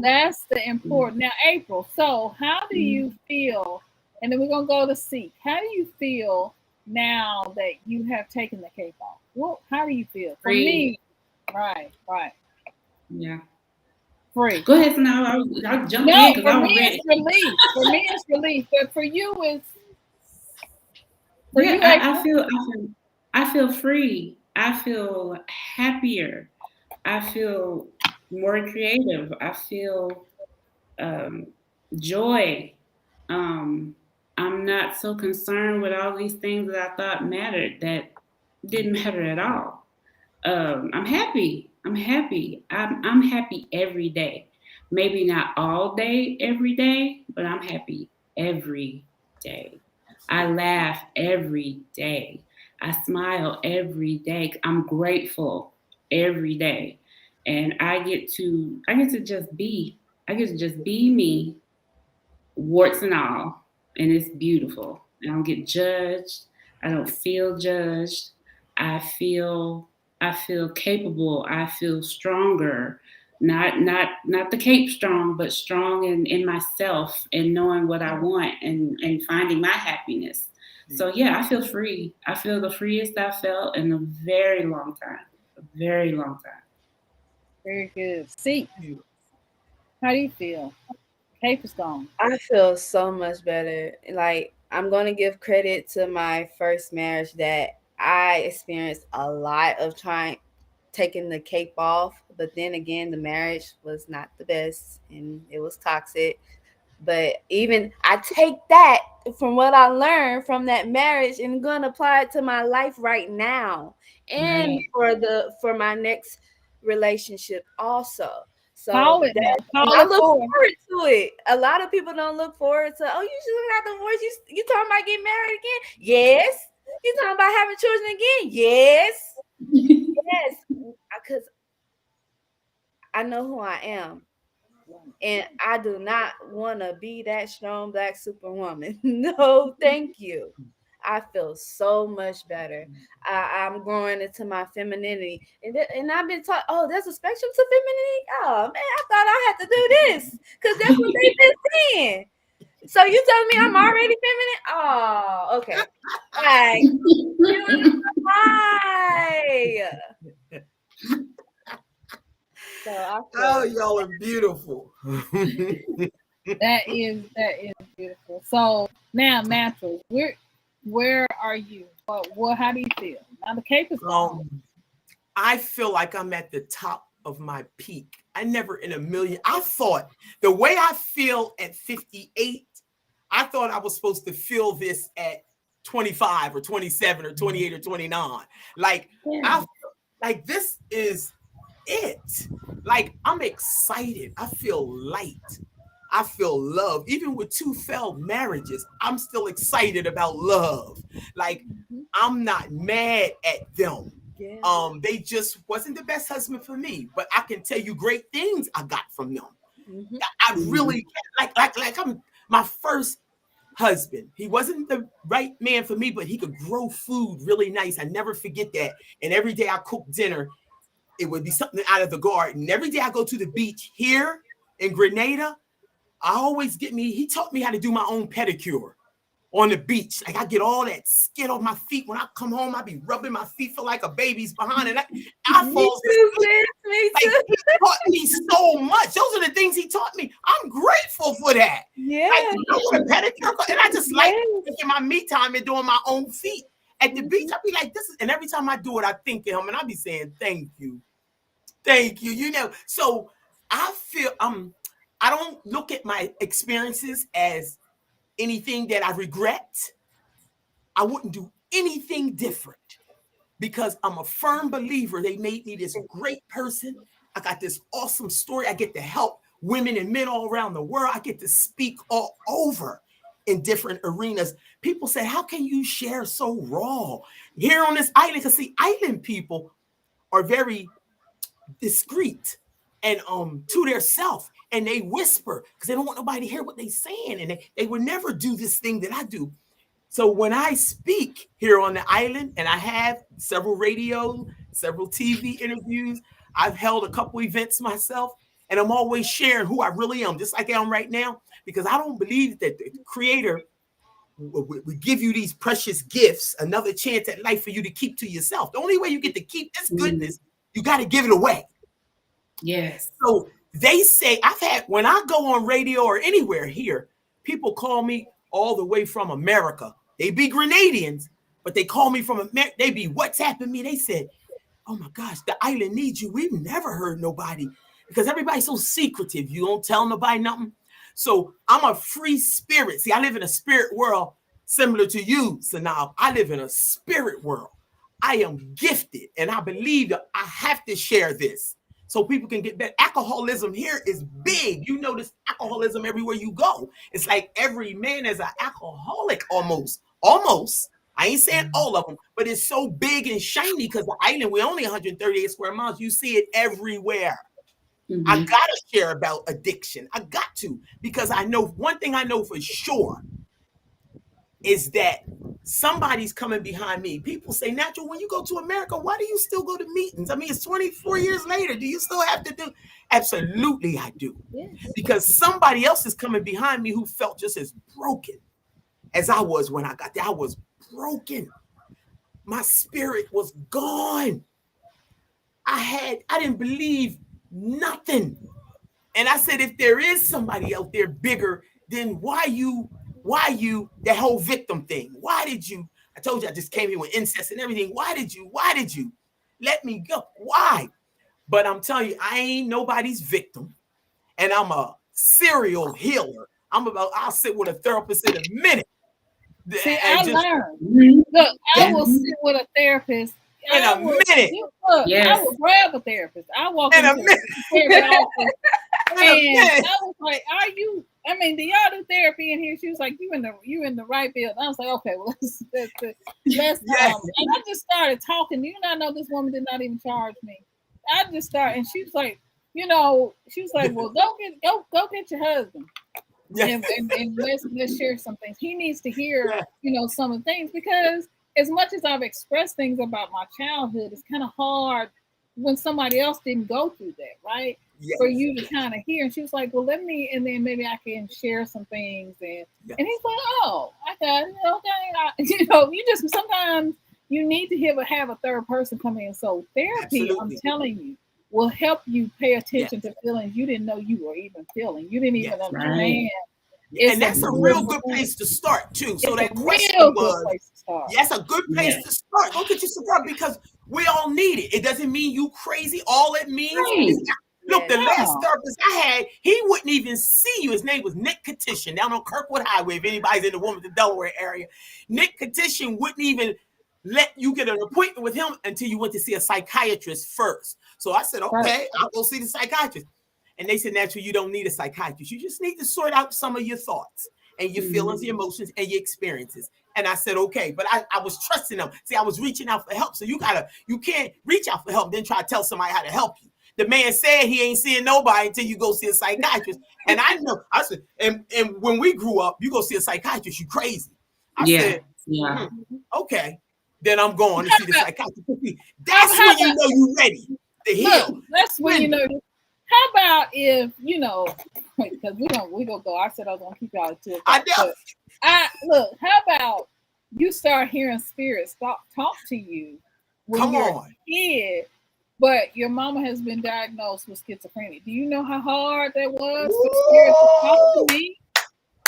That's the important. Now, April, so how do you feel? And then we're going to go to Sekh. How do you feel now that you have taken the cape off? Well, how do you feel? For me, right. Yeah. Free. Go ahead, now. I'll jump in because for me it's relief. For me it's relief. But for you it's I feel free. I feel happier. I feel more creative. I feel joy. I'm not so concerned with all these things that I thought mattered that didn't matter at all. I'm happy. I'm happy every day. Maybe not all day, every day, but I'm happy every day. I laugh every day. I smile every day. I'm grateful every day. And I get to just be. I get to just be me, warts and all. And it's beautiful. I don't get judged. I don't feel judged. I feel capable. I feel stronger. Not the cape strong, but strong in myself and knowing what I want and finding my happiness. So yeah, I feel free. I feel the freest I felt in a very long time. A very long time. Very good. Sekh, how do you feel? Cape is gone. I feel so much better. Like, I'm going to give credit to my first marriage that I experienced a lot of taking the cape off. But then again, the marriage was not the best and it was toxic. But even I take that from what I learned from that marriage and going to apply it to my life right now and for my next relationship also. So I look forward to it. A lot of people don't look forward to, you just got divorced. You talking about getting married again? Yes. You talking about having children again? Yes. Yes. Because I know who I am. And I do not want to be that strong Black superwoman. No, thank you. I feel so much better. I'm growing into my femininity. And I've been taught, there's a spectrum to femininity. Oh, man, I thought I had to do this because that's what they've been saying. So you telling me I'm already feminine? Oh, okay. Hi. So y'all are beautiful. That is beautiful. So now, Natural, where are you? How do you feel? Now the cape is gone. I feel like I'm at the top of my peak. I never in a million. I thought the way I feel at 58, I thought I was supposed to feel this at 25 or 27 or 28 or 29. I feel like this is it. Like, I'm excited. I feel light. I feel love. Even with 2 failed marriages, I'm still excited about love. Like, I'm not mad at them. Yeah. They just wasn't the best husband for me, but I can tell you great things I got from them. Mm-hmm. I really like I'm my first husband. He wasn't the right man for me, but he could grow food really nice. I never forget that. And every day I cook dinner, it would be something out of the garden. Every day I go to the beach here in Grenada, he taught me how to do my own pedicure. on the beach. Like I get all that skin off my feet. When I come home, I be rubbing my feet, feel like a baby's behind, and I fall asleep. Me Like, too. he taught me so much. Those are the things he taught me. I'm grateful for that. Yeah. Like, you know what a pedicure, and I just like taking my me time and doing my own feet at the beach. I be like, this is, and every time I do it, I think of him, and I be saying, thank you. You know. So I feel I don't look at my experiences as anything that I regret. I wouldn't do anything different because I'm a firm believer they made me this great person. I got this awesome story. I get to help women and men all around the world. I get to speak all over in different arenas. People say, how can you share so raw here on this island? Because see, island people are very discreet and to their self, and they whisper because they don't want nobody to hear what they're saying, and they would never do this thing that I do. So when I speak here on the island, and I have several radio, several TV interviews, I've held a couple events myself, and I'm always sharing who I really am, just like I am right now, because I don't believe that the creator would give you these precious gifts, another chance at life for you to keep to yourself. The only way you get to keep this goodness, you got to give it away. Yes. So they say, I've had, when I go on radio or anywhere here, people call me all the way from America. They be Grenadians, but they call me from America. They be WhatsApping me. They said, oh my gosh, the island needs you. We've never heard nobody, because everybody's so secretive. You don't tell nobody nothing. So I'm a free spirit. See, I live in a spirit world similar to you, Synolve. I live in a spirit world. I am gifted, and I believe that I have to share this so people can get better. Alcoholism here is big. You notice alcoholism everywhere you go. It's like every man is an alcoholic almost. I ain't saying all of them, but it's so big and shiny because the island, we're only 138 square miles. You see it everywhere. Mm-hmm. I gotta share about addiction. I got to, because I know one thing I know for sure is that somebody's coming behind me. People say, Natural, when you go to America, why do you still go to meetings? I mean, it's 24 years later. Do you still have to do? Absolutely, I do. Yes. Because somebody else is coming behind me who felt just as broken as I was when I got there. I was broken. My spirit was gone. I didn't believe nothing. And I said, if there is somebody out there bigger, then why you, that whole victim thing? Why did you, I told you I just came here with incest and everything. Why did you let me go? Why? But I'm telling you, I ain't nobody's victim. And I'm a serial healer. I'll sit with a therapist in a minute. See, I learned. Look, I will sit with a therapist in a minute. Look, yes. I will grab a therapist. I walk into the therapy office, and I was like, "Are you? I mean, do y'all do therapy in here?" She was like, "You in the right field." I was like, "Okay, well, let's yes. And I just started talking. You not know this woman did not even charge me. I just started, and she was like, she was like, "Well, go get your husband." And let's share some things. He needs to hear, some of the things, because as much as I've expressed things about my childhood, it's kind of hard when somebody else didn't go through that, right? Yes. For you to kind of hear. And she was like, well, and then maybe I can share some things. And he's like, oh, I got it. Okay. You just, sometimes you need to have a third person come in. So therapy, absolutely, I'm telling you, will help you pay attention to feelings you didn't know you were even feeling. You didn't even understand. Right. And that's a real good place to start too. So that question was, that's a good place to start. Go get you some help, because we all need it. It doesn't mean you crazy. All it means is, look, the last therapist I had, he wouldn't even see you. His name was Nick Petition, down on Kirkwood Highway. If anybody's in the Delaware area, Nick Petition wouldn't even let you get an appointment with him until you went to see a psychiatrist first. So I said, okay, I'll go see the psychiatrist. And they said, Naturally, you don't need a psychiatrist. You just need to sort out some of your thoughts and your feelings, your emotions, and your experiences. And I said, okay, but I was trusting them. See, I was reaching out for help. So you can't reach out for help, then try to tell somebody how to help you. The man said he ain't seeing nobody until you go see a psychiatrist. And I know, I said, and when we grew up, you go see a psychiatrist, you crazy. I said, okay, then I'm going to see the psychiatrist. That's when you know you're ready to heal. Look, that's when you know. how about if because we gonna go. I said I was gonna keep y'all at 2 o'clock. Look, how about you start hearing spirits talk to you when you're a kid, but your mama has been diagnosed with schizophrenia. Do you know how hard that was for spirit to talk to me?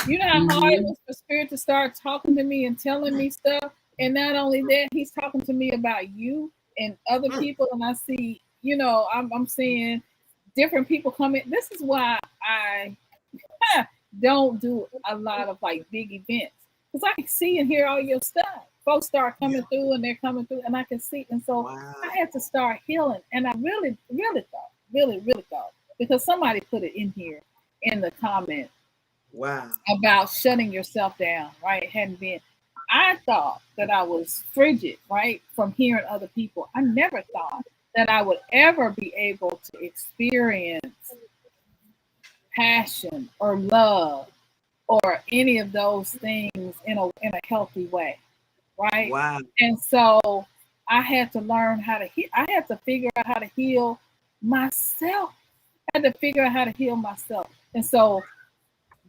You know how hard it was for spirit to start talking to me and telling me stuff. And not only that, he's talking to me about you and other people. And I see, I'm seeing different people come in. This is why I don't do a lot of like big events, because I can see and hear all your stuff. Folks start coming through and they're coming through and I can see. And so I had to start healing. And I really thought, because somebody put it in here in the comments. Wow. About shutting yourself down, right? Hadn't been. I thought that I was frigid, right? From hearing other people. I never thought that I would ever be able to experience passion or love or any of those things in a healthy way, right? Wow. And so I had to learn how to heal. I had to figure out how to heal myself. I had to figure out how to heal myself. And so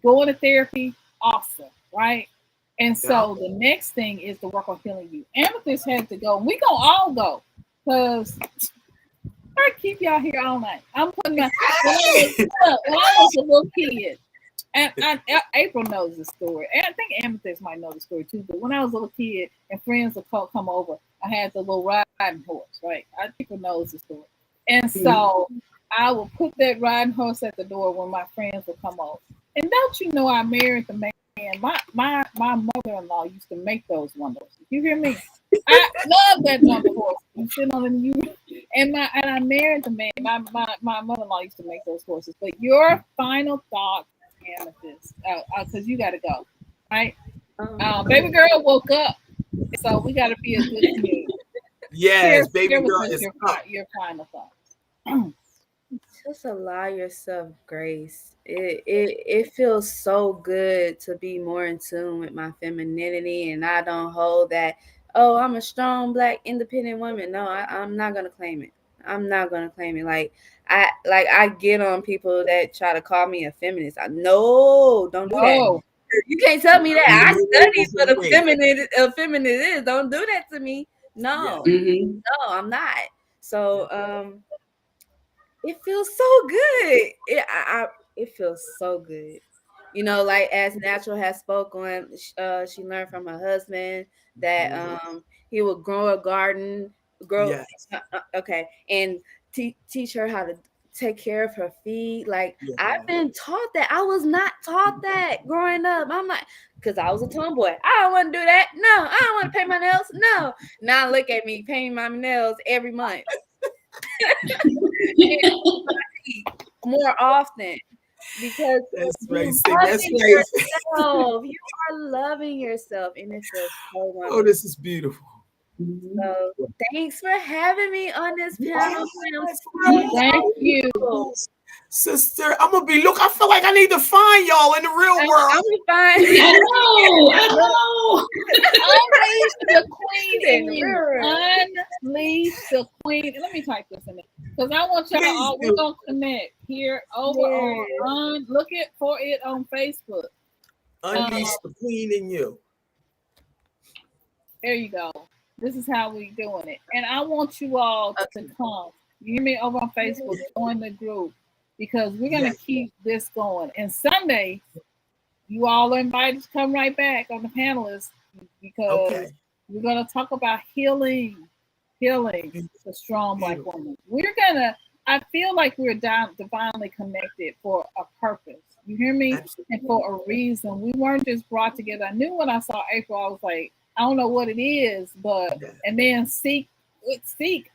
going to therapy, awesome, right? And so the next thing is to work on healing you. Amethyst had to go. We gonna all go, because I keep y'all here all night. I'm putting my when I was a little kid, and April knows the story. And I think Amethyst might know the story too. But when I was a little kid and friends would come over, I had the little riding horse, right? I think April knows the story. And so I would put that riding horse at the door when my friends would come over. And don't you know I married the man? My mother-in-law used to make those wonder horses. You hear me? I love that wonder horse. I'm sitting on the and I married the man. My mother-in-law used to make those horses. But your final thoughts, Amethyst, because you got to go, right? Baby girl woke up, so we got to be a good community. Yes, baby girl is your final thoughts. Just allow yourself grace. It feels so good to be more in tune with my femininity, and I don't hold that, oh, I'm a strong Black independent woman. No, I'm not gonna claim it. I'm not gonna claim it. Like I get on people that try to call me a feminist. Don't do that. You can't tell me that. I studied what a feminist is. Don't do that to me. No, no, I'm not. So it feels so good. It feels so good. Like as Natural has spoken, she learned from her husband that he would grow a garden, and teach her how to take care of her feet. Like I've been taught that. I was not taught that growing up. I'm like, because I was a tomboy. I don't want to do that. No, I don't want to paint my nails. No. Now look at me painting my nails every month. More often, because you are loving yourself, and it feels so wonderful. Oh, this is beautiful. So thanks for having me on this panel. Thank you, sister. I'm gonna I feel like I need to find y'all in the real world. I'm gonna find I know. Unleash the queen in you. Unleash the queen. Let me type this in there, because I want y'all all. We're gonna connect here over on. Look for it on Facebook. Unleash the queen in you. There you go. This is how we doing it, and I want you all to come. You hear me over on Facebook? Join the group, because we're gonna keep this going. And Sunday, you all are invited to come right back on the panelists, because we're gonna talk about healing the strong Black woman. I feel like we're divinely connected for a purpose. You hear me? Absolutely. And for a reason. We weren't just brought together. I knew when I saw April, I was like, I don't know what it is, but and then Seek,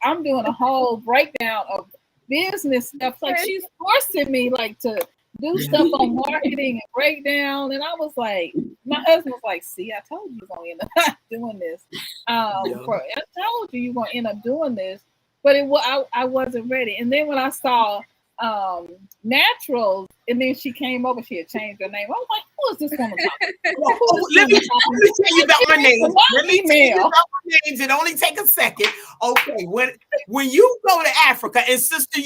I'm doing a whole breakdown of business stuff. Like she's forcing me like to do stuff on marketing and breakdown. And I was like, my husband was like, see, I told you you're gonna end up doing this. I told you you're gonna end up doing this, but I wasn't ready. And then when I saw Natural, and then she came over, she had changed her name. I was like, who is this woman talking? Let me tell you about my name. Let me tell you about my names. It only take a second. Okay, when you go to Africa, and sister,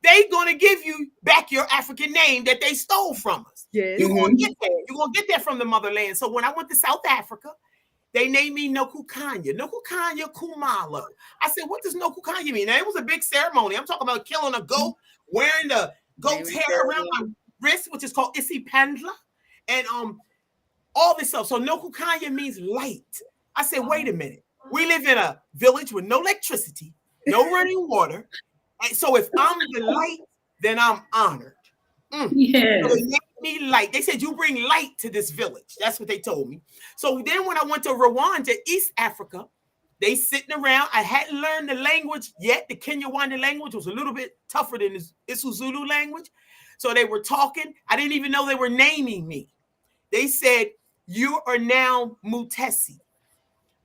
they gonna give you back your African name that they stole from us. Yes. You're gonna get that. You're gonna get that from the motherland. So when I went to South Africa, they named me Nokukanya Kumalo. I said, what does Nokukanya mean? Now, it was a big ceremony. I'm talking about killing a goat, wearing the goat's hair around my wrist, which is called Isipandla, and all this stuff. So Nokukanya means light. I said, wait a minute. We live in a village with no electricity, no running water. And so if I'm the light, then I'm honored. Yes. So they made me light. They said, you bring light to this village. That's what they told me. So then when I went to Rwanda, East Africa, they sitting around. I hadn't learned the language yet. The Kinyarwanda language was a little bit tougher than the Isuzulu language. So they were talking. I didn't even know they were naming me. They said, you are now Mutesi.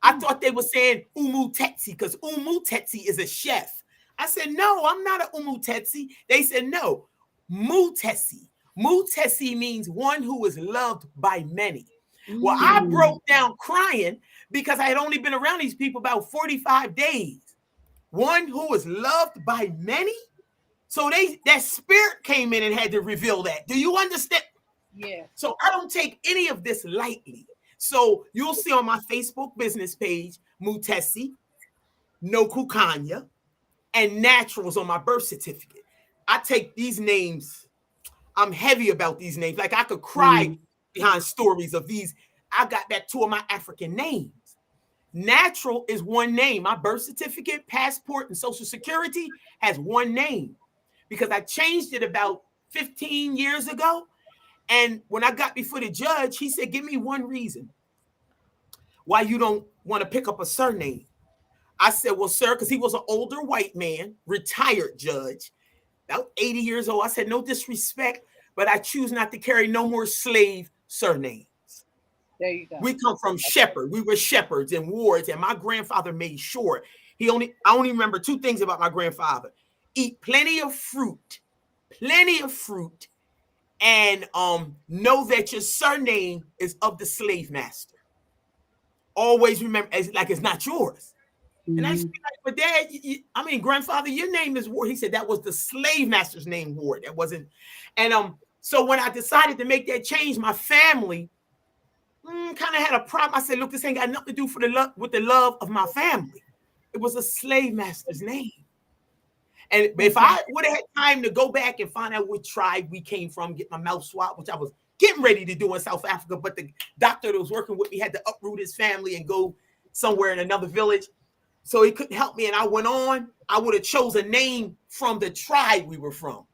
I thought they were saying Umutetsi because Umutetsi is a chef. I said, no, I'm not a Umutetsi. They said, no, Mutesi. Mutesi means one who is loved by many. Well, I broke down crying because I had only been around these people about 45 days. One who is loved by many? So that spirit came in and had to reveal that. Do you understand? Yeah. So I don't take any of this lightly. So you'll see on my Facebook business page, Mutesi, Nokukanya, and Naturals on my birth certificate. I take these names. I'm heavy about these names. Like I could cry behind stories of these. I got back 2 of my African names. Natural is one name. My birth certificate, passport, and social security has one name because I changed it about 15 years ago. And when I got before the judge, he said, give me one reason why you don't want to pick up a surname. I said, well, sir, because he was an older white man, retired judge, about 80 years old. I said, no disrespect, but I choose not to carry no more slave surnames. There you go. We come from shepherd. We were shepherds and wards, and my grandfather made sure I only remember 2 things about my grandfather. Eat plenty of fruit, and know that your surname is of the slave master. Always remember, it's not yours. And I said, but Dad, grandfather, your name is Ward. He said that was the slave master's name, Ward. That wasn't. And so when I decided to make that change, my family kind of had a problem. I said, look, this ain't got nothing to do with the love of my family. It was a slave master's name. And if I would have had time to go back and find out what tribe we came from, get my mouth swabbed, which I was getting ready to do in South Africa, but the doctor that was working with me had to uproot his family and go somewhere in another village. So he couldn't help me. And I went on. I would have chose a name from the tribe we were from.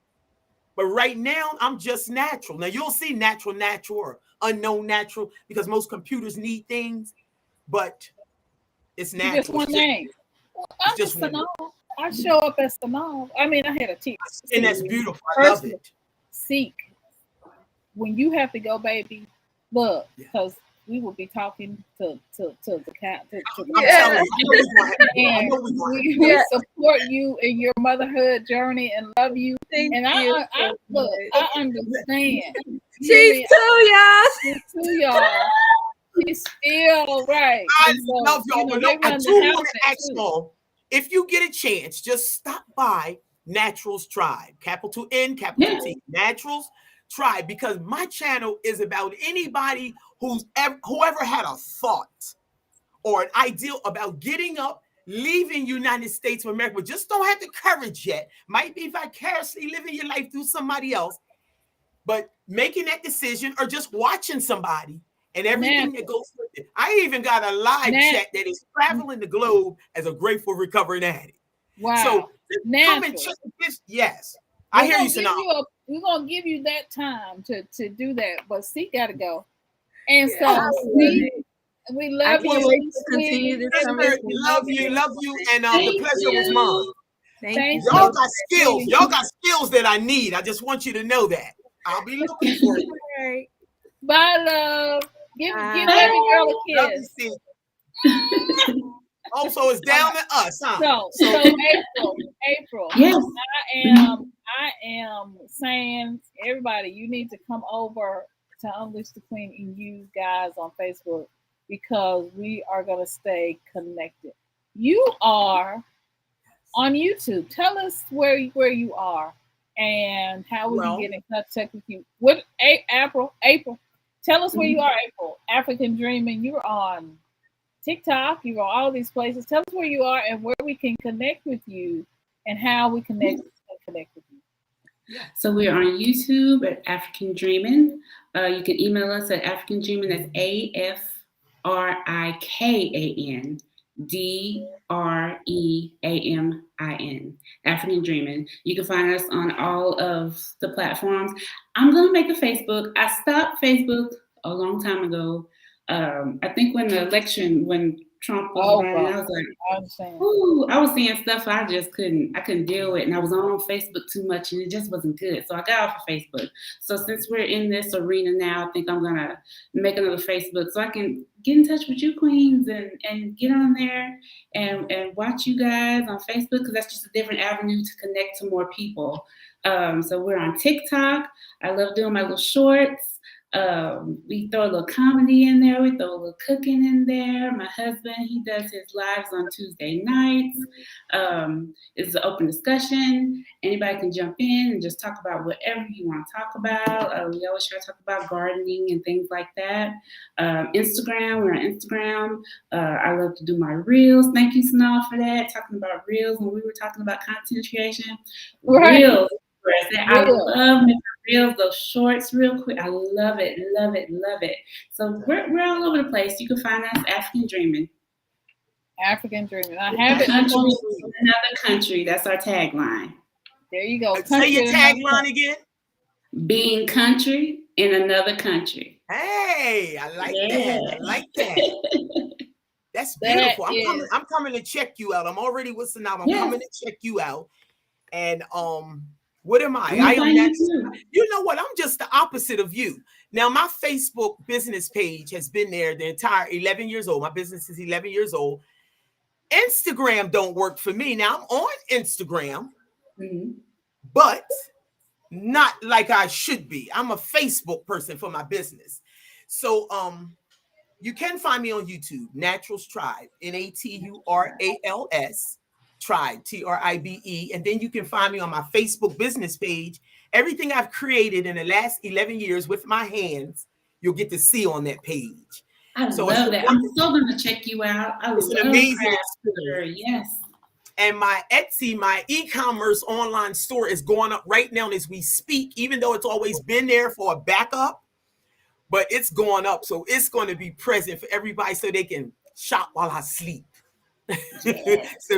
But right now, I'm just natural. Now, you'll see natural or unknown natural because most computers need things. But it's natural. Just one name. Well, I'm just Synolve. I show up as Synolve. I had a teacher. And that's beautiful. I love it. Seek. When you have to go, baby, look, because we will be talking to the cat. And we support you in your motherhood journey and love you. I understand. She's 2, y'all. She's 2, y'all. She's still right. I love y'all. But look, I do want to ask y'all, if you get a chance, just stop by Naturals Tribe, capital N, capital T, Naturals Tribe, because my channel is about anybody whoever had a thought or an ideal about getting up, leaving United States of America, but just don't have the courage yet. Might be vicariously living your life through somebody else, but making that decision or just watching somebody and everything that goes with it. I even got a live chat that is traveling the globe as a grateful recovering addict. Wow. So come and check this. Yes. I hear you, Synolve. We're going to give you that time to do that, but C got to go. And so we love you. Wait to continue this conversation. Love you, and the pleasure was mine. Thank you. Y'all got skills. Y'all got skills that I need. I just want you to know that. I'll be looking for you. Right. Bye, love. Give baby girl a kiss. Also, it's down to us, huh? So April. Yes. I am saying, everybody, you need to come over to Unleash the Queen and you guys on Facebook because we are going to stay connected. You are on YouTube. Tell us where you are and how we can get in contact with you. What, April, tell us where you are, April. African Dreamin', you're on TikTok, you're on all these places. Tell us where you are and where we can connect with you and how we connect with you. So we're on YouTube at African Dreamin'. You can email us at African Dreamin'. That's AFRIKANDREAMIN. African Dreamin'. You can find us on all of the platforms. I'm gonna make a Facebook. I stopped Facebook a long time ago. I think when the election, when Trump was running, I was like, ooh, I was seeing stuff I just couldn't deal with, and I was on Facebook too much, and it just wasn't good. So I got off of Facebook. So since we're in this arena now, I think I'm gonna make another Facebook so I can get in touch with you queens and get on there and watch you guys on Facebook, because that's just a different avenue to connect to more people. So we're on TikTok. I love doing my little shorts. We throw a little comedy in there. We throw a little cooking in there. My husband, he does his lives on Tuesday nights. It's an open discussion. Anybody can jump in and just talk about whatever you want to talk about. We always try to talk about gardening and things like that. Instagram, we're on Instagram. I love to do my reels. Thank you, Synolve, for that. Talking about reels when we were talking about content creation. Right. Reels. I love making reels, those shorts real quick. I love it, love it, love it. So we're all over the place. You can find us African Dreamin'. African Dreamin'. I have it. Another country. That's our tagline. There you go. Say your tagline again. Being country in another country. Hey, I like that. I like that. That's beautiful. I'm coming to check you out. I'm already with Synolve. I'm coming to check you out. And what am I? I am next. You know what? I'm just the opposite of you. Now, my Facebook business page has been there the entire 11 years old. My business is 11 years old. Instagram don't work for me. Now, I'm on Instagram, but not like I should be. I'm a Facebook person for my business. So you can find me on YouTube, NaturalTribe, NaturalS. Tribe, TRIBE, and then you can find me on my Facebook business page. Everything I've created in the last 11 years with my hands, you'll get to see on that page. I love that. I'm still going to check you out. It's an amazing experience. Yes. And my Etsy, my e-commerce online store is going up right now as we speak, even though it's always been there for a backup, but it's going up. So it's going to be present for everybody so they can shop while I sleep. So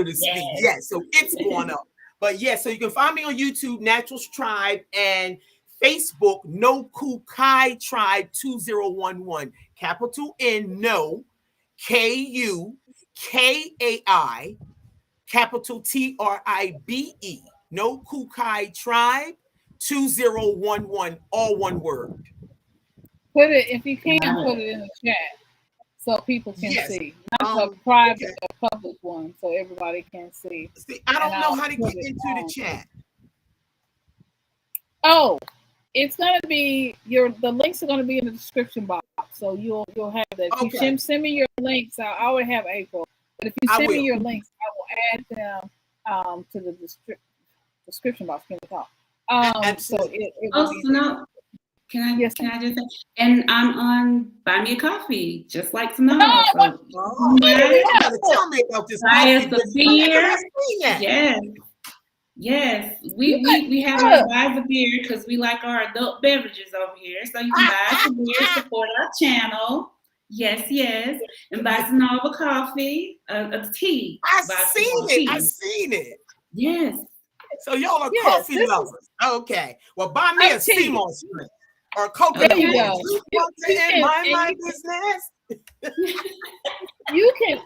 to speak. Yes. So it's going up. But so you can find me on YouTube, NaturalTribe, and Facebook, No Kukai Tribe 2011. Capital N, no, KUKAI, capital TRIBE. No Kukai Tribe 2011, all one word. Put it, if you can, put it in the chat so people can see. Not a private or public one, so everybody can see. I don't know how to get into the chat. Oh, it's gonna be the links are gonna be in the description box, so you'll have that. If you send me your links, I already have April. But if you send me your links, I will add them to the description box. Can we talk? So it will be no. Can I just say? And I'm on Buy Me a Coffee, just like Synolve. Tell me about this. Buy us a beer. Yes. We have our buy a beer because we like our adult beverages over here. So you can buy us a beer, support our channel. Yes. And buy Synolve a coffee, a tea. I've seen it. Yes. So y'all are coffee lovers. Okay. Well, buy me a sea moss drink. Or coconut. There you go. My business. You can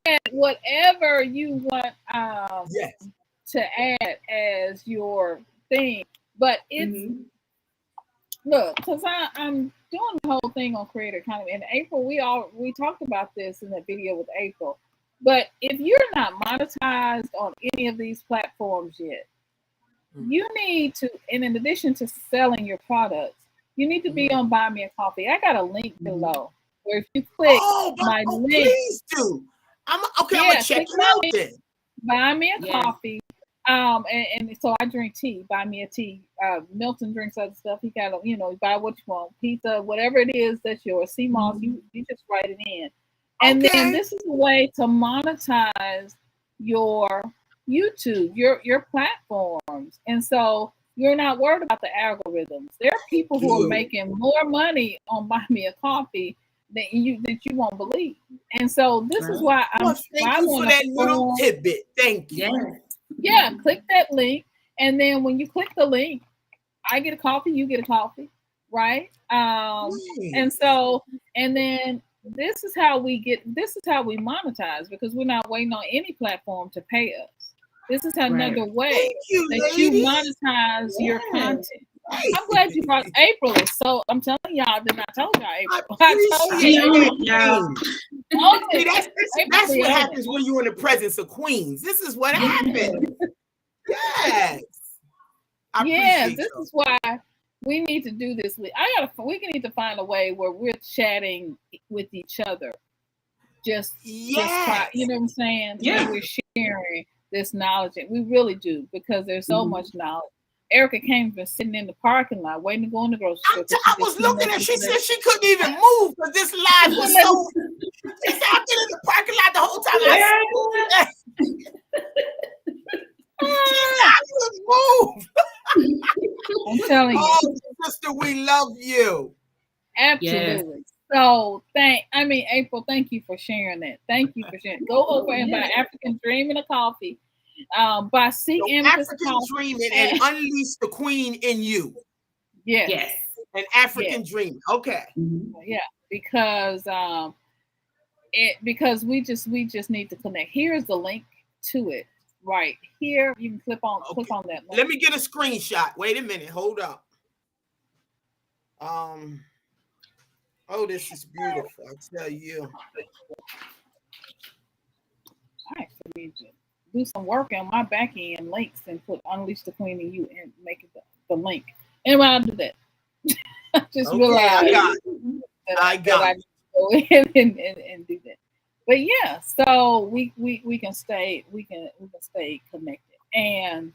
add whatever you want to add as your thing, but it's look, because I'm doing the whole thing on Creator Economy. In April, we talked about this in the video with April. But if you're not monetized on any of these platforms yet, you need to, and in addition to selling your products, you need to be on Buy Me a Coffee. I got a link below where if you click my link, please do. I'm gonna check it out then. Buy Me a Coffee. And so I drink tea. Buy me a tea. Milton drinks other stuff. He got, you buy what you want, pizza, whatever it is that's yours. CMOS, you just write it in, and then this is a way to monetize your YouTube, your platforms, and so you're not worried about the algorithms. There are people who are making more money on Buy Me a Coffee that you won't believe, and so this is why thank you for that little tidbit. Thank you. Yeah, click that link, and then when you click the link, I get a coffee, you get a coffee, right? And so, and then this is how we monetize, because we're not waiting on any platform to pay us. This is another way that you monetize your content. I'm glad you brought April. So I'm telling y'all, I told y'all April. I told you. Okay, that's what happens when you're in the presence of queens. This is what happens. Yes. This is why we need to do this. We need to find a way where we're chatting with each other. Just you know what I'm saying? Yeah. We're sharing this knowledge, and we really do, because there's so much knowledge. Erica came from sitting in the parking lot waiting to go in the grocery store. I was looking at, she said she couldn't even move because this live was so. She said, I've been in the parking lot the whole time. I couldn't move. I'm telling you. Oh, sister, we love you. Absolutely. Yes. So April, thank you for sharing that. Thank you for sharing. Go over and buy African Dreamin' a coffee. By Sekh Amethyst, African Dreamin' and unleash the queen in you. Yes. An African Dream. Okay. Yeah, because we just need to connect. Here's the link to it. Right here, you can click on that link. Let me get a screenshot. Wait a minute. Hold up. Oh, this is beautiful. I tell you. All right, so we just do some work on my back end links and put Unleash the Queen in You and make it the link. Anyway, I'll do that. I just realized I got to go in and do that. But yeah, so we can stay connected. And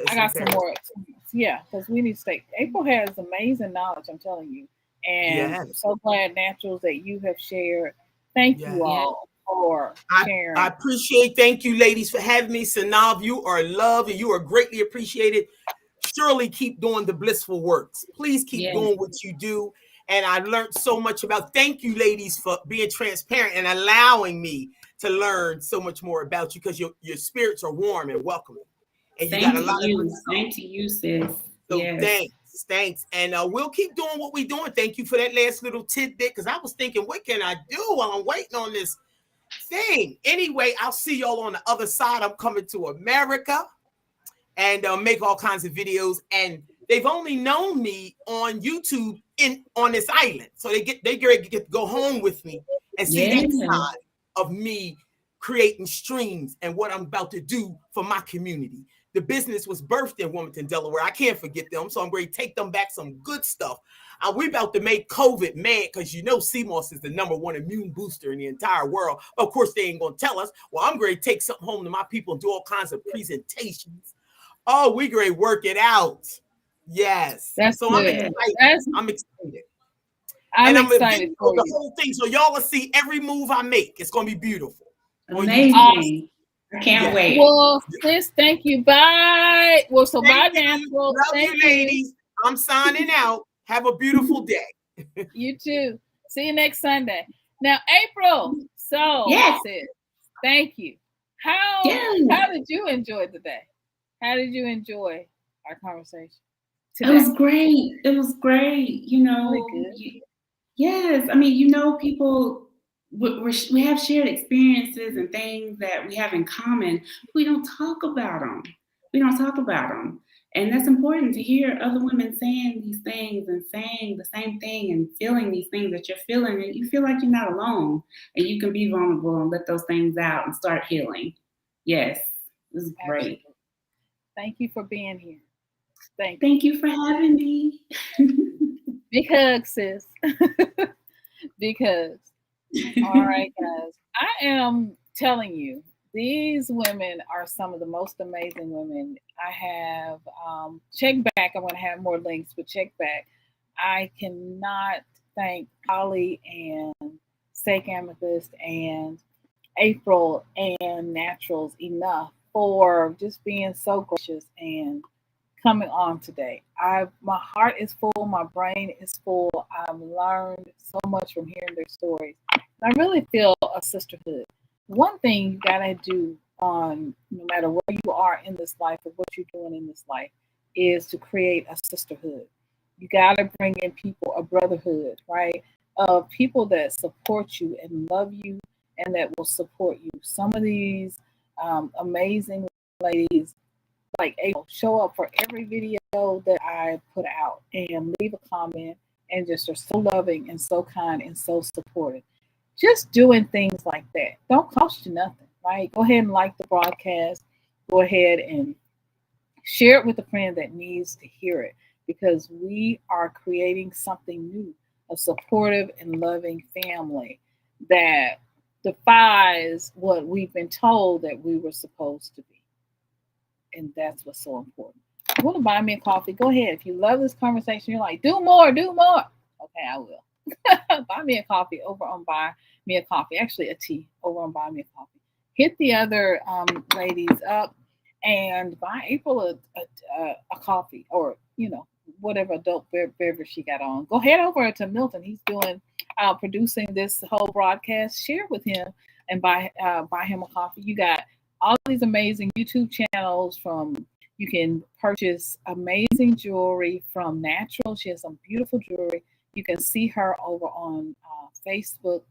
I got some more experience. Yeah, because we need to stay. April has amazing knowledge, I'm telling you. And I'm so glad, Naturals, that you have shared. Thank you all for sharing. I appreciate. Thank you, ladies, for having me. Synolve, you are loved and you are greatly appreciated. Surely keep doing the blissful works. Please keep doing what you do. And I learned so much about. Thank you, ladies, for being transparent and allowing me to learn so much more about you, because your spirits are warm and welcoming. And you got a lot of Same to you, sis. So thanks. And we'll keep doing what we're doing. Thank you for that last little tidbit, because I was thinking, what can I do while I'm waiting on this thing? Anyway, I'll see y'all on the other side. I'm coming to America and make all kinds of videos. And they've only known me on YouTube on this island. So they get to go home with me and see that side of me creating streams and what I'm about to do for my community. The business was birthed in Wilmington, Delaware. I can't forget them. So I'm going to take them back some good stuff. We're about to make COVID mad, because CMOS is the #1 immune booster in the entire world. Of course, they ain't going to tell us. Well, I'm going to take something home to my people and do all kinds of presentations. Oh, we're going to work it out. Yes. That's so good. I'm excited. I'm excited for the whole thing, so y'all will see every move I make. It's going to be beautiful. Amazing. Awesome. I can't wait. Well, sis, thank you. Bye. Well, so bye, Natural. Love you, ladies. I'm signing out. Have a beautiful day. You too. See you next Sunday. Now, April. So, sis, thank you. How did you enjoy the day? How did you enjoy our conversation today? It was great. Yes. I mean, people, we have shared experiences and things that we have in common. We don't talk about them. And that's important to hear other women saying these things and saying the same thing and feeling these things that you're feeling. And you feel like you're not alone, and you can be vulnerable and let those things out and start healing. Yes. This is great. Absolutely. Thank you for being here. Thank you for having me. Big hug, sis. Big hugs. All right, guys. I am telling you These women are some of the most amazing women. I have check back. I'm going to have more links, but check back. I cannot thank Polly and Sekh Amethyst and April and Naturals enough for just being so gracious and coming on today. My heart is full, my brain is full. I've learned so much from hearing their stories. And I really feel a sisterhood. One thing you gotta do on no matter where you are in this life or what you're doing in this life is to create a sisterhood. You gotta bring in people, a brotherhood, right? Of people that support you and love you and that will support you. Some of these amazing ladies like April show up for every video that I put out and leave a comment and just are so loving and so kind and so supportive. Just doing things like that don't cost you nothing, right? Go ahead and like the broadcast. Go ahead and share it with a friend that needs to hear it because we are creating something new, a supportive and loving family that defies what we've been told that we were supposed to be. And that's what's so important. If you want to buy me a coffee, go ahead. If you love this conversation, you're like, do more, do more. Okay, I will. Buy me a coffee over on Buy Me a Coffee. Actually, a tea over on Buy Me a Coffee. Hit the other ladies up and buy April a coffee or, whatever adult beverage she got on. Go head over to Milton. He's doing producing this whole broadcast. Share with him and buy him a coffee. You got all these amazing YouTube channels you can purchase amazing jewelry from Natural. She has some beautiful jewelry. You can see her over on Facebook.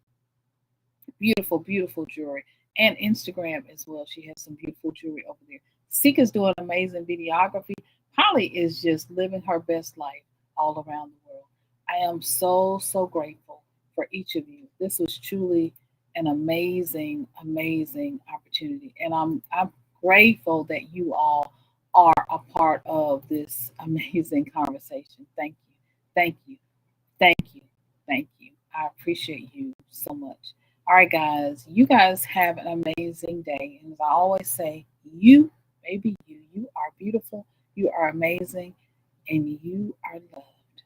Beautiful, beautiful jewelry. And Instagram as well. She has some beautiful jewelry over there. Sika's doing amazing videography. Polly is just living her best life all around the world. I am so, so grateful for each of you. This was truly an amazing, amazing opportunity. And I'm grateful that you all are a part of this amazing conversation. Thank you. Thank you. Thank you. Thank you. I appreciate you so much. All right, guys. You guys have an amazing day. And as I always say, you, baby, you are beautiful. You are amazing. And you are loved.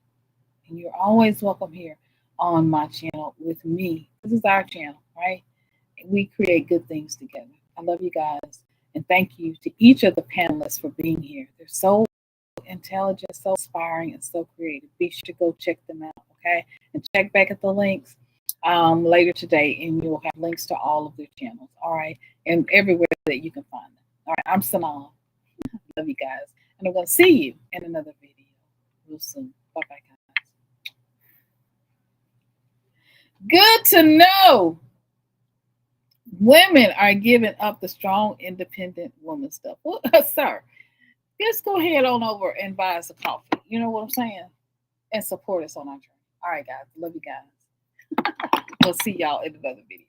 And you're always welcome here on my channel with me. This is our channel, right? We create good things together. I love you guys. And thank you to each of the panelists for being here. They're so intelligent, so inspiring, and so creative. Be sure to go check them out, okay? And check back at the links later today, and you'll have links to all of their channels, all right? And everywhere that you can find them. All right, I'm Synolve. Love you guys. And I'm going to see you in another video real soon. Bye-bye, guys. Good to know women are giving up the strong, independent woman stuff. Well, sir, just go ahead on over and buy us a coffee. You know what I'm saying? And support us on our journey. All right, guys. Love you guys. We'll see y'all in another video.